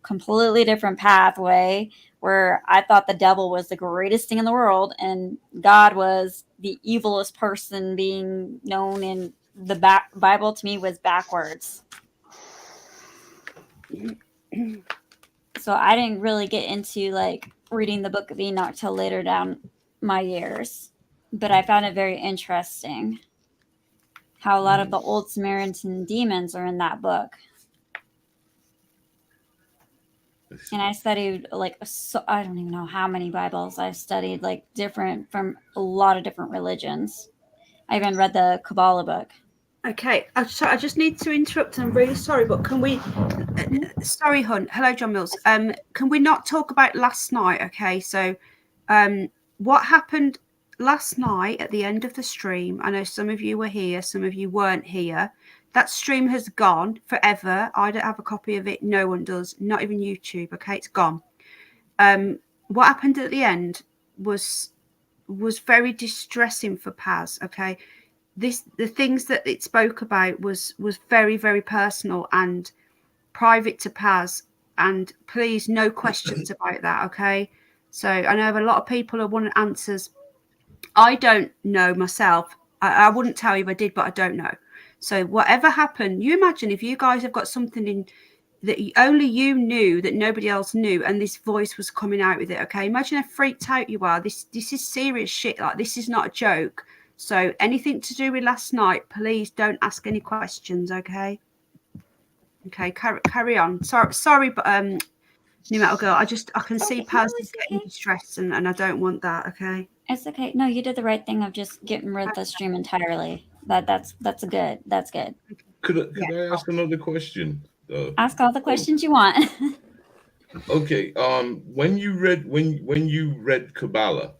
completely different pathway where I thought the devil was the greatest thing in the world and God was the evilest person being known in the Bible. To me was backwards. So I didn't really get into like reading the Book of Enoch till later down my years, but I found it very interesting. how a lot of the old Samaritan demons are in that book. And I studied I don't even know how many Bibles I've studied, like different from a lot of different religions. I even read the Kabbalah book. Okay, I just need to interrupt. I'm really sorry, but can we? Sorry, Hun. Hello, John Mills. Can we not talk about last night? Okay, so, what happened last night at the end of the stream? I know some of you were here, some of you weren't here. That stream has gone forever. I don't have a copy of it. No one does. Not even YouTube. Okay, it's gone. What happened at the end was very distressing for Paz. Okay. The things that it spoke about was very, very personal and private to Paz, and please, no questions about that. Okay, so I know a lot of people want answers. I don't know myself. I wouldn't tell you if I did, but I don't know. So whatever happened, you imagine if you guys have got something in that only you knew, that nobody else knew, and this voice was coming out with it. Okay, imagine how freaked out you are. This is serious shit. Like, this is not a joke. So anything to do with last night, please don't ask any questions. Okay. Okay, carry on. Sorry, but New Metal Girl, I can see Paz is getting distressed, and I don't want that. Okay. It's okay. No, you did the right thing of just getting rid of the stream entirely. That's good. That's good. Could I ask another question? Ask all the questions you want. Okay. When you read Kabbalah,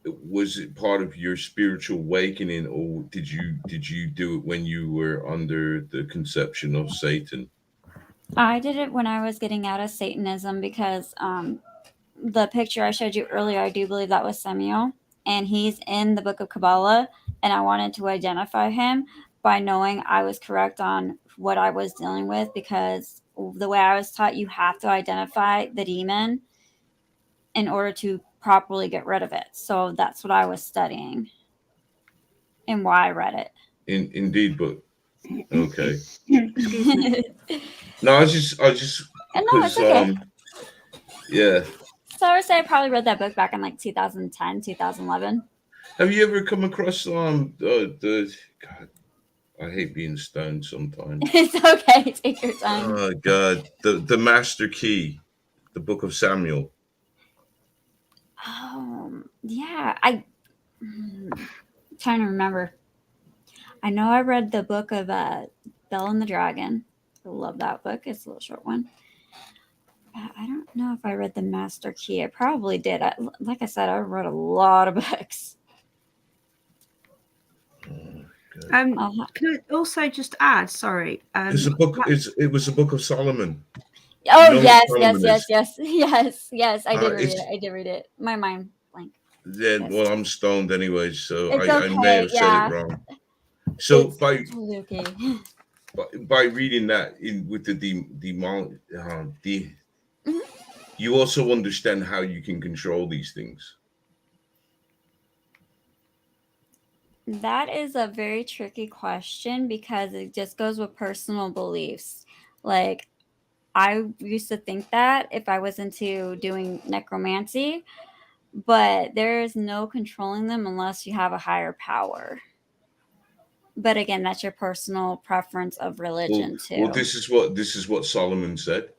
was it part of your spiritual awakening, or did you do it when you were under the conception of Satan? I did it when I was getting out of Satanism, because the picture I showed you earlier, I do believe that was Samuel, and he's in the book of Kabbalah, and I wanted to identify him by knowing I was correct on what I was dealing with, because the way I was taught, you have to identify the demon in order to properly get rid of it. So that's what I was studying and why I read it. Indeed, but okay. No, I just because okay. Yeah. So I would say I probably read that book back in like 2010, 2011. Have you ever come across the God, I hate being stoned sometimes. It's okay, take your time. Oh God, the Master Key, the Book of Samuel. Yeah, I'm trying to remember. I know I read the book of Belle and the Dragon. I love that book. It's a little short one. I don't know if I read the Master Key. I probably did. Like I said, I read a lot of books. Can I also just add? Sorry, it's a book. It was a Book of Solomon. Oh, you know yes. I did read it. My mind blank. Yeah, well, I'm stoned anyway, so I may have said it wrong. So by reading that with you also understand how you can control these things. That is a very tricky question, because it just goes with personal beliefs. Like, I used to think that if I was into doing necromancy, but there is no controlling them unless you have a higher power. But again, that's your personal preference of religion too. Well, this is what Solomon said.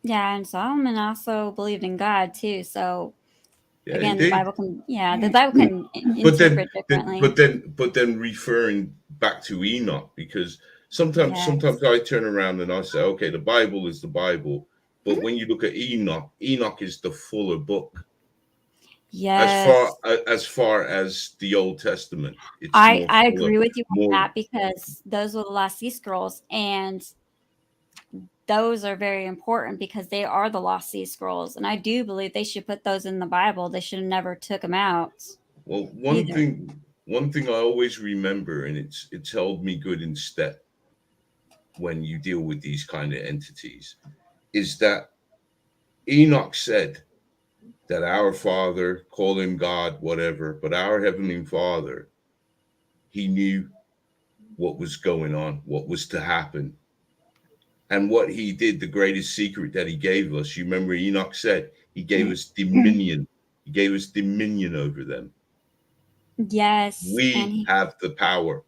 Yeah, and Solomon also believed in God too. So again, indeed. the Bible can interpret differently. But then referring back to Enoch, because sometimes I turn around and I say, okay, the Bible is the Bible, but when you look at Enoch is the fuller book. Yes. As far as the Old Testament, I agree with you on that, because those were the Lost Sea Scrolls, and those are very important because they are the Lost Sea Scrolls, and I do believe they should put those in the Bible. They should have never took them out. Well, one thing I always remember, and it's held me good in step when you deal with these kind of entities, is that Enoch said that our Father, call him God, whatever, but our Heavenly Father, he knew what was going on, what was to happen. And what he did, the greatest secret that he gave us, you remember Enoch said, He gave us dominion. He gave us dominion over them. Yes. We have the power.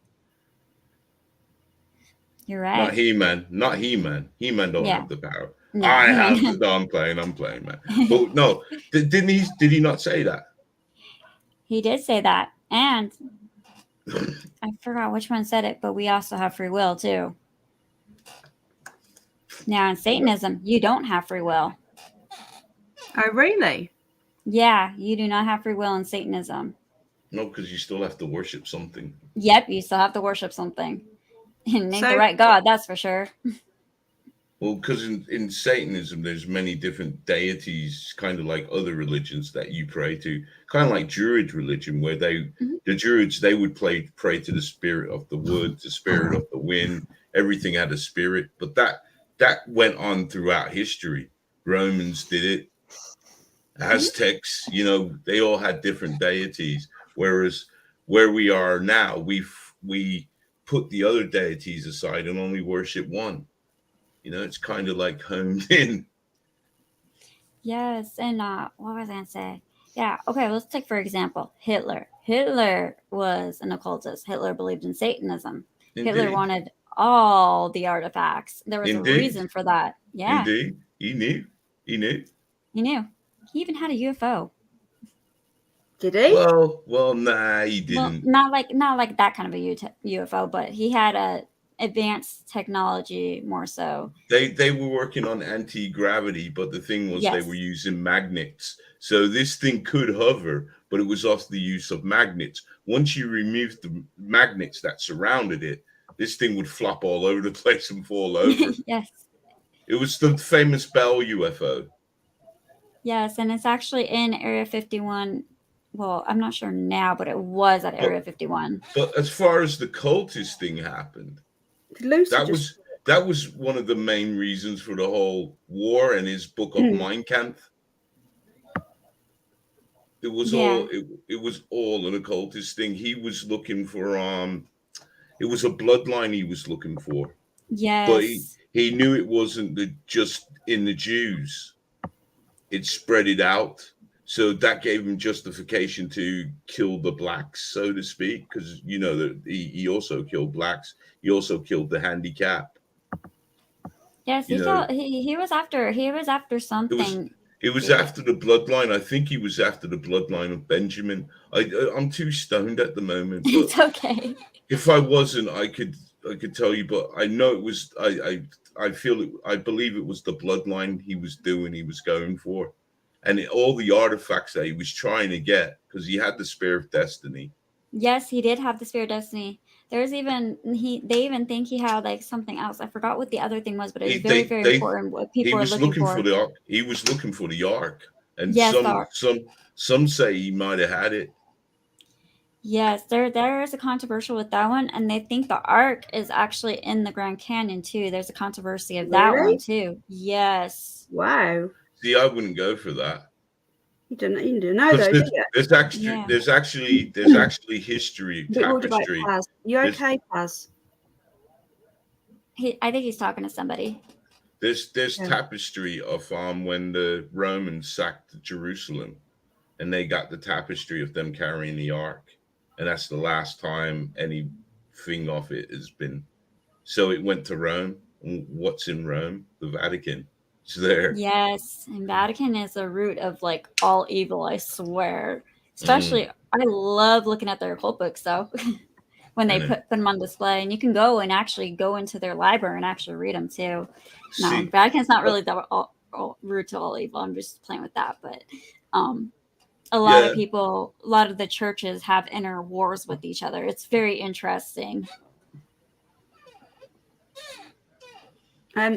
You're right. Not He-Man. Not He-Man. He-Man don't have the power. No, I He-Man. have the. No, I'm playing, man. But no, did he not say that? He did say that. And I forgot which one said it, but we also have free will too. Now in Satanism, you don't have free will. Oh, really? Yeah, you do not have free will in Satanism. No, because you still have to worship something. Yep, you still have to worship something. And ain't So- the right God, that's for sure. Well, because in Satanism, there's many different deities, kind of like other religions that you pray to, kind of like Druid religion, where the Druids, they would pray to the spirit of the wood, the spirit of the wind. Everything had a spirit, but that went on throughout history. Romans did it. Aztecs, they all had different deities. Whereas where we are now, we put the other deities aside and only worship one. It's kind of like homed in. Yes, and what was I going to say? Yeah, okay, let's take, for example, Hitler. Hitler was an occultist. Hitler believed in Satanism. Indeed. Hitler wanted all the artifacts. There was Indeed. a reason for that. Yeah. Indeed. He knew. He knew. He even had a UFO. Did he? Well, nah, he didn't. Well, not like that kind of a UFO, but he had a advanced technology more so. They were working on anti-gravity, but the thing was they were using magnets. So this thing could hover, but it was off the use of magnets. Once you removed the magnets that surrounded it, this thing would flop all over the place and fall over. Yes. It was the famous Bell UFO. Yes, and it's actually in Area 51. Well, I'm not sure now, but it was at Area 51. But as far as the cultist thing happened, that was one of the main reasons for the whole war and his book of Mein Kampf. It was all it was all an occultist thing. He was looking for it was a bloodline he was looking for. Yes. But he knew it wasn't just in the Jews. It spread it out. So that gave him justification to kill the blacks, so to speak, because that he also killed blacks. He also killed the handicap. Yes, he was after something. It was after the bloodline. I think he was after the bloodline of Benjamin. I'm too stoned at the moment. But it's okay. If I wasn't, I could tell you, but I know it was. I believe it was the bloodline he was going for. And all the artifacts that he was trying to get, because he had the Spear of Destiny. Yes, he did have the Spear of Destiny. There's even they even think he had like something else. I forgot what the other thing was, but it was very important. What people are looking for. He was looking for the Ark, and yes, some say he might have had it. Yes, there is a controversial with that one, and they think the Ark is actually in the Grand Canyon too. There's a controversy of that one too. Yes. Wow. See, I wouldn't go for that. You didn't know though, do you? There's actually history tapestry. Paz. You okay, Paz? I think he's talking to somebody. There's tapestry of when the Romans sacked Jerusalem, and they got the tapestry of them carrying the Ark, and that's the last time anything of it has been. So it went to Rome. What's in Rome? The Vatican. It's there. Yes, and Vatican is the root of like all evil, I swear. Especially, I love looking at their occult books though, when they put them on display, and you can go into their library and actually read them too. No, Vatican's not really the root to all evil. I'm just playing with that, but a lot of people, a lot of the churches have inner wars with each other. It's very interesting.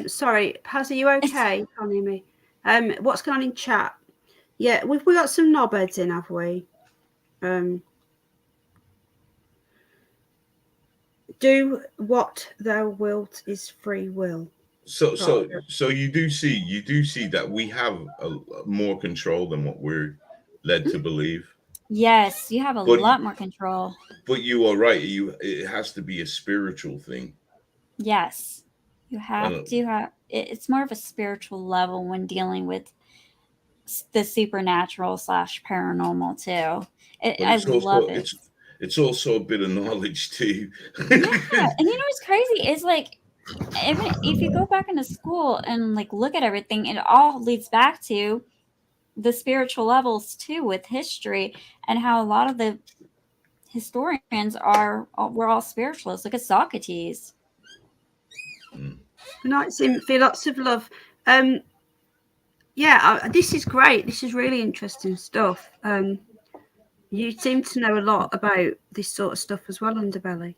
Sorry, Paz, are you okay? Can't hear me. What's going on in chat? Yeah, we got some knobheads in, have we? Do what thou wilt is free will. So you do see that we have more control than what we're led to believe. Yes, you have a lot more control. But you are right. It has to be a spiritual thing. Yes. You have to have it's more of a spiritual level when dealing with the supernatural / paranormal too. But I love it. It's also a bit of knowledge too. Yeah, and what's crazy is like, even if you go back into school and like look at everything, it all leads back to the spiritual levels too, with history, and how a lot of the historians were all spiritualists. Look at Socrates. Good night, Cynthia. Lots of love. This is great. This is really interesting stuff. You seem to know a lot about this sort of stuff as well, Underbelly.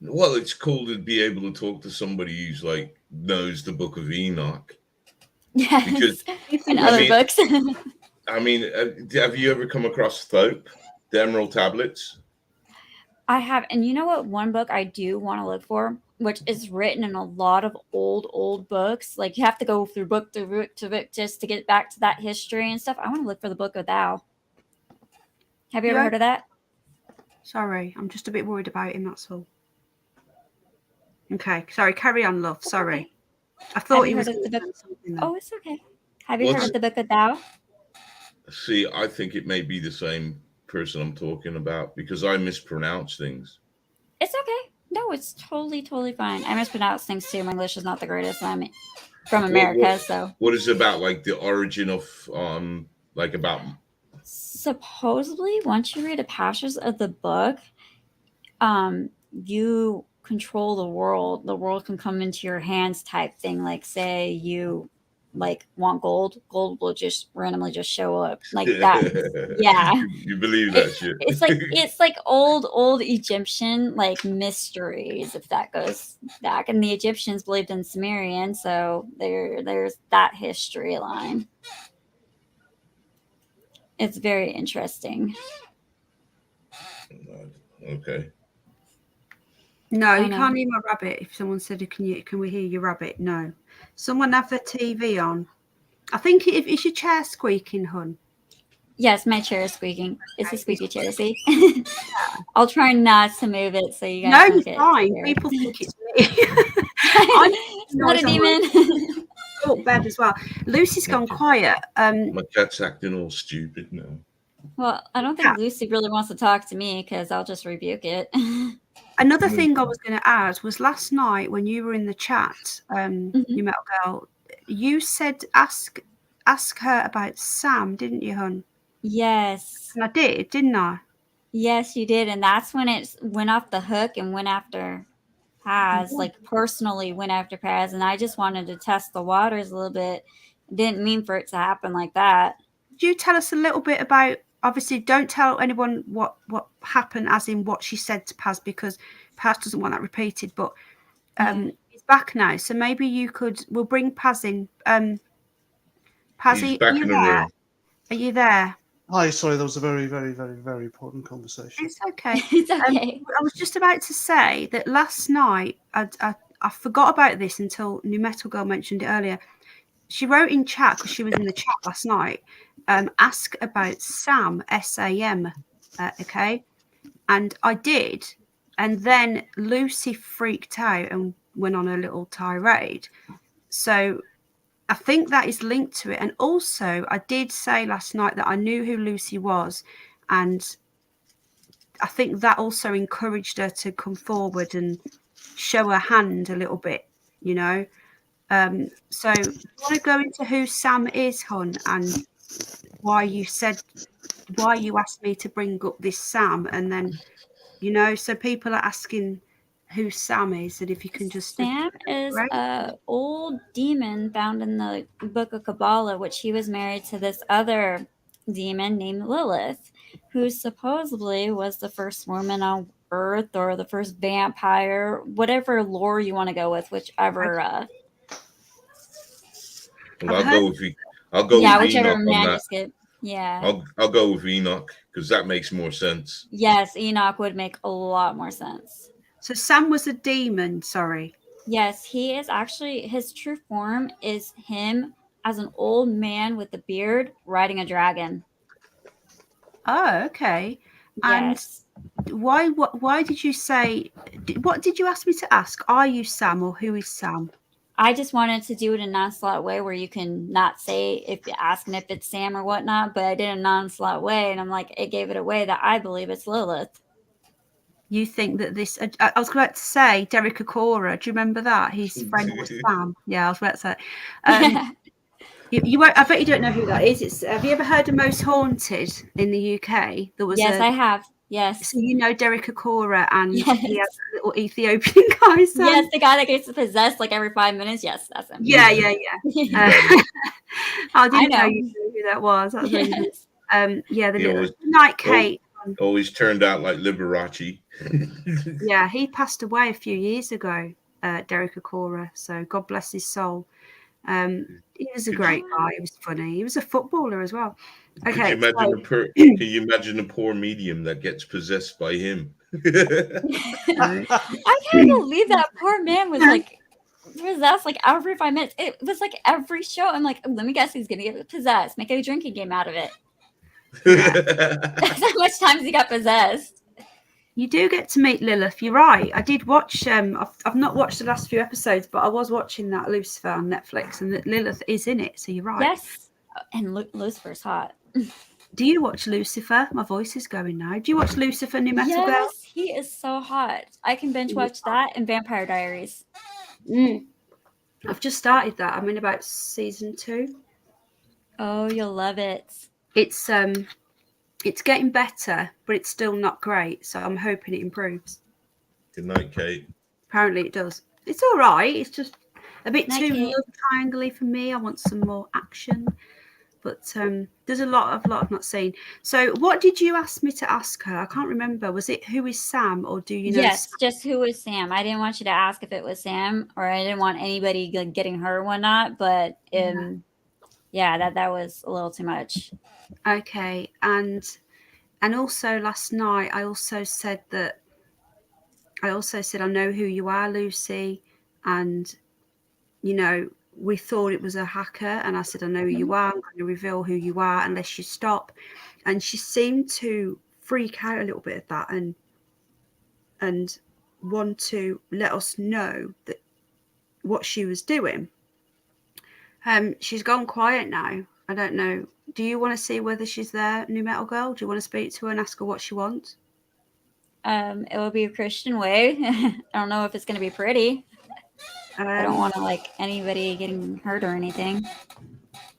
Well, it's cool to be able to talk to somebody who's like knows the Book of Enoch. Yes, because and other books. I mean, have you ever come across Thope, the Emerald Tablets? I have, and you know what? One book I do want to look for, which is written in a lot of old books. Like, you have to go through book to book to book just to get back to that history and stuff. I want to look for the Book of Thou. Have you ever heard of that? Sorry, I'm just a bit worried about him, that's all. Okay, sorry, carry on, love. Sorry. Okay. I thought he heard was of the book. something. Oh, it's okay. Have you heard of the Book of Thou? See, I think it may be the same person I'm talking about because I mispronounce things. It's okay. No, it's totally fine. I mispronounce things too. My English is not the greatest. I'm from America, so. What is it about, like the origin of, like about? Supposedly, once you read a passage of the book, you control the world. The world can come into your hands, type thing. Like, say you like want gold will just randomly just show up like that. Yeah, you believe that shit. It's like old Egyptian like mysteries, if that goes back, and the Egyptians believed in Sumerian, so there's that history line. It's very interesting. Okay. No, you can't hear my rabbit. If someone said, can we hear your rabbit? No. Someone have the TV on. I think is your chair squeaking, hun? Yes, my chair is squeaking. It's a squeaky chair, see? I'll try not to move it so you guys don't get fine. scared. People think it's me. I'm not a demon. Oh, bed as well. Lucy's gone quiet. My cat's acting all stupid now. Well, I don't think Lucy really wants to talk to me because I'll just rebuke it. Another thing I was going to add was last night when you were in the chat, you Metal Girl, you said ask her about Sam, didn't you, hun? Yes. And I did, didn't I? Yes, you did. And that's when it went off the hook and went after Paz, like personally went after Paz. And I just wanted to test the waters a little bit. Didn't mean for it to happen like that. Could you tell us a little bit about, obviously don't tell anyone what happened as in what she said to Paz, because Paz doesn't want that repeated, but he's back now. So maybe we'll bring Paz in. Paz, he's back in the room. Are you there? Hi, sorry, that was a very, very, very, very important conversation. It's okay. It's okay. I was just about to say that last night, I forgot about this until New Metal Girl mentioned it earlier. She wrote in chat, because she was in the chat last night, ask about Sam, S-A-M, okay? And I did. And then Lucy freaked out and went on a little tirade. So I think that is linked to it. And also, I did say last night that I knew who Lucy was. And I think that also encouraged her to come forward and show her hand a little bit, you know? So do you want to go into who Sam is, hun, and why you asked me to bring up this Sam, and then, you know, so people are asking who Sam is, and if you can just... Sam is an old demon found in the Book of Kabbalah, which he was married to this other demon named Lilith, who supposedly was the first woman on Earth, or the first vampire, whatever lore you want to go with, whichever... Well, I'll go with whichever Enoch manuscript. Yeah. I'll go with Enoch because that makes more sense. Yes, Enoch would make a lot more sense. So Sam was a demon, sorry. Yes, he is actually, his true form is him as an old man with a beard riding a dragon. Oh, okay. Yes. And why did you say, what did you ask me to ask? Are you Sam, or who is Sam? I just wanted to do it in a non-slot way where you can not say if you're asking if it's Sam or whatnot, but I did a non-slot way, and I'm like, it gave it away that I believe it's Lilith. You think that this? I was about to say Derek Okora. Do you remember that? His friend was Sam. Yeah, I was about to say. You won't. I bet you don't know who that is. Have you ever heard of Most Haunted in the UK? There was Yes, I have. Yes. So you know Derek Okora, and Yes. he has a little Ethiopian guy. Sam? Yes, the guy that gets possessed like every 5 minutes. Yes, that's him. Yeah. I didn't know know. you knew who that was. That was really good. Yeah, the He little always- night Kate. Always turned out like Liberace. Yeah, he passed away a few years ago, Derek Okora. So God bless his soul. He was a great guy. He was funny. He was a footballer as well. Okay. Can you imagine a poor medium that gets possessed by him? I can't believe that poor man was like possessed like every 5 minutes. It was like every show. I'm like, let me guess who's gonna get possessed. Make a drinking game out of it. That's how much times he got possessed. You do get to meet Lilith. You're right. I did watch. I've not watched the last few episodes, but I was watching that Lucifer on Netflix, and that Lilith is in it. So you're right. Yes, and Lucifer's hot. Do you watch Lucifer? My voice is going now. Do you watch Lucifer, New Metal Girl? Yes, he is so hot. I can binge watch that and Vampire Diaries. I've just started that. I'm in about season 2. Oh, you'll love it. It's getting better, but it's still not great. So I'm hoping it improves. Good night, Kate. Apparently it does. It's all right. It's just a bit Night, too Kate. love triangle-y for me. I want some more action. But there's a lot I've not seen. So what did you ask me to ask her? I can't remember. Was it who is Sam, or do you know? Yes, Sam? just who was Sam. I didn't want you to ask if it was Sam, or I didn't want anybody like, getting her or whatnot. But yeah, that was a little too much. Okay, and also last night I also said I know who you are, Lucy, and you know we thought it was a hacker, and I said I know who you are. I'm going to reveal who you are unless you stop. And she seemed to freak out a little bit at that and want to let us know that what she was doing. She's gone quiet now. I don't know. Do you want to see whether she's there, New Metal Girl? Do you want to speak to her and ask her what she wants? It will be a Christian way. I don't know if it's going to be pretty. I don't want to like anybody getting hurt or anything.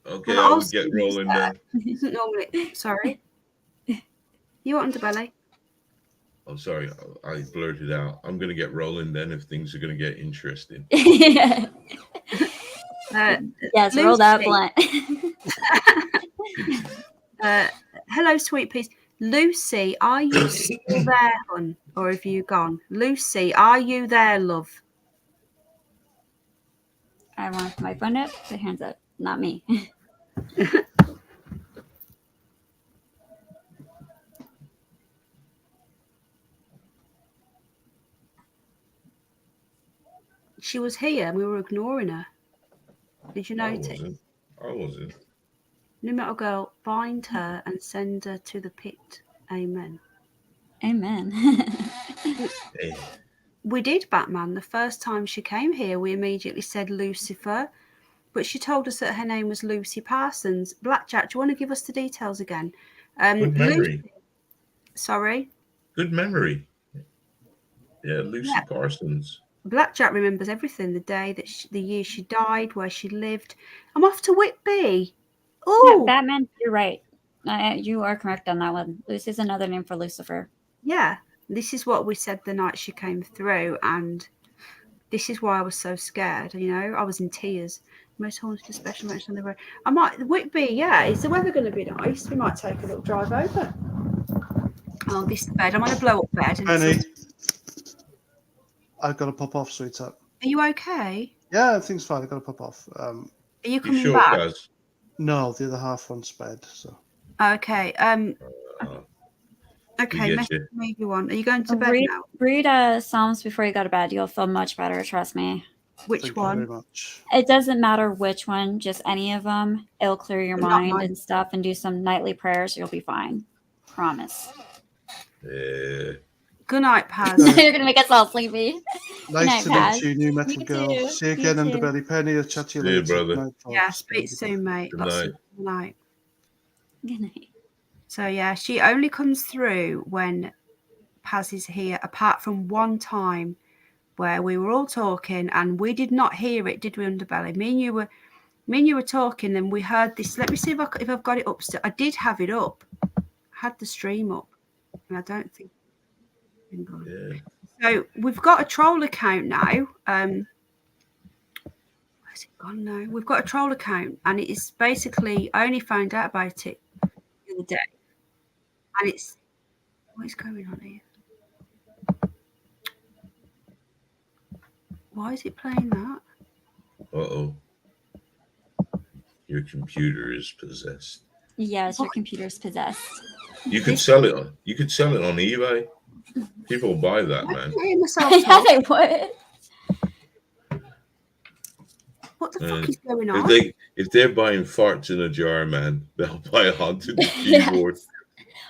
Okay, I'll get rolling then. Isn't normally sorry. You want Underbelly? I'm sorry, I blurted out. I'm going to get rolling then if things are going to get interesting. Yes, roll that blunt. Hello, sweet peas. Lucy, are you still there, hon? Or have you gone? Lucy, are you there, love? I want my phone up. Put hands up. Not me. She was here and we were ignoring her. Did you notice? I wasn't. New Metal Girl, bind her and send her to the pit. Amen. Amen. Hey. We did, Batman. The first time she came here, we immediately said Lucifer, but she told us that her name was Lucy Parsons. Blackjack, do you want to give us the details again? Good memory. Sorry? Good memory. Yeah, Lucy Parsons. Blackjack remembers everything. The day that the year she died, where she lived. I'm off to Whitby. Oh, yeah, Batman, you're right. You are correct on that one. Lucy's another name for Lucifer. Yeah, this is what we said the night she came through, and this is why I was so scared. You know, I was in tears. Most haunted special mention on the road. I might Whitby. Yeah, is the weather going to be nice? We might take a little drive over. Oh, this bed. I'm on a blow up bed. Penny, I've got to pop off, sweetheart. Are you okay? Yeah, everything's fine. I've got to pop off. Are you coming sure, back? Guys? No, the other half wants bed. So. Okay. Okay. Message me if you want. Are you going to bed now? Read Psalms before you go to bed. You'll feel much better. Trust me. Which one? Thank you very much. It doesn't matter which one. Just any of them. It'll clear your mind and stuff. And do some nightly prayers. You'll be fine. Promise. Good night, Paz. You're gonna make us all sleepy. Nice to Paz. meet you, New Metal You Girl. too. See you You again, too. Underbelly. Penny, I'll chat to you See you, later. brother. Good night, Yeah, folks. speak soon, mate. Good Lots night. of good night. Good night. So yeah, she only comes through when Paz is here, apart from one time where we were all talking and we did not hear it, did we, Underbelly? Me and you were talking and we heard this. Let me see if I've got it up still. I did have it up. I had the stream up. And I don't think. Yeah. So we've got a troll account now. Where's it gone now? We've got a troll account and it is basically, I only found out about it the other day. And it's, what is going on here? Why is it playing that? Uh-oh. Your computer is possessed. Yes, your computer's possessed. You could sell it on eBay. People buy that, man. Yeah, they would. What the fuck is going on? If they're buying farts in a jar, man, they'll buy a haunted keyboard. Yes.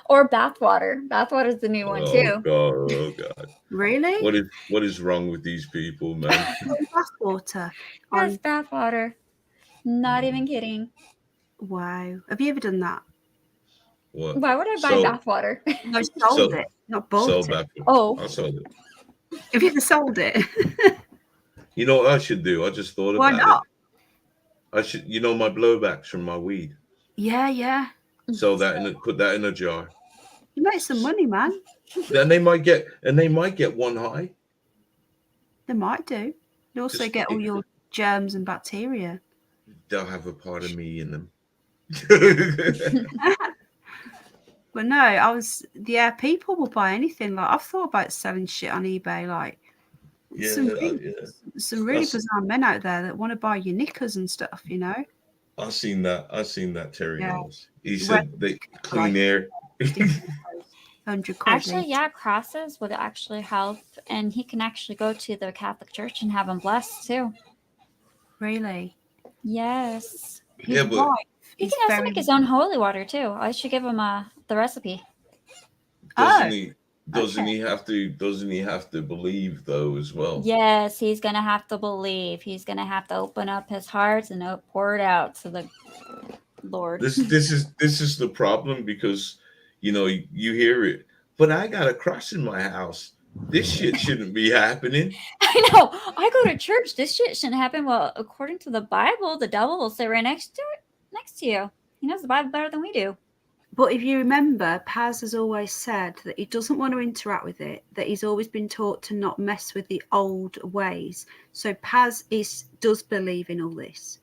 Or bathwater. Bathwater's the new one too. Oh god. Really? What is wrong with these people, man? Bathwater. Yes, bathwater. Not even kidding. Wow. Have you ever done that? What? Why would I buy bathwater? No, sold it, not bought it. Oh, I sold it. Have you ever sold it? You know what I should do? I just thought Why about not? it. I should, my blowbacks from my weed. Yeah. Sell that put that in a jar. You make some money, man. Then they might get one high. They might do. You also get all your germs and bacteria. They'll have a part of me in them. But no, people will buy anything. Like I've thought about selling shit on eBay. Like some really bizarre men out there that want to buy your knickers and stuff. I've seen that Terry knows. He Well, said they clean air. 100 quid. Actually, yeah, crosses would actually help, and he can actually go to the Catholic Church and have them blessed too. Really? Yes. Yeah, but he can also make his own holy water too. I should give him the recipe. Doesn't he have to believe though as well? Yes, he's gonna have to believe. He's gonna have to open up his heart and pour it out to the Lord. This is the problem because you hear it, but I got a cross in my house. This shit shouldn't be happening. I know. I go to church. This shit shouldn't happen. Well, according to the Bible, the devil will sit right next to you. He knows the Bible better than we do. But if you remember, Paz has always said that he doesn't want to interact with it, that he's always been taught to not mess with the old ways. So Paz does believe in all this.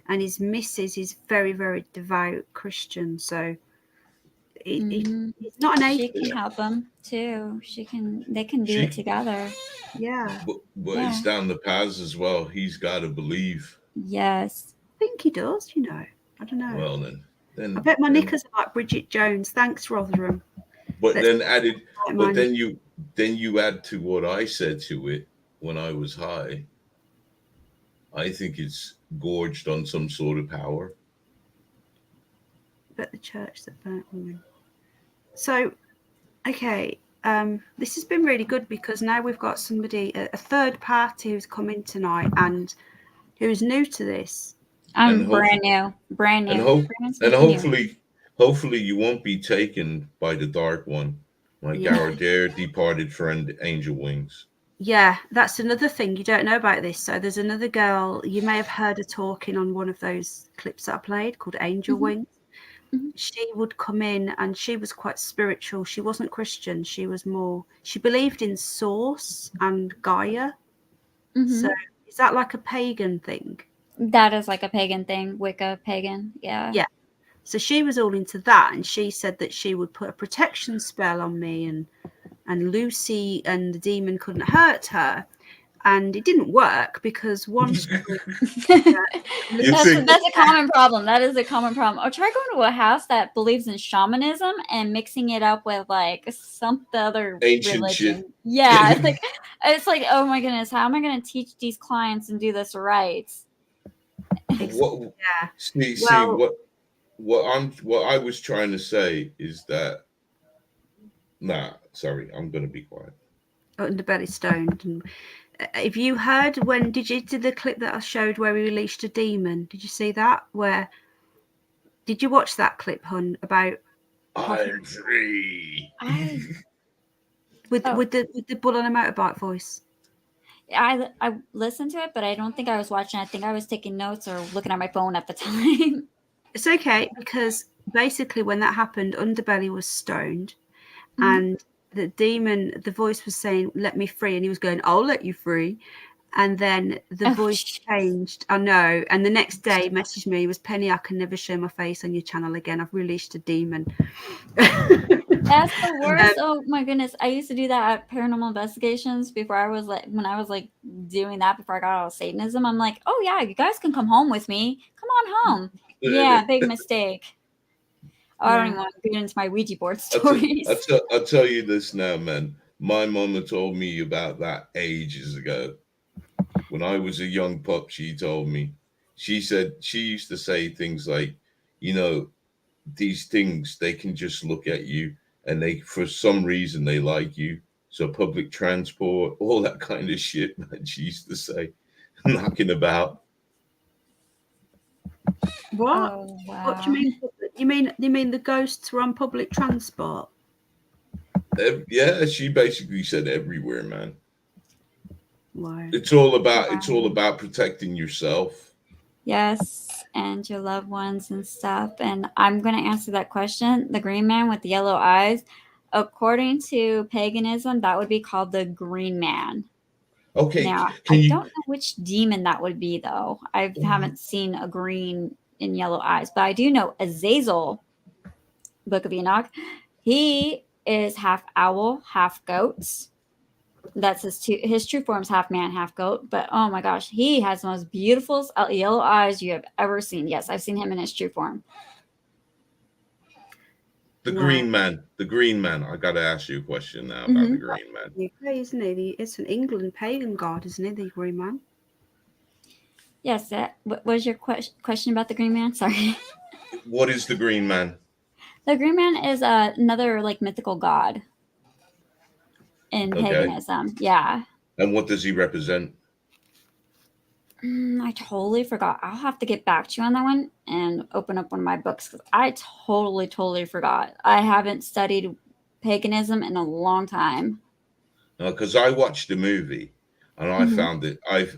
And his missus is very, very devout Christian. So he's not an atheist. She can help him too. They can do it together. Yeah. But it's down to Paz as well. He's got to believe. Yes. I think he does, I don't know. Well, then I bet my knickers are like Bridget Jones. Thanks, Rotherham. But then you add to what I said to it when I was high. I think it's gorged on some sort of power. Bet the church that burnt women. So, okay, this has been really good because now we've got somebody, a third party who's come in tonight and who's new to this. I'm brand new. And hopefully you won't be taken by the dark one, like our dear departed friend Angel Wings. Yeah, that's another thing you don't know about this. So there's another girl, you may have heard her talking on one of those clips that I played called Angel Wings. Mm-hmm. She would come in and she was quite spiritual. She wasn't Christian. She believed in Source and Gaia. Mm-hmm. So is that like a pagan thing? That is like a pagan thing, Wicca pagan. Yeah. Yeah. So she was all into that, and she said that she would put a protection spell on me, and Lucy and the demon couldn't hurt her. And it didn't work because once that's a common problem. That is a common problem. Or try going to a house that believes in shamanism and mixing it up with like some other ancient religion. Shit. Yeah, it's like, oh my goodness, how am I going to teach these clients and do this right? What I was trying to say is that Sorry, I'm going to be quiet. Underbelly stoned. And if you heard did you do the clip that I showed where he released a demon? Did you see that? Did you watch that clip, Hun? About I'm free. with the bull on a motorbike voice. I listened to it, but I don't think I was watching. I think I was taking notes or looking at my phone at the time. It's okay, because basically when that happened, Underbelly was stoned, and the demon, the voice was saying, "Let me free," and he was going, "I'll let you free." And then the voice changed. I know. And the next day, he messaged me. He was, "Penny, I can never show my face on your channel again. I've released a demon." That's the worst. Oh my goodness. I used to do that at Paranormal Investigations when I was doing that before I got out of Satanism. I'm like, oh yeah, you guys can come home with me. Come on home. Yeah, big mistake. Oh, I don't even want to get into my Ouija board stories. I'll tell you this now, man. My mama told me about that ages ago. When I was a young pup, she told me. She said she used to say things like, these things, they can just look at you and for some reason they like you. So public transport, all that kind of shit, man, she used to say, knocking about. What? Oh, wow. What do you mean? You mean the ghosts were on public transport? Yeah, she basically said everywhere, man. Wow. It's all about protecting yourself. Yes, and your loved ones and stuff. And I'm going to answer that question. The green man with the yellow eyes, according to paganism, that would be called the green man. Okay. Now, I don't know which demon that would be, though. I haven't seen a green and yellow eyes, but I do know Azazel, Book of Enoch. He is half owl, half goat. That's his true form's half man, half goat. But oh my gosh, he has the most beautiful yellow eyes you have ever seen. Yes, I've seen him in his true form. The green man. I got to ask you a question now about the green man. UK, isn't he? It's an England pagan god, isn't it? The green man. Yes. What was your question about the green man? Sorry. What is the green man? The green man is another mythical god in paganism. Yeah. And what does he represent? I totally forgot. I'll have to get back to you on that one and open up one of my books, because I totally forgot. I haven't studied paganism in a long time. Because I watched the movie and I found it. I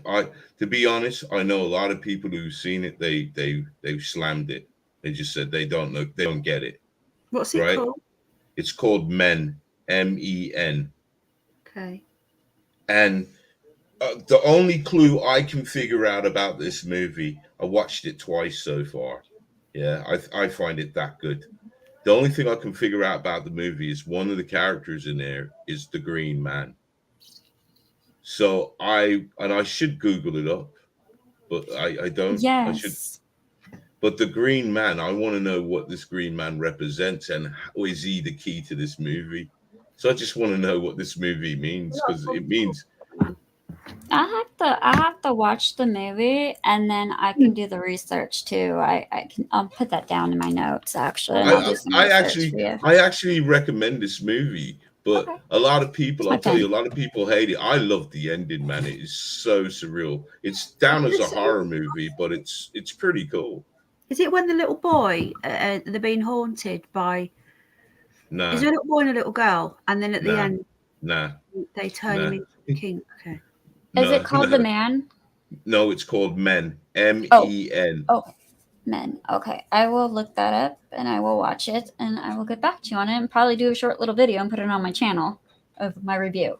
to be honest, I know a lot of people who've seen it. They've slammed it. They just said they don't know. They don't get it. What's it called? It's called Men. MEN. Okay. And the only clue I can figure out about this movie, I watched it twice so far. Yeah, I find it that good. The only thing I can figure out about the movie is one of the characters in there is the Green Man. So I should Google it up, but I don't. Yes. I should. But the Green Man, I want to know what this Green Man represents and how is he the key to this movie? So I just want to know what this movie means, because it means. I have to watch the movie and then I can do the research too. I'll put that down in my notes actually. And I'll do some research for you. I actually recommend this movie, but a lot of people, I'll tell you, a lot of people hate it. I love the ending, man. It is so surreal. It's down as a horror movie, but it's pretty cool. Is it when the little boy they're being haunted by? No. Is there a little boy and a little girl, and then at the end, they turn him into the king? Okay. Is it called The Man? No, it's called Men. MEN. Oh, Men. Okay. I will look that up and I will watch it and I will get back to you on it and probably do a short little video and put it on my channel of my review.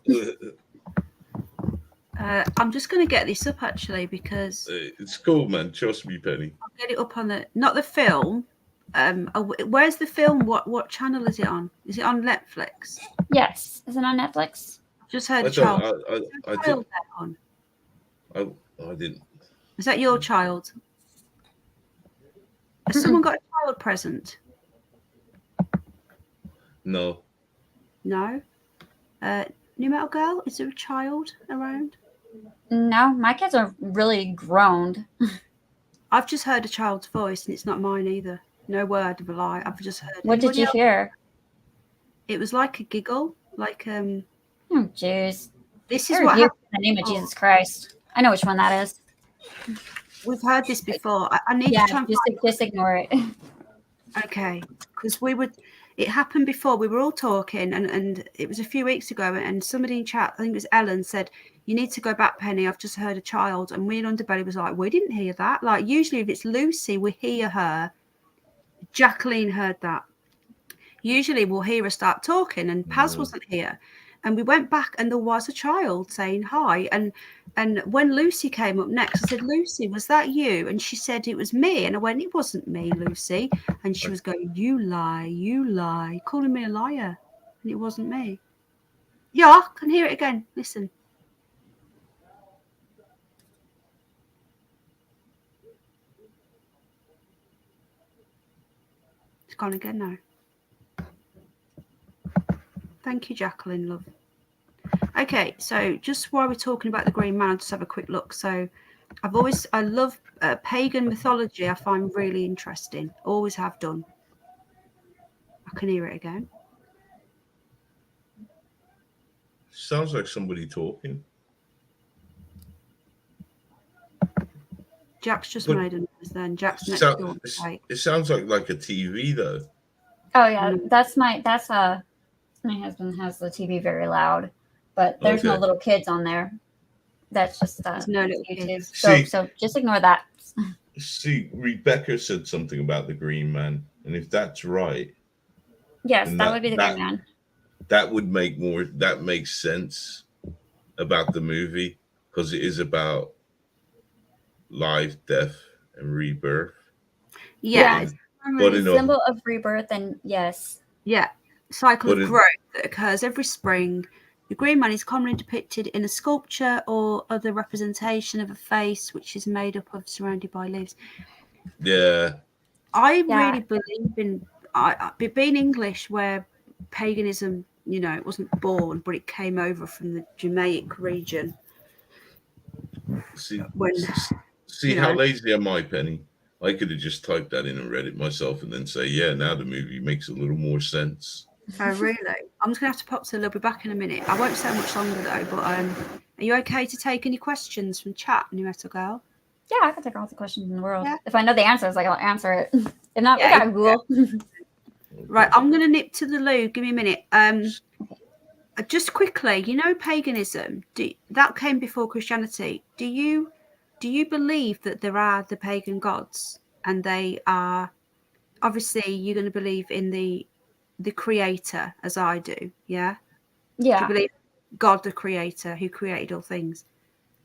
I'm just going to get this up actually because it's cool, man. Trust me, Penny. I'll get it up on not the film. Where's the film? What channel is it on? Is it on Netflix? Yes. Is it on Netflix? Just heard I didn't. Is that your child? Has someone got a child present? No. No. New Metal Girl, is there a child around? No, my kids are really grown. I've just heard a child's voice and it's not mine either. No word of a lie. I've just heard. What did you hear? It was like a giggle, Like Oh, jeez. This is I what rebuke happens. in the name of Jesus Christ. I know which one that is. We've heard this before. I need Yeah, to try and just ignore it. Okay, because it happened before. We were all talking, and it was a few weeks ago, and somebody in chat, I think it was Ellen, said, "You need to go back, Penny. I've just heard a child." And me and Underbelly was like, "We didn't hear that." Like, usually if it's Lucy, we hear her. Jacqueline heard that. Usually we'll hear her start talking, and Paz wasn't here. And we went back, and there was a child saying hi. And when Lucy came up next, I said, "Lucy, was that you?" And she said it was me. And I went, "It wasn't me, Lucy." And she was going, "You lie," calling me a liar. And it wasn't me. Yeah, I can hear it again. Listen. It's gone again now. Thank you, Jacqueline, love. Okay, so just while we're talking about the Green Man, I'll just have a quick look. So I love pagan mythology. I find really interesting. Always have done. I can hear it again. Sounds like somebody talking. Jack's just made a noise then. Jack's next door. It sounds like a TV though. Oh yeah, that's my husband has the TV very loud, but there's no little kids on there. That's just no little YouTube. kids. So just ignore that. See, Rebecca said something about the Green Man, and if that's right, yes, that would be the Green Man. That would that makes sense about the movie, because it is about life, death, and rebirth. Yeah, but a symbol of rebirth, and yes. Yeah, cycle of growth that occurs every spring. The Green Man is commonly depicted in a sculpture or other representation of a face which is made up of surrounded by leaves. Yeah. I really believe in being English, where paganism, it wasn't born, but it came over from the Germanic region. See how lazy am I, Penny? I could have just typed that in and read it myself and then say, yeah, now the movie makes a little more sense. Oh, really? I'm just going to have to pop to a little bit back in a minute. I won't stay much longer, though, but are you okay to take any questions from chat, New Metal Girl? Yeah, I can take all the questions in the world. Yeah. If I know the answers, I'll answer it. If not, we got Google. Right, I'm going to nip to the loo. Give me a minute. Just quickly, paganism, that came before Christianity. Do you believe that there are the pagan gods, and they are, obviously you're going to believe in the creator, as I do, yeah? Yeah. Do you believe God the creator who created all things?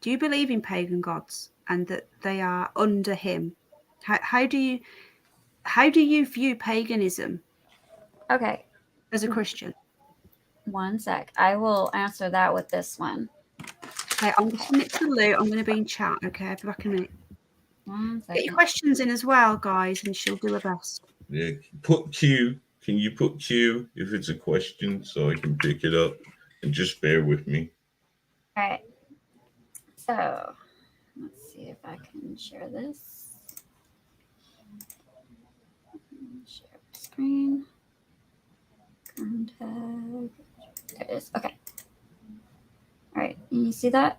Do you believe in pagan gods and that they are under him? How do you view paganism? Okay. As a Christian? One sec. I will answer that with this one. Okay, I'm just going to Lou. I'm going to be in chat. Okay, I'll be back in a minute. 1 second. Get your questions in as well, guys, and she'll do her best. Yeah, put Q. Can you put Q if it's a question so I can pick it up? And just bear with me. All right. So let's see if I can share this. Share screen. Contact. There it is. Okay. All right. You see that?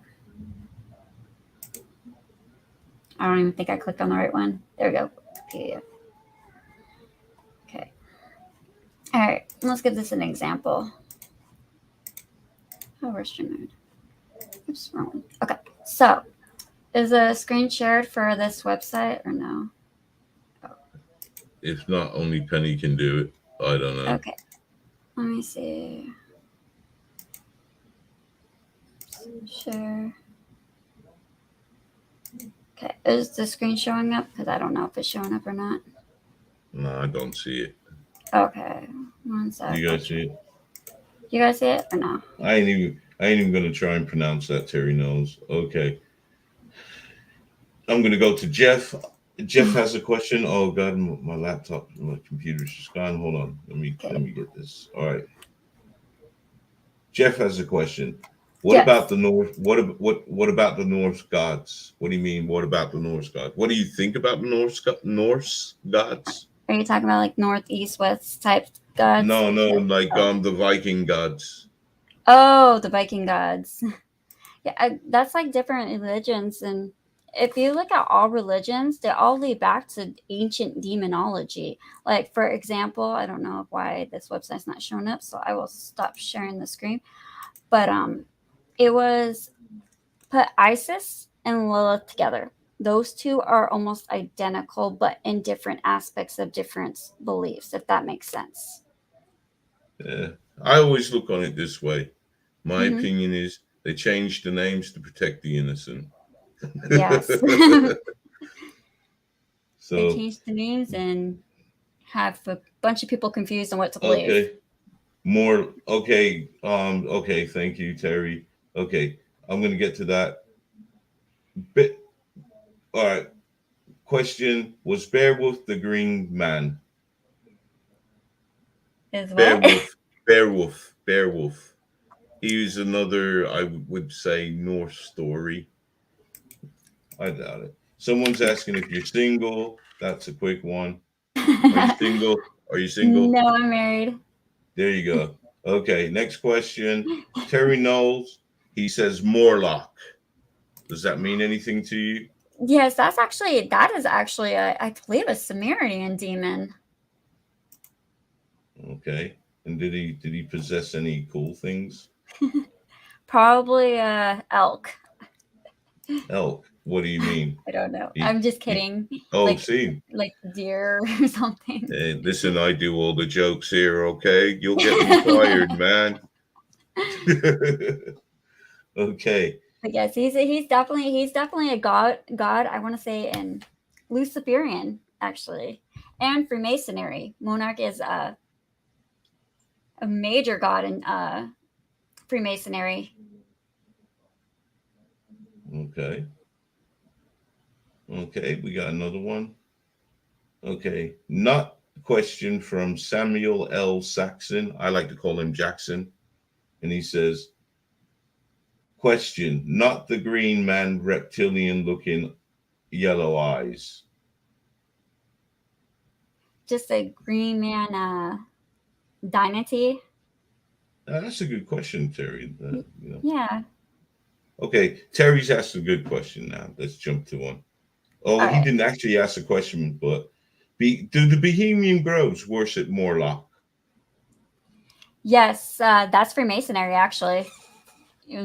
I don't even think I clicked on the right one. There we go. PDF. Okay. All right. Let's give this an example. Oh, where's stream? Oops, wrong one. Okay. So, is a screen shared for this website or no? Oh. If not, only Penny can do it. I don't know. Okay. Let me see. Share. Okay, is the screen showing up? Because I don't know if it's showing up or not. No, I don't see it. Okay, 1 second. You guys see it? You guys see it or no? I ain't even gonna try and pronounce that. Terry knows. Okay. I'm gonna go to Jeff. Jeff has a question. Oh God, my laptop, my computer's just gone. Hold on. Let me get this. All right. Jeff has a question. What about the North? What about the Norse gods? What do you mean? What about the Norse gods? What do you think about the Norse gods? Are you talking about like north, east, west type gods? No, like the Viking gods. Oh, the Viking gods. Yeah, that's like different religions, and if you look at all religions, they all lead back to ancient demonology. Like, for example, I don't know why this website's not showing up, so I will stop sharing the screen. But it was put Isis and Lilith together. Those two are almost identical, but in different aspects of different beliefs, if that makes sense. Yeah, I always look on it this way. My Mhm. opinion is they changed the names to protect the innocent. Yes. So They changed the names and have a bunch of people confused on what to believe. okay, more okay. Okay, thank you, Terry. Okay, I'm gonna get to that. Bit. All right. Question: was Beowulf the Green Man? Is what? Beowulf. He was another, I would say, Norse story. I doubt it. Someone's asking if you're single. That's a quick one. Are you single? Are you single? No, I'm married. There you go. Okay, next question. Terry Knowles, he says Morlock. Does that mean anything to you? Yes, that is actually I believe a Sumerian demon. Okay. And did he possess any cool things? Probably elk. Elk. What do you mean? I don't know. I'm just kidding. See. Like deer or something. Hey, listen, I do all the jokes here, okay? You'll get me fired, man. Okay. But yes, he's definitely a god. I want to say in Luciferian actually, and Freemasonry. Monarch is a major god in Freemasonry. Okay. Okay, we got another one. Okay, not question from Samuel L. Saxon. I like to call him Jackson. And he says, question, not the green man, reptilian looking yellow eyes. Just a green man dynasty. That's a good question, Terry. Yeah. Okay, Terry's asked a good question now. Let's jump to one. Oh, All he right. didn't actually ask a question, but do the Bohemian Groves worship Morlock? Yes, that's Freemasonry actually.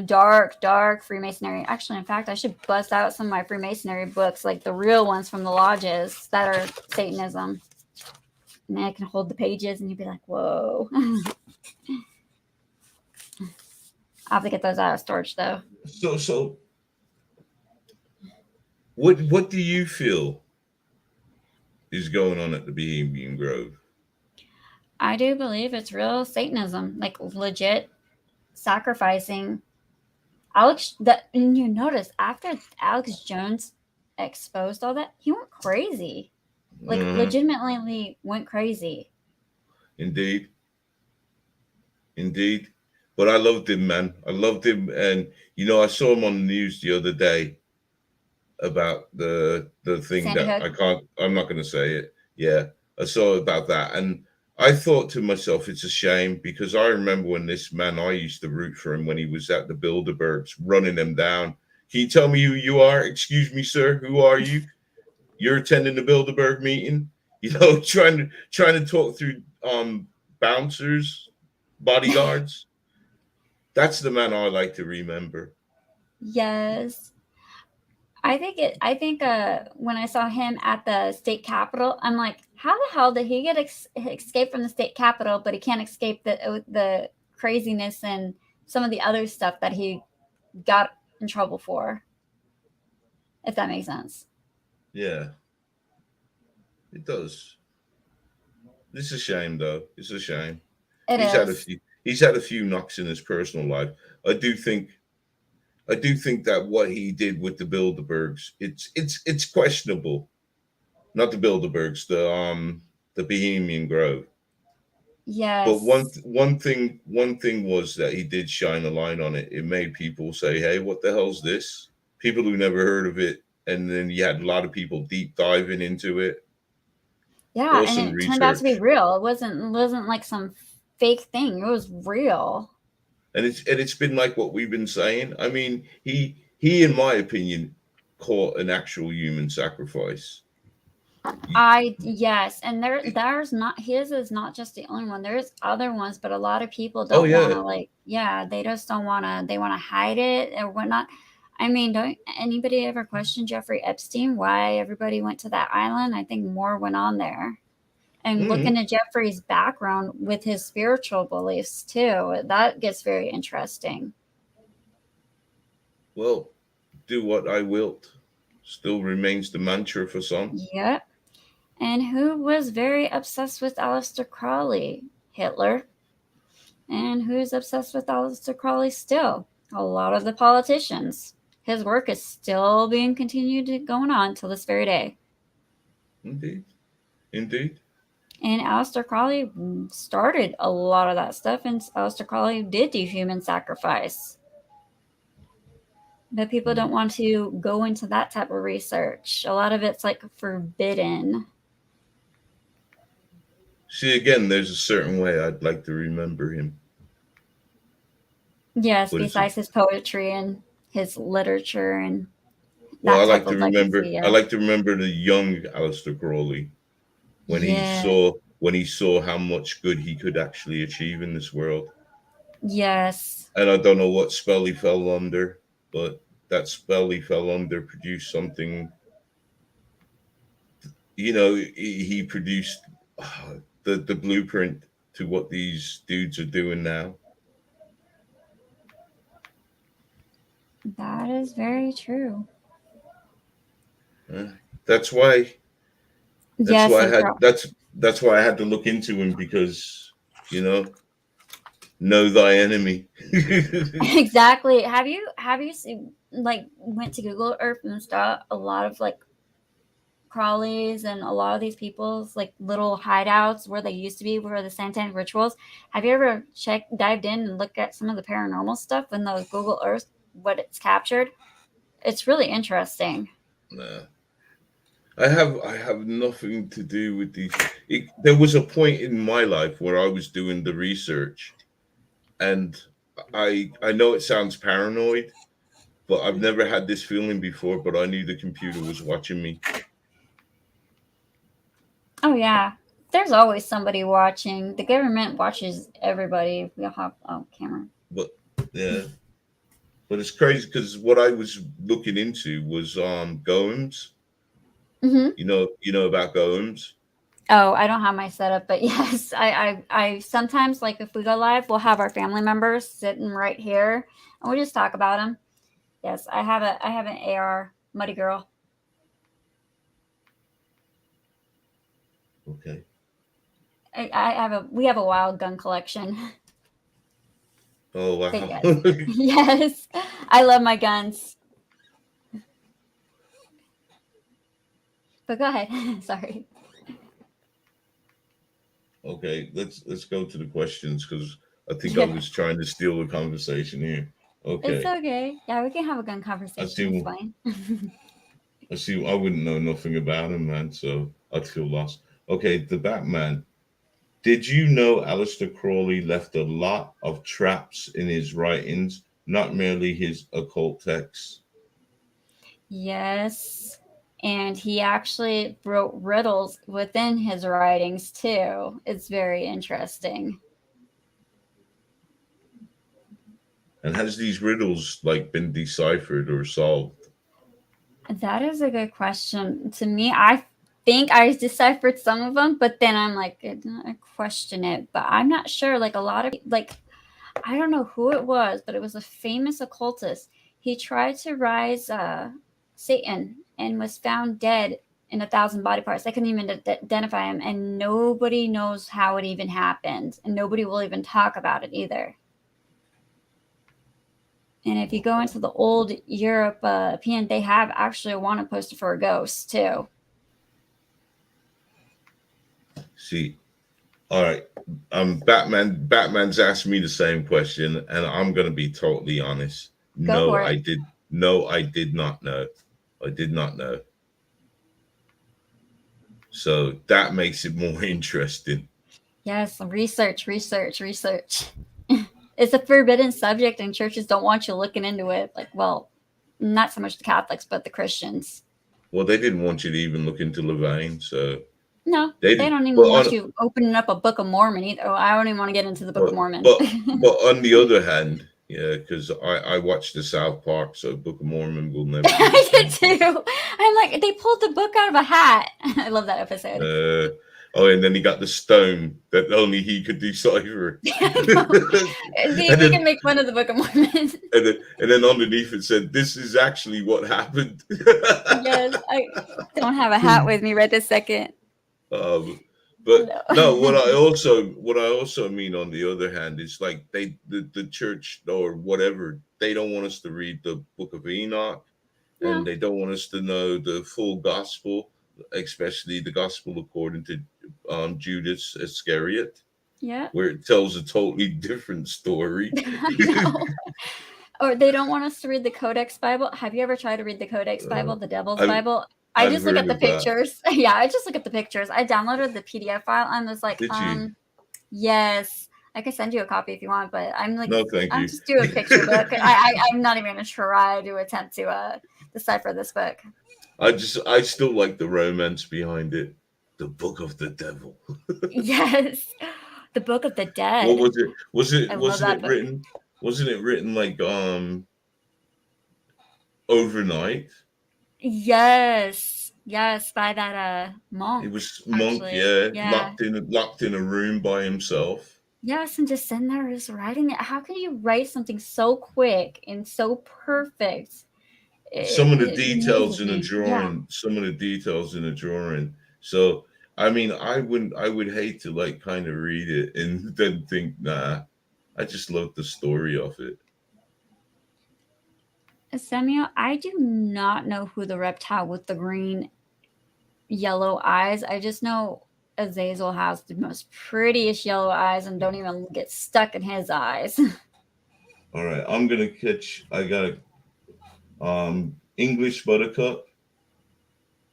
Dark Freemasonry. Actually, in fact, I should bust out some of my Freemasonry books, like the real ones from the lodges that are Satanism. And then I can hold the pages and you'd be like, whoa. I'll have to get those out of storage though. So what do you feel is going on at the Bohemian Grove? I do believe it's real Satanism, like legit sacrificing. And you notice after Alex Jones exposed all that, he went crazy. Like legitimately went crazy. Indeed. But I loved him, man. I loved him, and I saw him on the news the other day about the thing Sandy that Hook. I'm not going to say it. Yeah, I saw about that, and I thought to myself, it's a shame, because I remember when this man, I used to root for him when he was at the Bilderbergs, running them down. Can you tell me who you are? Excuse me, sir. Who are you? You're attending the Bilderberg meeting, trying to talk through bouncers, bodyguards. That's the man I like to remember. Yes. I think when I saw him at the state capitol, I'm like, how the hell did he get escape from the state capitol, but he can't escape the craziness and some of the other stuff that he got in trouble for, if that makes sense. Yeah, it does. It's a shame, though. It's a shame. He's had a few knocks in his personal life. I do think that what he did with the Bilderbergs, it's questionable. Not the Bilderbergs, the Bohemian Grove. Yes. But one thing was that he did shine a light on it. It made people say, "Hey, what the hell's this?" People who never heard of it, and then you had a lot of people deep diving into it. Yeah, Awesome and it research. turned out to be real. It wasn't like some fake thing. It was real. and it's been like what we've been saying. I mean, he in my opinion caught an actual human sacrifice. Yes, and there's not, his is not just the only one. There's other ones, but a lot of people Oh don't yeah. want to, like, yeah, they just don't want to. They want to hide it or whatnot. I mean, don't anybody ever question Jeffrey Epstein? Why everybody went to that island? I think more went on there. And look into Jeffrey's background with his spiritual beliefs too. That gets very interesting. Well, do what I wilt still remains the mantra for some. Yep. And who was very obsessed with Aleister Crowley? Hitler. And who's obsessed with Aleister Crowley still? A lot of the politicians. His work is still being continued going on till this very day. Indeed. Indeed. And Aleister Crowley started a lot of that stuff, and Aleister Crowley did do human sacrifice. But people don't want to go into that type of research. A lot of it's like forbidden. See, again, there's a certain way I'd like to remember him. Yes, besides his poetry and his literature and well, I like to remember. Legacy, yeah. I like to remember the young Aleister Crowley when he saw how much good he could actually achieve in this world. Yes. And I don't know what spell he fell under, but that spell he fell under produced something. You know, he produced the blueprint to what these dudes are doing now. That is very true. That's why. That's why I had to look into him, because, you know thy enemy. Exactly. Have you seen, like, went to Google Earth and stuff? A lot of like Crawleys and a lot of these people's like little hideouts where they used to be, where the satanic rituals. Have you ever dived in and looked at some of the paranormal stuff in those Google Earth, what it's captured? It's really interesting. Nah. I have nothing to do with these. There was a point in my life where I was doing the research, and I know it sounds paranoid, but I've never had this feeling before, but I knew the computer was watching me. Oh yeah, there's always somebody watching. The government watches everybody. We have camera. But yeah, but it's crazy because what I was looking into was golems. Mm-hmm. You know about golems. Oh, I don't have my setup, but yes, I sometimes, like, if we go live, we'll have our family members sitting right here, and we just talk about them. Yes, I have an AR Muddy Girl. Okay. We have a wild gun collection. Oh wow. Yes, I love my guns. But go ahead. Sorry. Okay, let's go to the questions, because I think I was trying to steal the conversation here. Okay. It's okay. Yeah, we can have a gun conversation. It's fine. I wouldn't know nothing about him, man, so I'd feel lost. Okay, the Batman. Did you know Aleister Crowley left a lot of traps in his writings, not merely his occult texts? Yes. And he actually wrote riddles within his writings too. It's very interesting. And has these riddles been deciphered or solved? That is a good question. To me, I think I deciphered some of them, but then I'm like, I question it. But I'm not sure. Like, a lot of, like, I don't know who it was, but it was a famous occultist. He tried to rise Satan and was found dead in 1,000 body parts. They couldn't even identify him, and nobody knows how it even happened, and nobody will even talk about it either. And if you go into the old European, they have actually a wanted poster for a ghost too. See, all right. Batman's asked me the same question, and I'm going to be totally honest. No, I did not know. I did not know. So that makes it more interesting. Yes, research. It's it's a forbidden subject, and churches don't want you looking into it. Like, well, not so much the Catholics, but the Christians. Well, they didn't want you to even look into Levain, so no, they don't even want you opening up a Book of Mormon either. Oh, I don't even want to get into the Book of Mormon. But on the other hand, yeah, because I watched the South Park, so Book of Mormon will never. I did too. I'm like, they pulled the book out of a hat. I love that episode. And then he got the stone that only he could decipher. See, we can make fun of the Book of Mormon. And then underneath it said, "This is actually what happened." Yes, I don't have a hat with me right this second. But no, what I also mean on the other hand is like the church or whatever, they don't want us to read the Book of Enoch, and they don't want us to know the full gospel, especially the gospel according to Judas Iscariot. Yeah. Where it tells a totally different story. Or they don't want us to read the Codex Bible. Have you ever tried to read the Codex Bible, the Devil's Bible? I just look at the pictures. Yeah, I just look at the pictures. I downloaded the PDF file and was like, yes, I can send you a copy if you want, but I'm like, no, thank you. Just do a picture book. I'm not even going to try to attempt to decipher this book. I still like the romance behind it. The Book of the Devil. Yes. The Book of the Dead. What was it? Wasn't it written like overnight? Yes, by that monk. It was monk, yeah, locked in a room by himself. Yes, and just sitting there just writing it. How can you write something so quick and so perfect? Some of the details in a drawing. So I mean, I would hate to like kind of read it and then think, nah, I just love the story of it. Samuel, I do not know who the reptile with the green, yellow eyes. I just know Azazel has the most prettiest yellow eyes, and don't even get stuck in his eyes. All right, I'm gonna catch. I got a English Buttercup.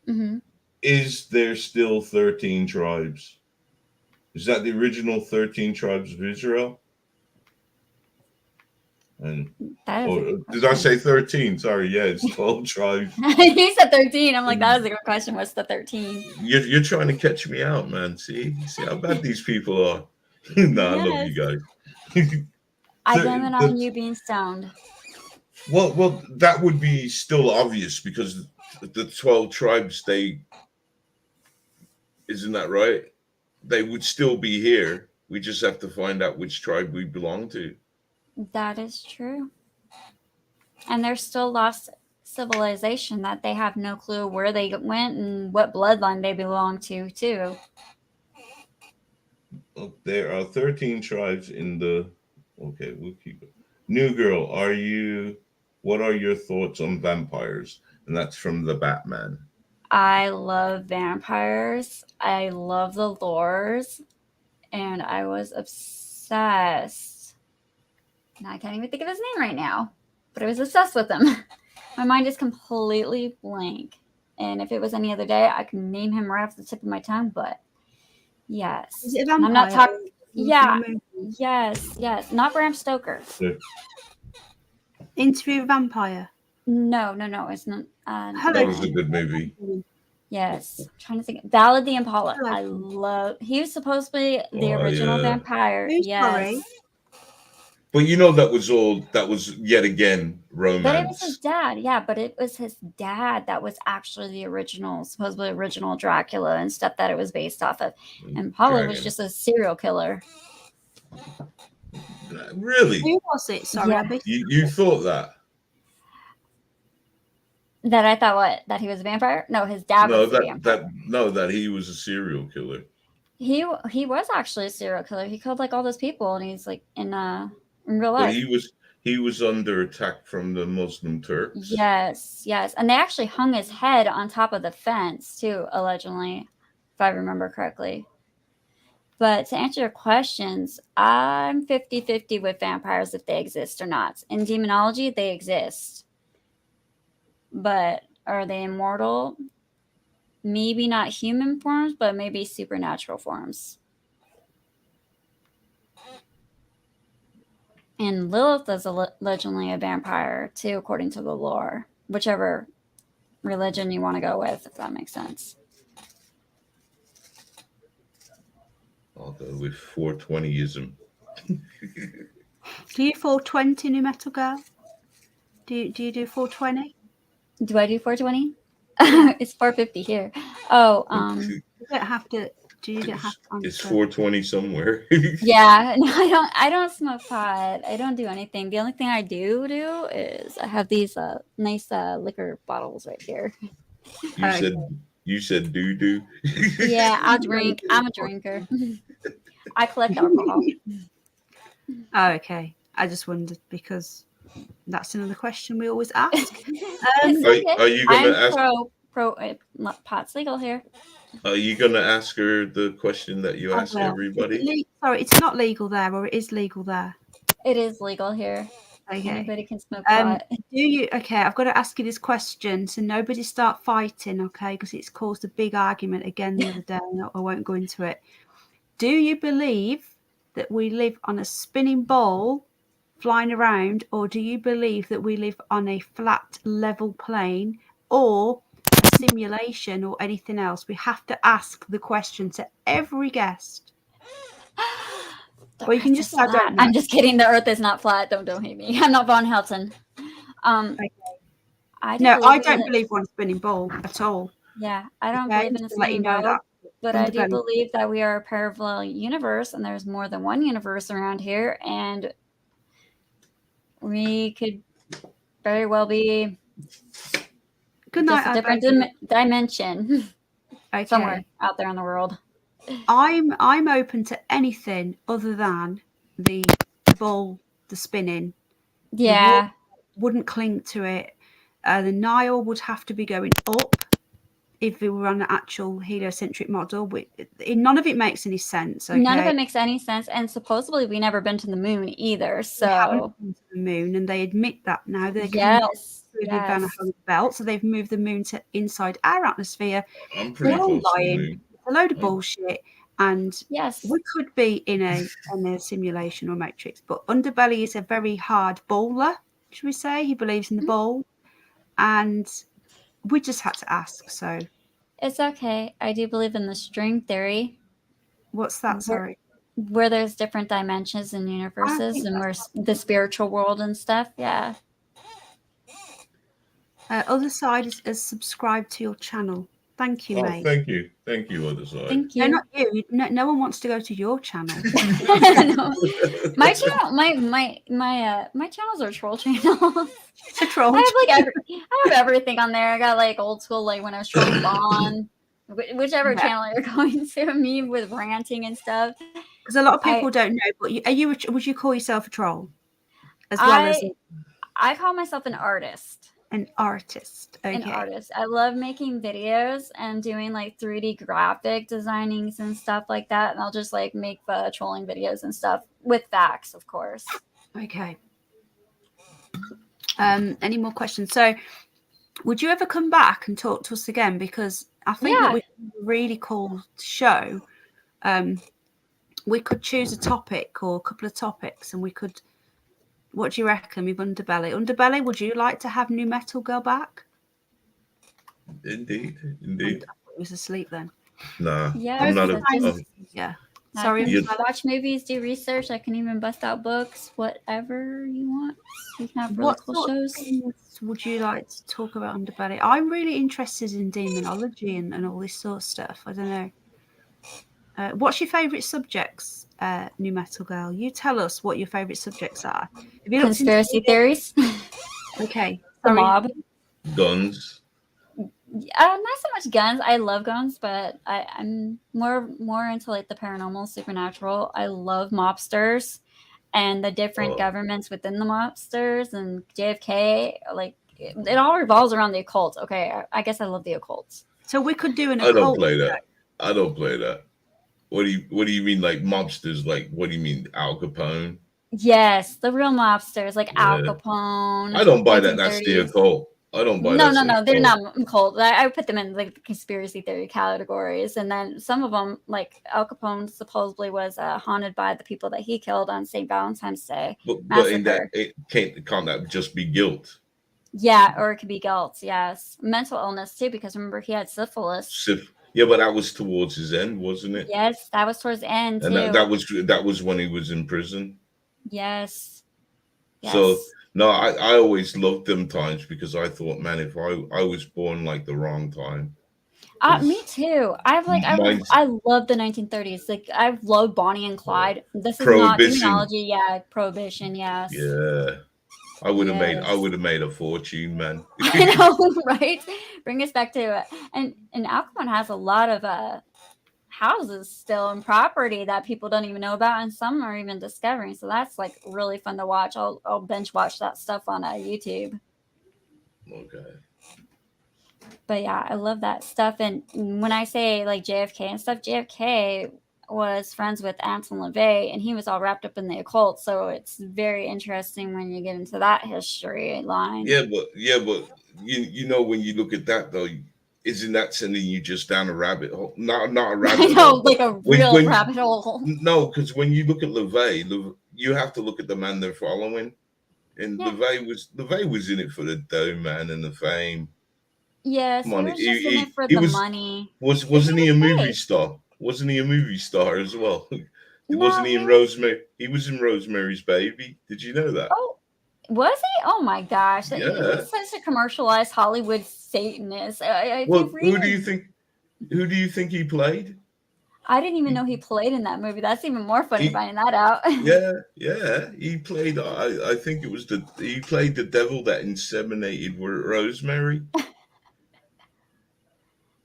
Mm-hmm. Is there still 13 tribes? Is that the original 13 tribes of Israel? And did I say 13? Sorry, yeah, it's 12 tribes. You said 13. I'm like, that was a good question. What's the 13? You're trying to catch me out, man. See how bad these people are. Nah, yes. I love you guys. I blame it on you being stoned. Well, that would be still obvious because the 12 tribes, isn't that right? They would still be here. We just have to find out which tribe we belong to. That is true. And there's still lost civilization that they have no clue where they went and what bloodline they belong to, too. There are 13 tribes in the... Okay, we'll keep it. New Girl, what are your thoughts on vampires? And that's from the Batman. I love vampires. I love the lores. And I was obsessed. Now I can't even think of his name right now, but I was obsessed with him. My mind is completely blank. And if it was any other day, I could name him right off the tip of my tongue, but yes. Is it a vampire? I'm not talking. Yeah. Yes. Not Bram Stoker. Yeah. Interview with a Vampire. No. It's not. That was a good movie. Yes. I'm trying to think. Ballad the Impala. He was supposed to be the original vampire. Yes. Sorry. But that was yet again romance. But it was his dad, but it was his dad that was actually the original, supposedly original Dracula and stuff that it was based off of. And Paula was just a serial killer. Really? Who was it? Sorry, Abby. You thought that? That I thought what? That he was a vampire? No, his dad was a vampire. That he was a serial killer. He was actually a serial killer. He killed like all those people, and he's like in real life. But he was under attack from the Muslim Turks. Yes, and they actually hung his head on top of the fence too, allegedly, if I remember correctly. But to answer your questions, I'm 50-50 with vampires if they exist or not. In demonology, they exist. But are they immortal? Maybe not human forms, but maybe supernatural forms. And Lilith is allegedly a vampire too, according to the lore. Whichever religion you want to go with, if that makes sense. I'll go with 420ism. Do you 420 New Metal Girl? Do you do 420? Do I do 420? It's 450 here. Oh, you don't have to. Do you don't have to answer? It's 420 somewhere. Yeah, no, I don't smoke pot. I don't do anything. The only thing I do is I have these nice liquor bottles right here. You said doo. Yeah, I'll drink. I'm a drinker. I collect alcohol. Oh, okay. I just wondered because that's another question we always ask. Are you gonna ask? Pro pot's legal here. Are you gonna ask her the question that you ask everybody? Sorry, it's not legal there, or it is legal there. It is legal here. Okay. Anybody can smoke pot. Do you? Okay, I've got to ask you this question, so nobody start fighting, okay? Because it's caused a big argument again the other day. I won't go into it. Do you believe that we live on a spinning ball flying around, or do you believe that we live on a flat, level plane, or a simulation, or anything else? We have to ask the question to every guest. Well, you can just say, I don't know. I'm just kidding. The Earth is not flat. Don't hate me. I'm not Von Helton. Okay. I don't believe one spinning ball at all. Yeah, I don't believe in a spinning ball. But I do believe that we are a parallel universe, and there's more than one universe around here, and we could very well be just a different dimension somewhere out there in the world. I'm open to anything other than the ball, the spinning. Yeah, wouldn't cling to it. The Nile would have to be going up if we were on an actual heliocentric model. None of it makes any sense. Okay? None of it makes any sense, and supposedly we never been to the moon either. So we haven't been to the moon, and they admit that now. They cannot through the Van Allen belt, so they've moved the moon to inside our atmosphere. I'm pretty close to the moon. A load of bullshit, and we could be in a simulation or matrix. But Underbelly is a very hard bowler, should we say? He believes in the bowl, and we just had to ask. So it's okay. I do believe in the string theory. What's that? Sorry. Where there's different dimensions and universes, and where the spiritual world and stuff. Yeah. Other Side has subscribed to your channel. Thank you, mate. Thank you, Other Side. Thank you. No, not you. No one wants to go to your channel. No. My channel, my channels are troll channels. It's a troll. I have everything on there. I got like old school, like when I was trolling Bond, whichever channel you're going to. Me with ranting and stuff. Because a lot of people don't know. But would you call yourself a troll? I call myself an artist. An artist. Okay. An artist. I love making videos and doing like 3D graphic designings and stuff like that. And I'll just like make trolling videos and stuff with facts, of course. Okay. Any more questions? So would you ever come back and talk to us again? Because I think that we have a really cool show. We could choose a topic or a couple of topics, and we could. What do you reckon with Underbelly? Underbelly, would you like to have New Metal Girl back? Indeed. I was asleep then. Nah. Yeah. I'm not Sorry. I can watch movies, do research. I can even bust out books, whatever you want. We can have really cool shows. Would you like to talk about Underbelly? I'm really interested in demonology and all this sort of stuff. I don't know. What's your favourite subjects, New Metal Girl? You tell us what your favourite subjects are. Conspiracy theories. Okay. The mob. Guns. Not so much guns. I love guns, but I'm more into like the paranormal, supernatural. I love mobsters and the different governments within the mobsters and JFK. Like it all revolves around the occult. Okay, I guess I love the occult. So we could do an occult. I don't play that. What do you mean, like mobsters? Like, what do you mean, Al Capone? Yes, the real mobsters, like Al Capone. I don't buy that. That's the occult. I don't buy No, that. no, no. They're not occult. I put them in like the conspiracy theory categories, and then some of them, like Al Capone, supposedly was haunted by the people that he killed on St. Valentine's Day But in that, massacre. it can't that just be guilt? Yeah, or it could be guilt. Yes, mental illness too, because remember he had syphilis. Yeah, but that was towards his end, wasn't it? Yes, that was towards the end And too. that was when he was in prison. Yes. So no, I always loved them times because I thought, man, if I was born like the wrong time. Me too. I love the 1930s. Like I love Bonnie and Clyde. This is not demonology. Yeah, Prohibition. Yes. Yeah, I would have made a fortune, man. I know, right? Bring us back to it. And Al Capone has a lot of houses still and property that people don't even know about, and some are even discovering. So that's like really fun to watch. I'll binge watch that stuff on YouTube. Okay. But yeah, I love that stuff. And when I say like JFK and stuff, JFK was friends with Anton LaVey, and he was all wrapped up in the occult. So it's very interesting when you get into that history line. Yeah, but you know, when you look at that though, isn't that sending you just down a rabbit hole? Not a rabbit hole. Like a real rabbit hole. No, because when you look at LaVey, you have to look at the man they're following. And LaVey was in it for the dough, man, and the fame. Yes, he was just in it for the money. Wasn't he a movie star? Wasn't he a movie star as well? Wasn't he in Rosemary? He was in Rosemary's Baby. Did you know that? Oh, was he? Oh my gosh! Yeah. He's such a commercialized Hollywood Satanist. Who do you think he played? I didn't even know he played in that movie. That's even more funny finding that out. Yeah. He played. I think it was he played the devil that inseminated Rosemary.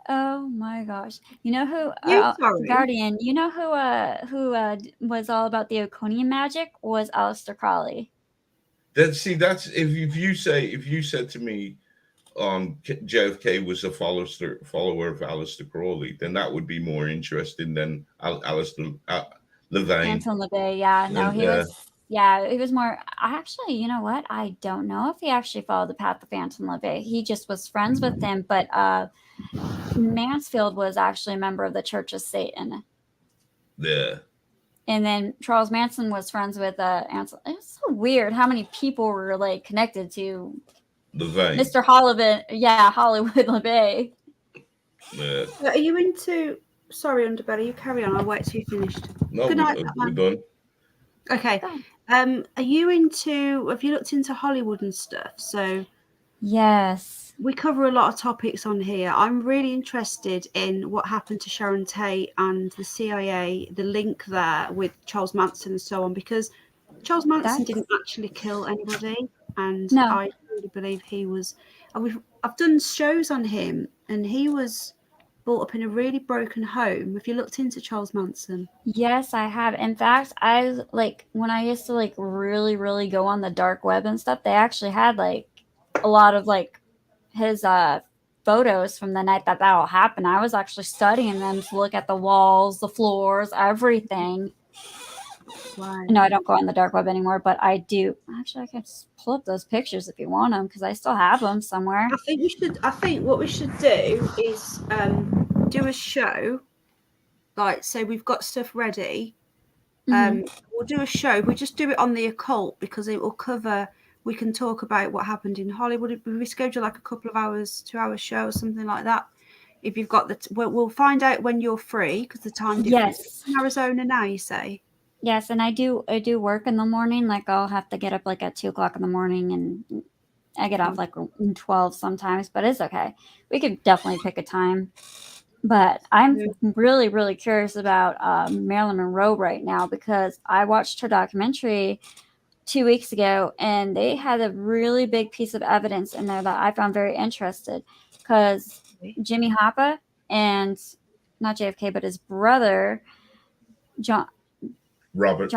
Oh my gosh! You know who? Guardian. You know who was all about the Oconian magic was Aleister Crowley. That's if you said to me, JFK was a follower of Aleister Crowley, then that would be more interesting than Aleister LaVey. Anton LaVey, yeah. No, he was. Yeah, he was more. Actually, you know what? I don't know if he actually followed the path of Anton LaVey. He just was friends with him, but Mansfield was actually a member of the Church of Satan. Yeah. And then Charles Manson was friends with Anson. It's so weird how many people were like connected to LaVey. Mr. Hollywood. Yeah, Hollywood LaVey. Yeah. Are you into? Sorry, Underbelly. You carry on. I'll wait till you finished. No, Good night, we're done. Okay. Are you into? Have you looked into Hollywood and stuff? So. Yes. We cover a lot of topics on here. I'm really interested in what happened to Sharon Tate and the CIA, the link there with Charles Manson and so on, because Charles Manson didn't actually kill anybody. And I really believe he was. I've done shows on him, and he was brought up in a really broken home. Have you looked into Charles Manson? Yes, I have. In fact, I like when I used to like really, really go on the dark web and stuff, they actually had like a lot of like his photos from the night that all happened. I was actually studying them to look at the walls, the floors, everything. Wow. No, I don't go on the dark web anymore, but I do. Actually, I can pull up those pictures if you want them because I still have them somewhere. I think what we should do is do a show. Like, say we've got stuff ready. We'll do a show. We just do it on the occult because it will cover. We can talk about what happened in Hollywood. We schedule like a couple of hours, 2-hour show or something like that. If you've got we'll find out when you're free because the time difference is in Arizona now. You say. Yes, and I do work in the morning. Like I'll have to get up like at 2:00 in the morning, and I get off like 12 sometimes. But it's okay. We could definitely pick a time. But I'm really, really curious about Marilyn Monroe right now because I watched her documentary 2 weeks ago, and they had a really big piece of evidence in there that I found very interested because Jimmy Hoffa and not JFK, but his brother, Robert. Robert.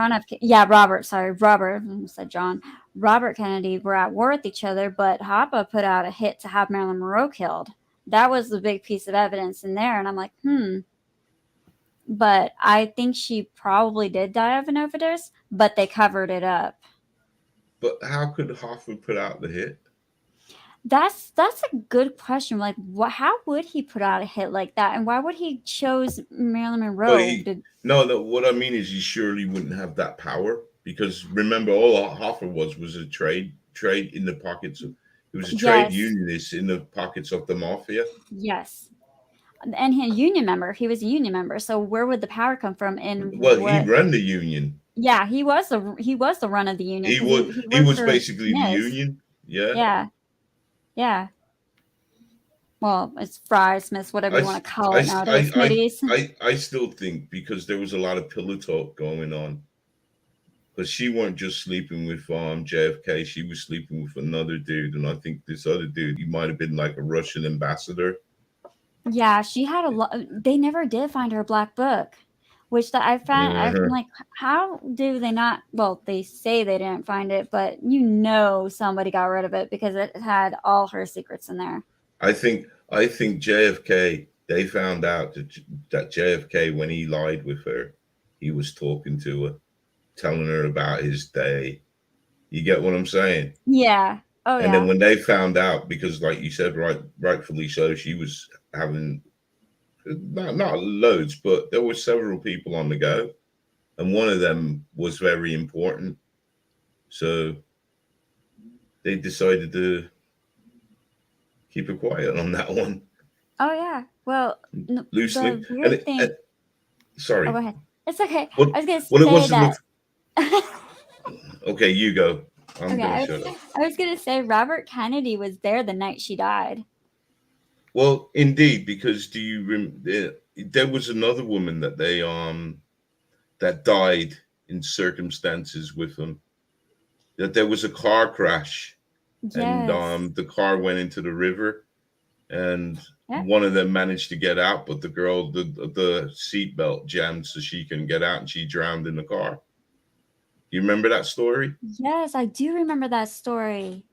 I said John. Robert Kennedy were at war with each other, but Hoffa put out a hit to have Marilyn Monroe killed. That was the big piece of evidence in there, and I'm like, But I think she probably did die of an overdose, but they covered it up. But how could Hoffa put out the hit? That's a good question. Like, how would he put out a hit like that, and why would he chose Marilyn Monroe? No, what I mean is he surely wouldn't have that power, because remember, all Hoffa was a trade in the pockets of. It was a trade unionist in the pockets of the mafia. Yes, and he union member. He was a union member. So where would the power come from? And he ran the union. Yeah, he was the run of the union. He was basically the union. Yeah. Yeah. Well, it's Fry, Smiths, whatever you want to call it nowadays. I still think, because there was a lot of pillow talk going on, because she weren't just sleeping with JFK, she was sleeping with another dude, and I think this other dude, he might have been like a Russian ambassador. Yeah, she had a lot. They never did find her black book, which I found. I'm like, how do they not? Well, they say they didn't find it, but somebody got rid of it because it had all her secrets in there. I think JFK, they found out that JFK, when he lied with her, he was talking to her, telling her about his day. You get what I'm saying? Yeah. Oh, and then when they found out, because like you said, rightfully so, she was having not loads, but there were several people on the go, and one of them was very important. So they decided to keep it quiet on that one. Oh yeah. Well, loosely. The weird thing. Sorry. Oh, go ahead. It's okay. I was going to say that. Okay, you go. I was going to say Robert Kennedy was there the night she died. Well, indeed, because do you remember? There was another woman that they that died in circumstances with them. That there was a car crash. Yes. And the car went into the river, and one of them managed to get out, but the girl, the seatbelt jammed, so she couldn't get out, and she drowned in the car. You remember that story? Yes, I do remember that story.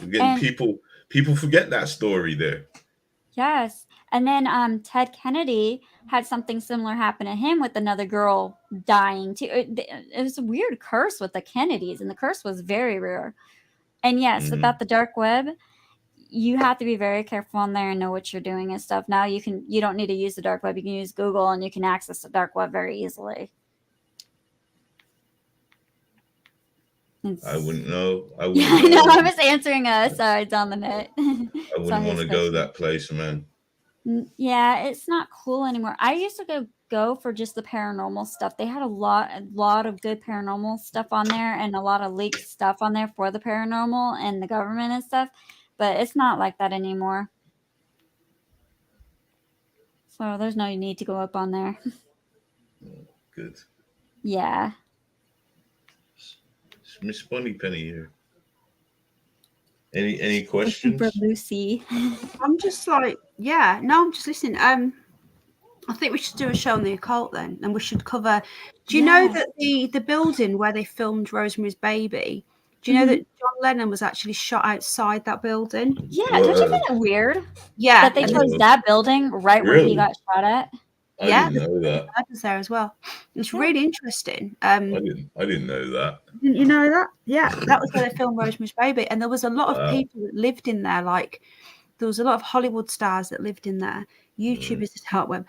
People forget that story there. Yes, and then Ted Kennedy had something similar happen to him with another girl dying too. It was a weird curse with the Kennedys, and the curse was very rare. And yes, about the dark web, you have to be very careful on there and know what you're doing and stuff. Now you don't need to use the dark web. You can use Google and you can access the dark web very easily. I wouldn't know. I was answering sides on the net. I wouldn't want to go that place, man. Yeah, it's not cool anymore. I used to go for just the paranormal stuff. They had a lot of good paranormal stuff on there, and a lot of leaked stuff on there for the paranormal and the government and stuff, but it's not like that anymore. So there's no need to go up on there. Good. Yeah. Miss Bunnypenny here. Any questions for Lucy? I'm just like, I'm just listening. I think we should do a show on the occult then, and we should cover. Do you know that the building where they filmed Rosemary's Baby? Do you know that John Lennon was actually shot outside that building? Yeah, don't you find it weird? Yeah, that they chose that building right where he got shot at. I didn't know that. I was there as well. It's really interesting. I didn't know that. Didn't you know that? Yeah, that was where they filmed Rosemary's Baby, and there was a lot of people that lived in there. Like there was a lot of Hollywood stars that lived in there. YouTube is the dark web.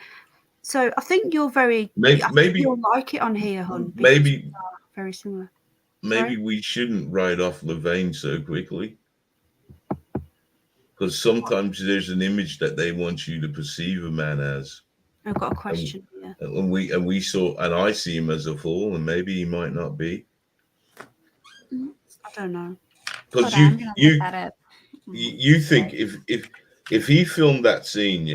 So I think you're maybe you'll like it on here, hon. Maybe very similar. Maybe we shouldn't write off Levain so quickly, because sometimes there's an image that they want you to perceive a man as. I've got a question here. And we saw, and I see him as a fool, and maybe he might not be. I don't know. Because you think if he filmed that scene,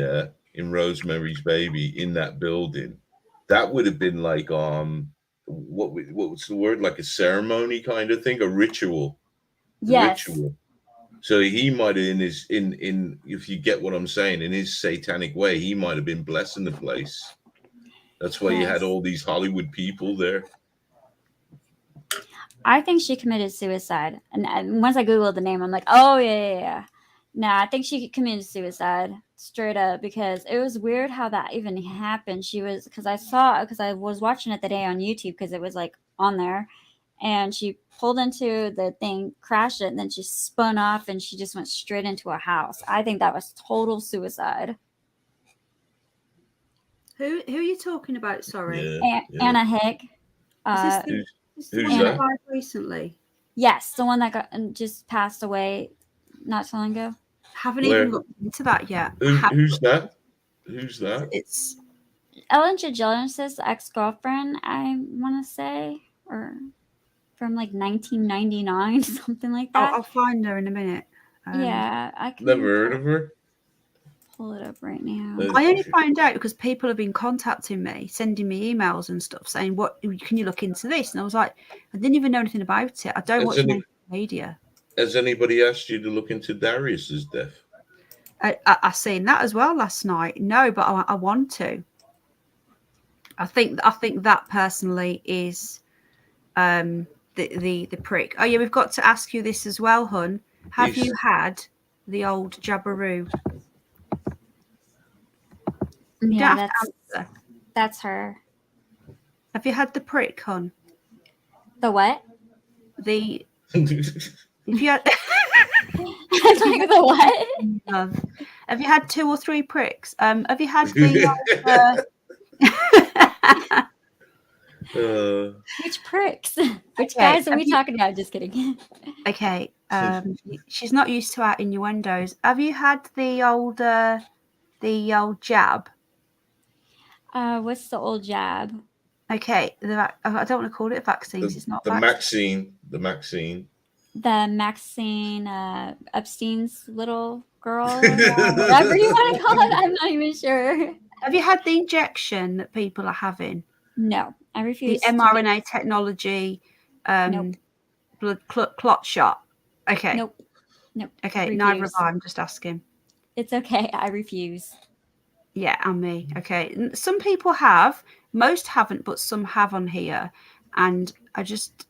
in Rosemary's Baby in that building, that would have been like what was the word, like a ceremony kind of thing, a ritual. Yes. Ritual. So he might have in if you get what I'm saying, in his satanic way, he might have been blessing the place. That's why you had all these Hollywood people there. I think she committed suicide. And once I Googled the name, I'm like, oh, yeah. Nah, I think she committed suicide straight up, because it was weird how that even happened. Because I was watching it the day on YouTube because it was like on there. and she pulled into the thing, crashed it, and then she spun off and she just went straight into a house. I think that was total suicide. Who are you talking about? Sorry. Anna Hick. Is this the one that died recently? Yes, the one that just passed away not too long ago. Haven't even looked into that yet. Who's that? Who's that? It's Ellen DeGeneres' ex-girlfriend, I want to say, or from like 1999, something like that. I'll find her in a minute. Yeah, I can never heard of her. Pull it up right now. I only find out because people have been contacting me, sending me emails and stuff, saying, "What can you look into this?" And I was like, I didn't even know anything about it. I don't watch media. Has anybody asked you to look into Darius's death? I seen that as well last night. No, but I want to. I think that personally is the prick. Oh yeah, we've got to ask you this as well, hun. Have you had the old Jabberoo? Yeah, that's her. Have you had the prick, hun? The what? If you had like the what? Have you had 2 or 3 pricks? Have you had the which pricks? Which guys are we talking about? Just kidding. Okay. She's not used to our innuendos. Have you had the old jab? What's the old jab? Okay, I don't want to call it vaccines. It's not the vaccine. The Maxine. The Maxine Epstein's little girl, whatever you want to call it. I'm not even sure. Have you had the injection that people are having? No, I refuse. The mRNA technology, nope. Blood clot shot. Okay. Nope. Okay, refuse. neither have I. I'm just asking. It's okay. I refuse. Yeah, and me. Okay. Some people have. Most haven't, but some have on here. And I just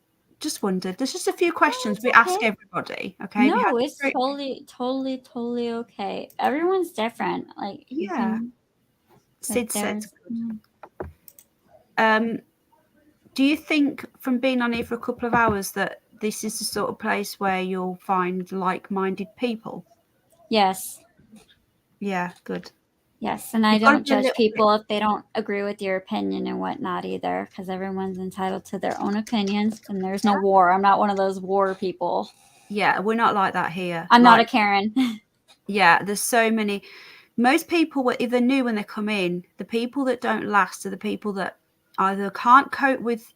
wondered. There's just a few questions we ask everybody. Okay. No, it's totally okay. Everyone's different. Like yeah. Sid said. Do you think from being on here for a couple of hours that this is the sort of place where you'll find like-minded people? Yes. Yeah, good. Yes, and I don't judge people if they don't agree with your opinion and whatnot either, because everyone's entitled to their own opinions, and there's no war. I'm not one of those war people. Yeah, we're not like that here. I'm not a Karen. Yeah, there's so many. Most people were either new when they come in. The people that don't last are the people that either can't cope with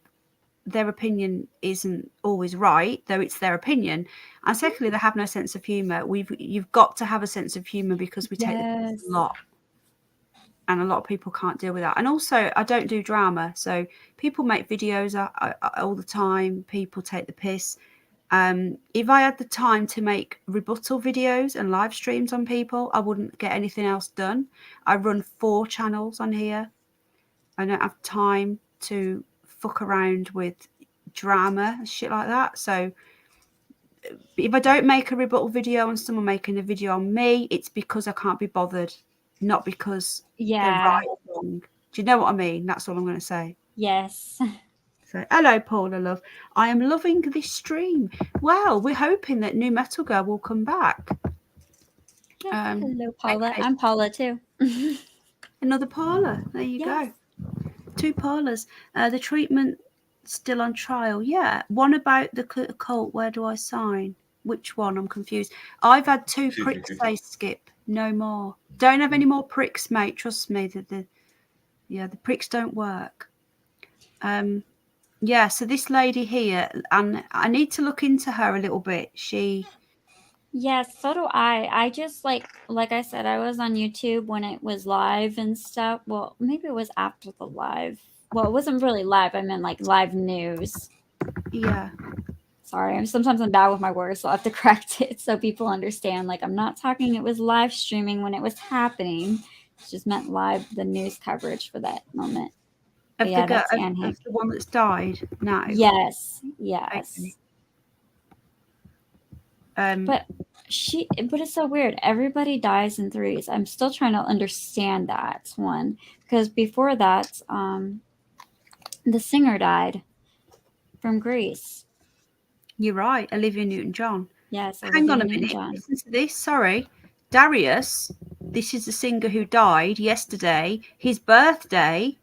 their opinion isn't always right, though it's their opinion, and secondly, they have no sense of humor. You've got to have a sense of humor because we take the piss a lot. And a lot of people can't deal with that. And also, I don't do drama. So people make videos all the time. People take the piss. If I had the time to make rebuttal videos and live streams on people, I wouldn't get anything else done. I run 4 channels on here. I don't have time to fuck around with drama and shit like that. So if I don't make a rebuttal video and someone making a video on me, it's because I can't be bothered. Not because they're right or wrong. Do you know what I mean? That's all I'm going to say. Yes. So, hello, Paula, love. I am loving this stream. Well, we're hoping that New Metal Girl will come back. Hello, Paula. Okay. I'm Paula, too. Another Paula. There you go. 2 Paulas. The treatment still on trial. Yeah. One about the occult. Where do I sign? Which one? I'm confused. I've had 2 pricks say skip. No more. Don't have any more pricks, mate. Trust me. The pricks don't work. Yeah, so this lady here, and I need to look into her a little bit. Yes, so do I. I just like I said, I was on YouTube when it was live and stuff. Well, maybe it was after the live. Well, it wasn't really live. I meant like live news. Yeah. Sorry, sometimes I'm bad with my words, so I have to correct it so people understand. Like, I'm not talking, it was live streaming when it was happening. It just meant live, the news coverage for that moment. That's the one that's died now. Yes. Okay. But it's so weird. Everybody dies in 3s. I'm still trying to understand that one, because before that, the singer died from Greece. You're right, Olivia Newton-John. Yes, Hang on a Olivia minute. Newton-John. Listen to this. Sorry. Darius, this is the singer who died yesterday. His birthday.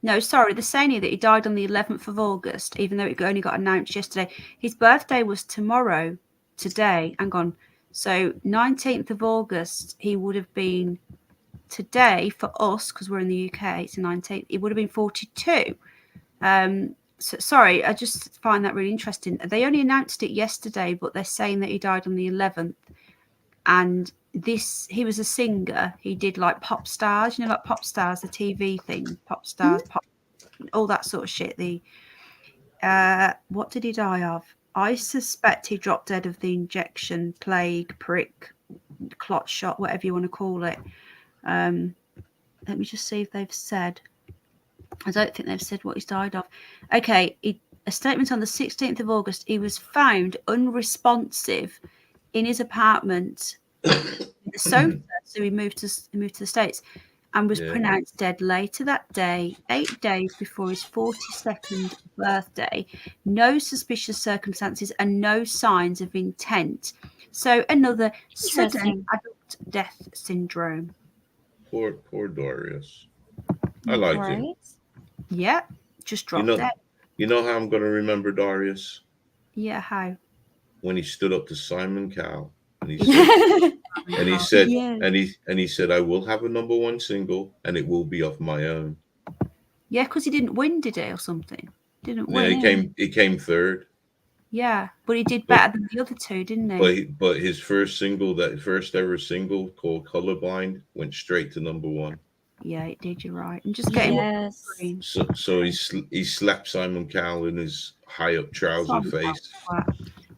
No, sorry, they're saying here that he died on the 11th of August, even though it only got announced yesterday. His birthday was today. Hang on. So 19th of August, he would have been today for us, because we're in the UK, it's the 19th. It would have been 42. So, sorry, I just find that really interesting. They only announced it yesterday, but they're saying that he died on the 11th. And he was a singer. He did like Pop Stars, like Pop Stars, the TV thing, Pop Stars, all that sort of shit. What did he die of? I suspect he dropped dead of the injection, plague, prick, clot shot, whatever you want to call it. Let me just see if they've said. I don't think they've said what he's died of. Okay, a statement on the 16th of August. He was found unresponsive in his apartment with a sofa, so he moved to the States, and was pronounced dead later that day, 8 days before his 42nd birthday. No suspicious circumstances and no signs of intent. So another sudden adult death syndrome. Poor Darius. I liked him. Yeah, just dropped dead. You know how I'm going to remember Darius? Yeah, how? When he stood up to Simon Cowell and he said, I will have a #1 single and it will be of my own. Yeah, because he didn't win, did he, or something? Didn't win. He came third. Yeah, but he did better than the other two, didn't he? But his first ever single called Colorblind went straight to #1. Yeah, it did. You're right. And just getting so he slapped Simon Cowell in his high up trouser face.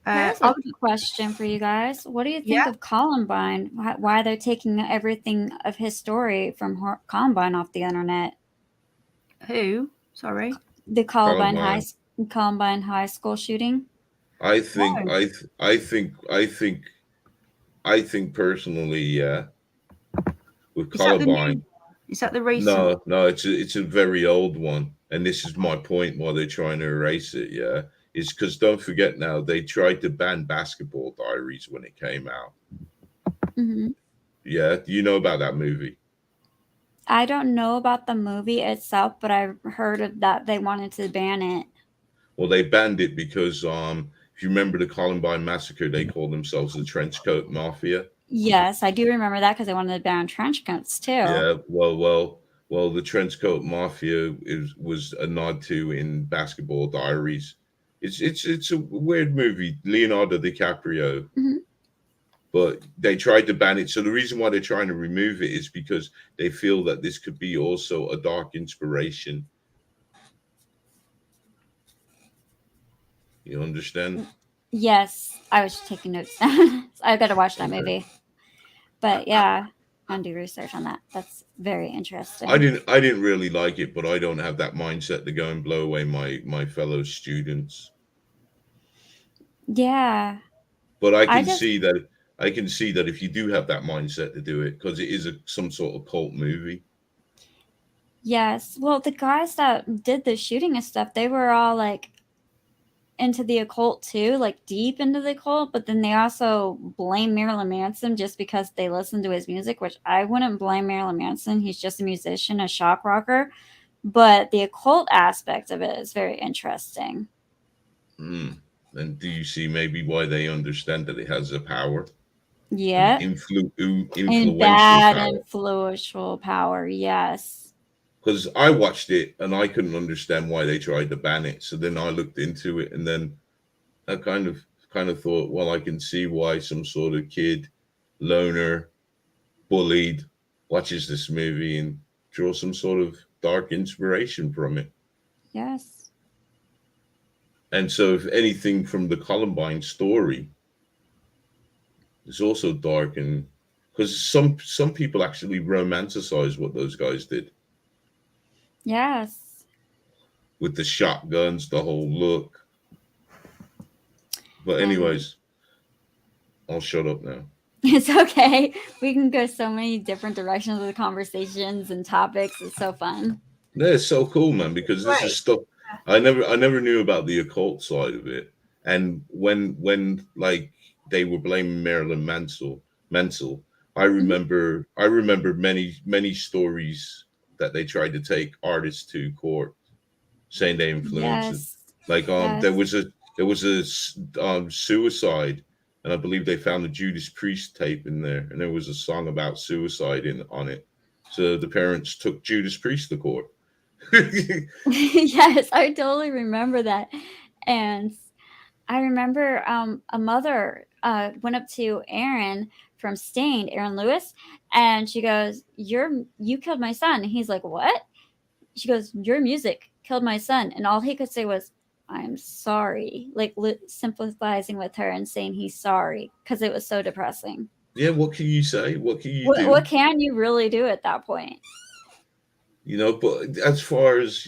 Here's a question for you guys. What do you think of Columbine? Why they're taking everything of his story from Columbine off the internet? Who? Sorry. The Columbine High School shooting. I think personally, yeah. With Columbine. Is that the recent? No, it's a very old one, and this is my point. Why they're trying to erase it, yeah, is because don't forget now they tried to ban Basketball Diaries when it came out. Mm-hmm. Yeah, do you know about that movie? I don't know about the movie itself, but I heard of that they wanted to ban it. Well, they banned it because if you remember the Columbine massacre, they called themselves the Trenchcoat Mafia. Yes, I do remember that because they wanted to ban trench coats too. Yeah, well, the Trenchcoat Mafia was a nod to in Basketball Diaries. It's a weird movie, Leonardo DiCaprio. Mm-hmm. But they tried to ban it. So the reason why they're trying to remove it is because they feel that this could be also a dark inspiration. You understand? Yes, I was taking notes. I got to watch that movie. But yeah, I'll do research on that. That's very interesting. I didn't really like it, but I don't have that mindset to go and blow away my fellow students. Yeah. But I can see that if you do have that mindset to do it, because it is some sort of cult movie. Yes. Well, the guys that did the shooting and stuff, they were all like into the occult too, like deep into the occult, but then they also blame Marilyn Manson just because they listened to his music, which I wouldn't blame Marilyn Manson. He's just a musician, a shock rocker. But the occult aspect of it is very interesting. And do you see maybe why they understand that it has a power? Yeah. Influential bad power. Influential power, yes. Because I watched it and I couldn't understand why they tried to ban it. So then I looked into it and then I kind of thought, well, I can see why some sort of kid, loner, bullied, watches this movie and draws some sort of dark inspiration from it. Yes. And so if anything from the Columbine story is also dark, and because some people actually romanticize what those guys did. Yes. With the shotguns, the whole look. But anyways, I'll shut up now. It's okay. We can go so many different directions with the conversations and topics. It's so fun. Yeah, it's so cool, man, because this is stuff. I never knew about the occult side of it. And when like they were blaming Marilyn Manson, I remember many stories that they tried to take artists to court, saying they influenced it. Yes. Like Yes. there was a suicide, and I believe they found the Judas Priest tape in there, and there was a song about suicide on it. So the parents took Judas Priest to court. Yes, I totally remember that. And I remember a mother went up to Aaron from Stained, Aaron Lewis, and she goes, you killed my son. And he's like, what? She goes, your music killed my son. And all he could say was, I'm sorry, like sympathizing with her and saying he's sorry, because it was so depressing. Yeah, what can you say? What can you do? What can you really do at that point? You know, but as far as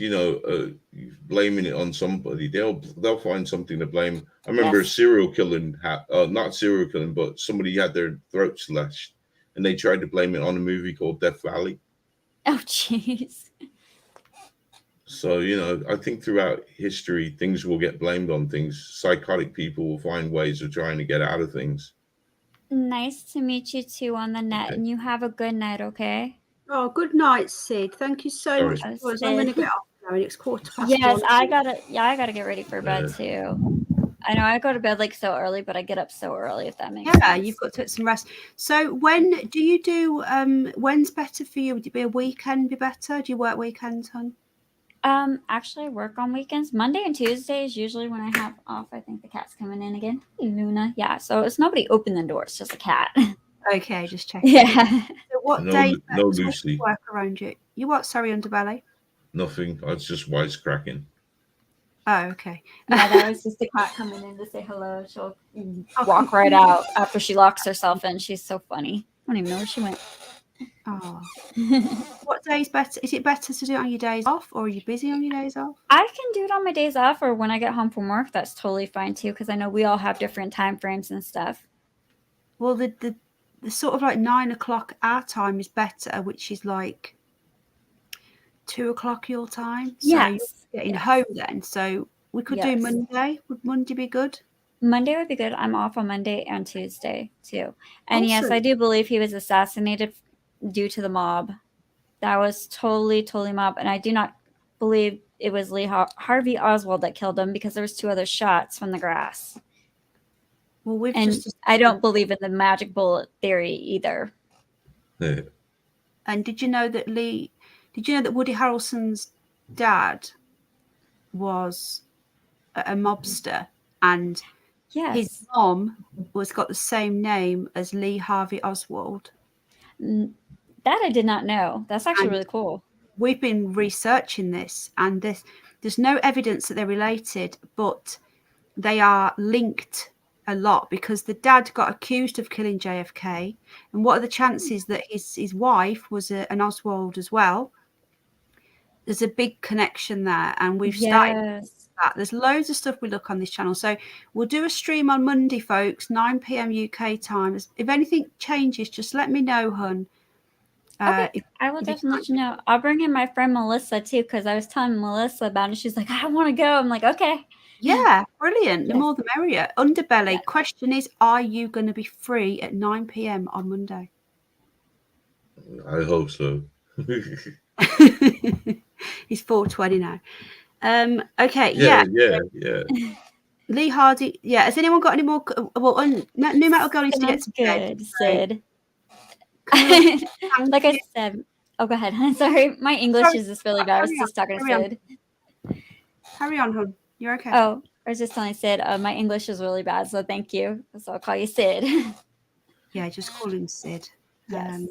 blaming it on somebody, they'll find something to blame. I remember a serial killing, not serial killing, but somebody had their throat slashed, and they tried to blame it on a movie called Death Valley. Oh, jeez. So I think throughout history, things will get blamed on things. Psychotic people will find ways of trying to get out of things. Nice to meet you too on the net, and you have a good night, okay? Oh, good night, Sid. Thank you so much. I'm going to get off now. It's 1:15. Yes, I gotta get ready for bed too. I know I go to bed like so early, but I get up so early, if that makes sense. Yeah, you've got to get some rest. So when do you do? When's better for you? Would it be a weekend be better? Do you work weekends, hon? Actually, I work on weekends. Monday and Tuesday is usually when I have off. I think the cat's coming in again. Hey, Luna. Yeah, so it's nobody open the door. It's just a cat. Okay, just checking. Yeah. So what No, days no Lucy. work around you? You what? Sorry, Underbelly. Nothing. I was just wisecracking. Oh, okay. Yeah, that was just a cat coming in to say hello. She'll walk right out after she locks herself in. She's so funny. I don't even know where she went. Oh. What day's better? Is it better to do it on your days off, or are you busy on your days off? I can do it on my days off, or when I get home from work. That's totally fine too, because I know we all have different time frames and stuff. Well, the sort of like 9 o'clock our time is better, which is like 2 o'clock your time. So Yes. you're getting home then. So we could do Monday. Would Monday be good? Monday would be good. I'm off on Monday and Tuesday too. And yes, Awesome. I do believe he was assassinated due to the mob. That was totally mob. And I do not believe it was Lee Harvey Oswald that killed him, because there was 2 other shots from the grass. Well, I don't believe in the magic bullet theory either. Yeah. And did you know that Woody Harrelson's dad was a mobster, and his mom got the same name as Lee Harvey Oswald? That I did not know. That's actually really cool. We've been researching this, and there's no evidence that they're related, but they are linked a lot, because the dad got accused of killing JFK, and what are the chances that his wife was an Oswald as well? There's a big connection there, and we've started that. There's loads of stuff we look on this channel, so we'll do a stream on Monday, folks, 9 p.m. UK time. If anything changes, just let me know, hun. Okay, I will definitely let you know. I'll bring in my friend Melissa too, because I was telling Melissa about it. She's like, I want to go. I'm like, okay. Yeah, brilliant. The more the merrier. Underbelly, question is, are you going to be free at 9 p.m. on Monday? I hope so. He's 4:20 now. Okay, yeah. Lee Hardy. Yeah, has anyone got any more? Well, New Metal Girl needs to get some good, Sid. Like I said, go ahead. Sorry, my English is just really bad. I was just talking to Sid. Carry on, hon. You're okay. Oh, I was just telling Sid, my English is really bad, so thank you. So I'll call you Sid. Yeah, just call him Sid. Yes.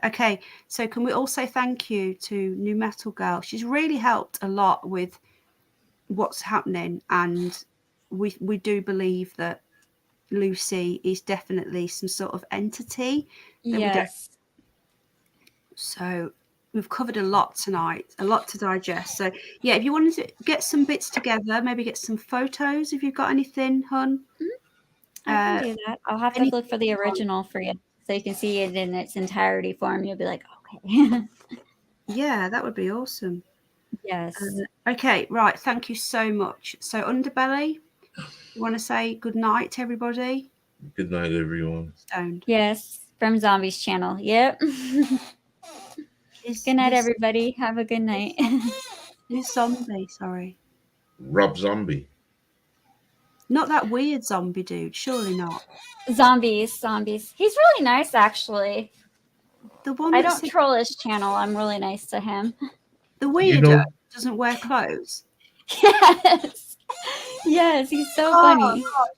Okay, so can we all say thank you to New Metal Girl? She's really helped a lot with what's happening, and we do believe that Lucy is definitely some sort of entity. Yes. So we've covered a lot tonight, a lot to digest. So yeah, if you wanted to get some bits together, maybe get some photos if you've got anything, hun. I can do that. I'll have to look for the original for you, so you can see it in its entirety form. You'll be like, okay. Yeah, that would be awesome. Yes. Okay, right. Thank you so much. So, Underbelly, you want to say good night to everybody? Good night, everyone. Stoned. Yes, from Zombies channel. Yep. Good night, everybody. Have a good night. Who's Zombie? Sorry. Rob Zombie. Not that weird zombie dude. Surely not. Zombies. He's really nice, actually. The one I that's don't troll his channel. I'm really nice to him. the weirdo doesn't wear clothes. Yes. Yes, he's so funny. God.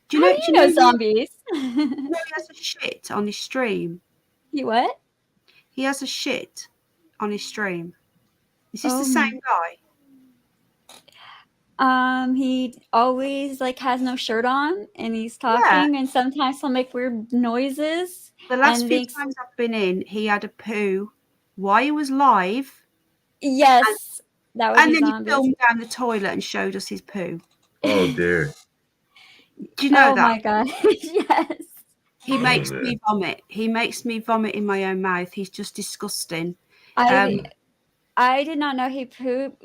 Do you know Zombies? You know he has a shit on his stream. He what? He has a shit on his stream. Is this the same guy? He always like has no shirt on and he's talking and sometimes he'll make weird noises. The last few times I've been in, he had a poo while he was live. Yes. That was and then Zombies. he filmed down the toilet and showed us his poo. Oh dear. Do you know that? Oh my god. Yes. He makes me vomit. He makes me vomit in my own mouth. He's just disgusting. I did not know he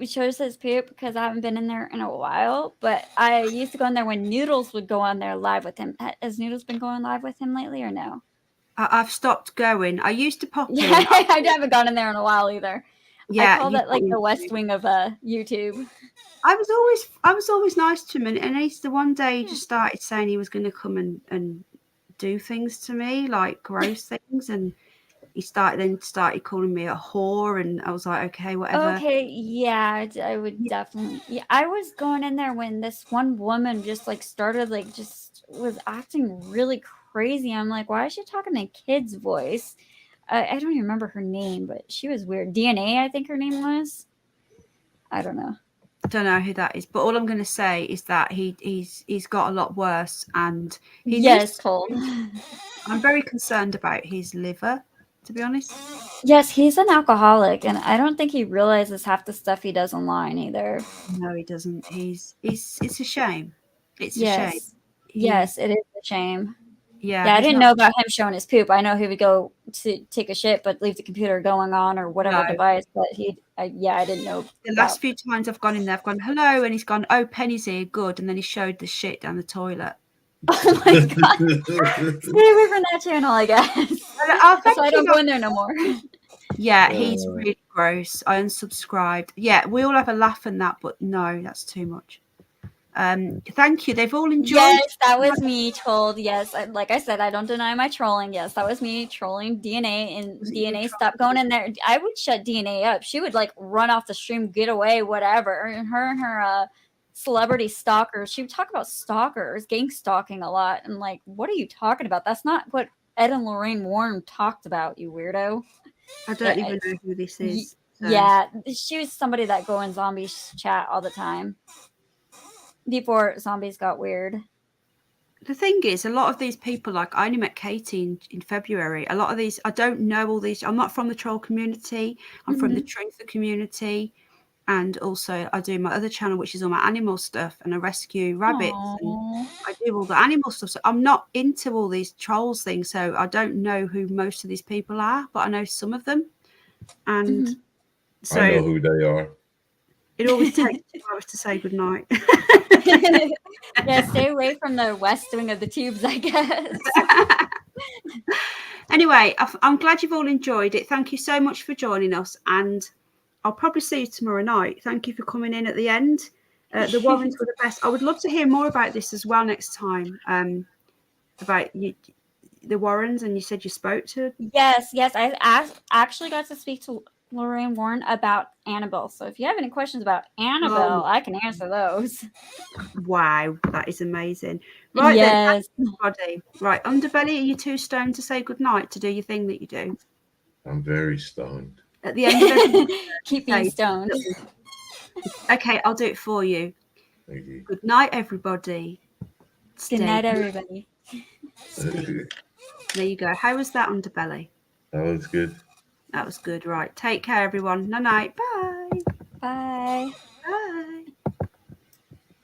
chose his poop because I haven't been in there in a while. But I used to go in there when Noodles would go on there live with him. Has Noodles been going live with him lately or no? I've stopped going. I used to pop in. I haven't gone in there in a while either. Yeah, I call that like the West Wing of YouTube. I was always nice to him, and he's the one day he just started saying he was going to come and do things to me, like gross things, and he started calling me a whore, and I was like, okay, whatever. Okay, yeah, I would definitely. Yeah, I was going in there when this one woman just like started like just was acting really crazy. I'm like, why is she talking in a kid's voice? I don't even remember her name, but she was weird. DNA, I think her name was. I don't know. I don't know who that is, but all I'm going to say is that he's got a lot worse, and I'm very concerned about his liver, to be honest. Yes, he's an alcoholic, and I don't think he realizes half the stuff he does online either. No, he doesn't. It's a shame. It's a shame. Yes, it is a shame. Yeah, I didn't know about him showing his poop. I know he would go to take a shit, but leave the computer going on or whatever device. But I didn't know. The last few times I've gone in there, I've gone hello, and he's gone, oh, Penny's here, good, and then he showed the shit down the toilet. Oh my god! Stay away from that channel, I guess. So I don't go in there no more. Yeah, he's really gross. I unsubscribed. Yeah, we all have a laugh and that, but no, that's too much. Thank you. They've all enjoyed. Yes, that was me trolled. Yes, like I said, I don't deny my trolling. Yes, that was me trolling DNA, and DNA stopped going in there. I would shut DNA up. She would like run off the stream, get away, whatever. And her celebrity stalkers. She would talk about stalkers, gang stalking a lot. And like, what are you talking about? That's not what Ed and Lorraine Warren talked about, you weirdo. I don't even know who this is. So. Yeah, she was somebody that go in Zombies chat all the time. Before Zombies got weird. The thing is, a lot of these people, like I only met Katie in February. A lot of these, I don't know all these. I'm not from the troll community. I'm from the Truther community. And also I do my other channel, which is all my animal stuff, and I rescue rabbits. And I do all the animal stuff. So I'm not into all these trolls things. So I don't know who most of these people are, but I know some of them. And so I know who they are. It always takes 2 hours to say goodnight. Yeah, stay away from the west wing of the tubes, I guess. Anyway, I'm glad you've all enjoyed it. Thank you so much for joining us, and I'll probably see you tomorrow night. Thank you for coming in at the end. The Warrens were the best. I would love to hear more about this as well next time, about you, the Warrens, and you said you spoke to. Yes, I actually got to speak to Lorraine Warren about Annabelle. So if you have any questions about Annabelle, I can answer those. Wow, that is amazing. Right then, everybody. Right, Underbelly, are you too stoned to say goodnight to do your thing that you do? I'm very stoned. At the end of it, keep being stoned. Okay, I'll do it for you. Thank you. Good night, everybody. Good night, everybody. There you go. How was that, Underbelly? That was good. That was good. Right. Take care, everyone. Night. Bye. Bye.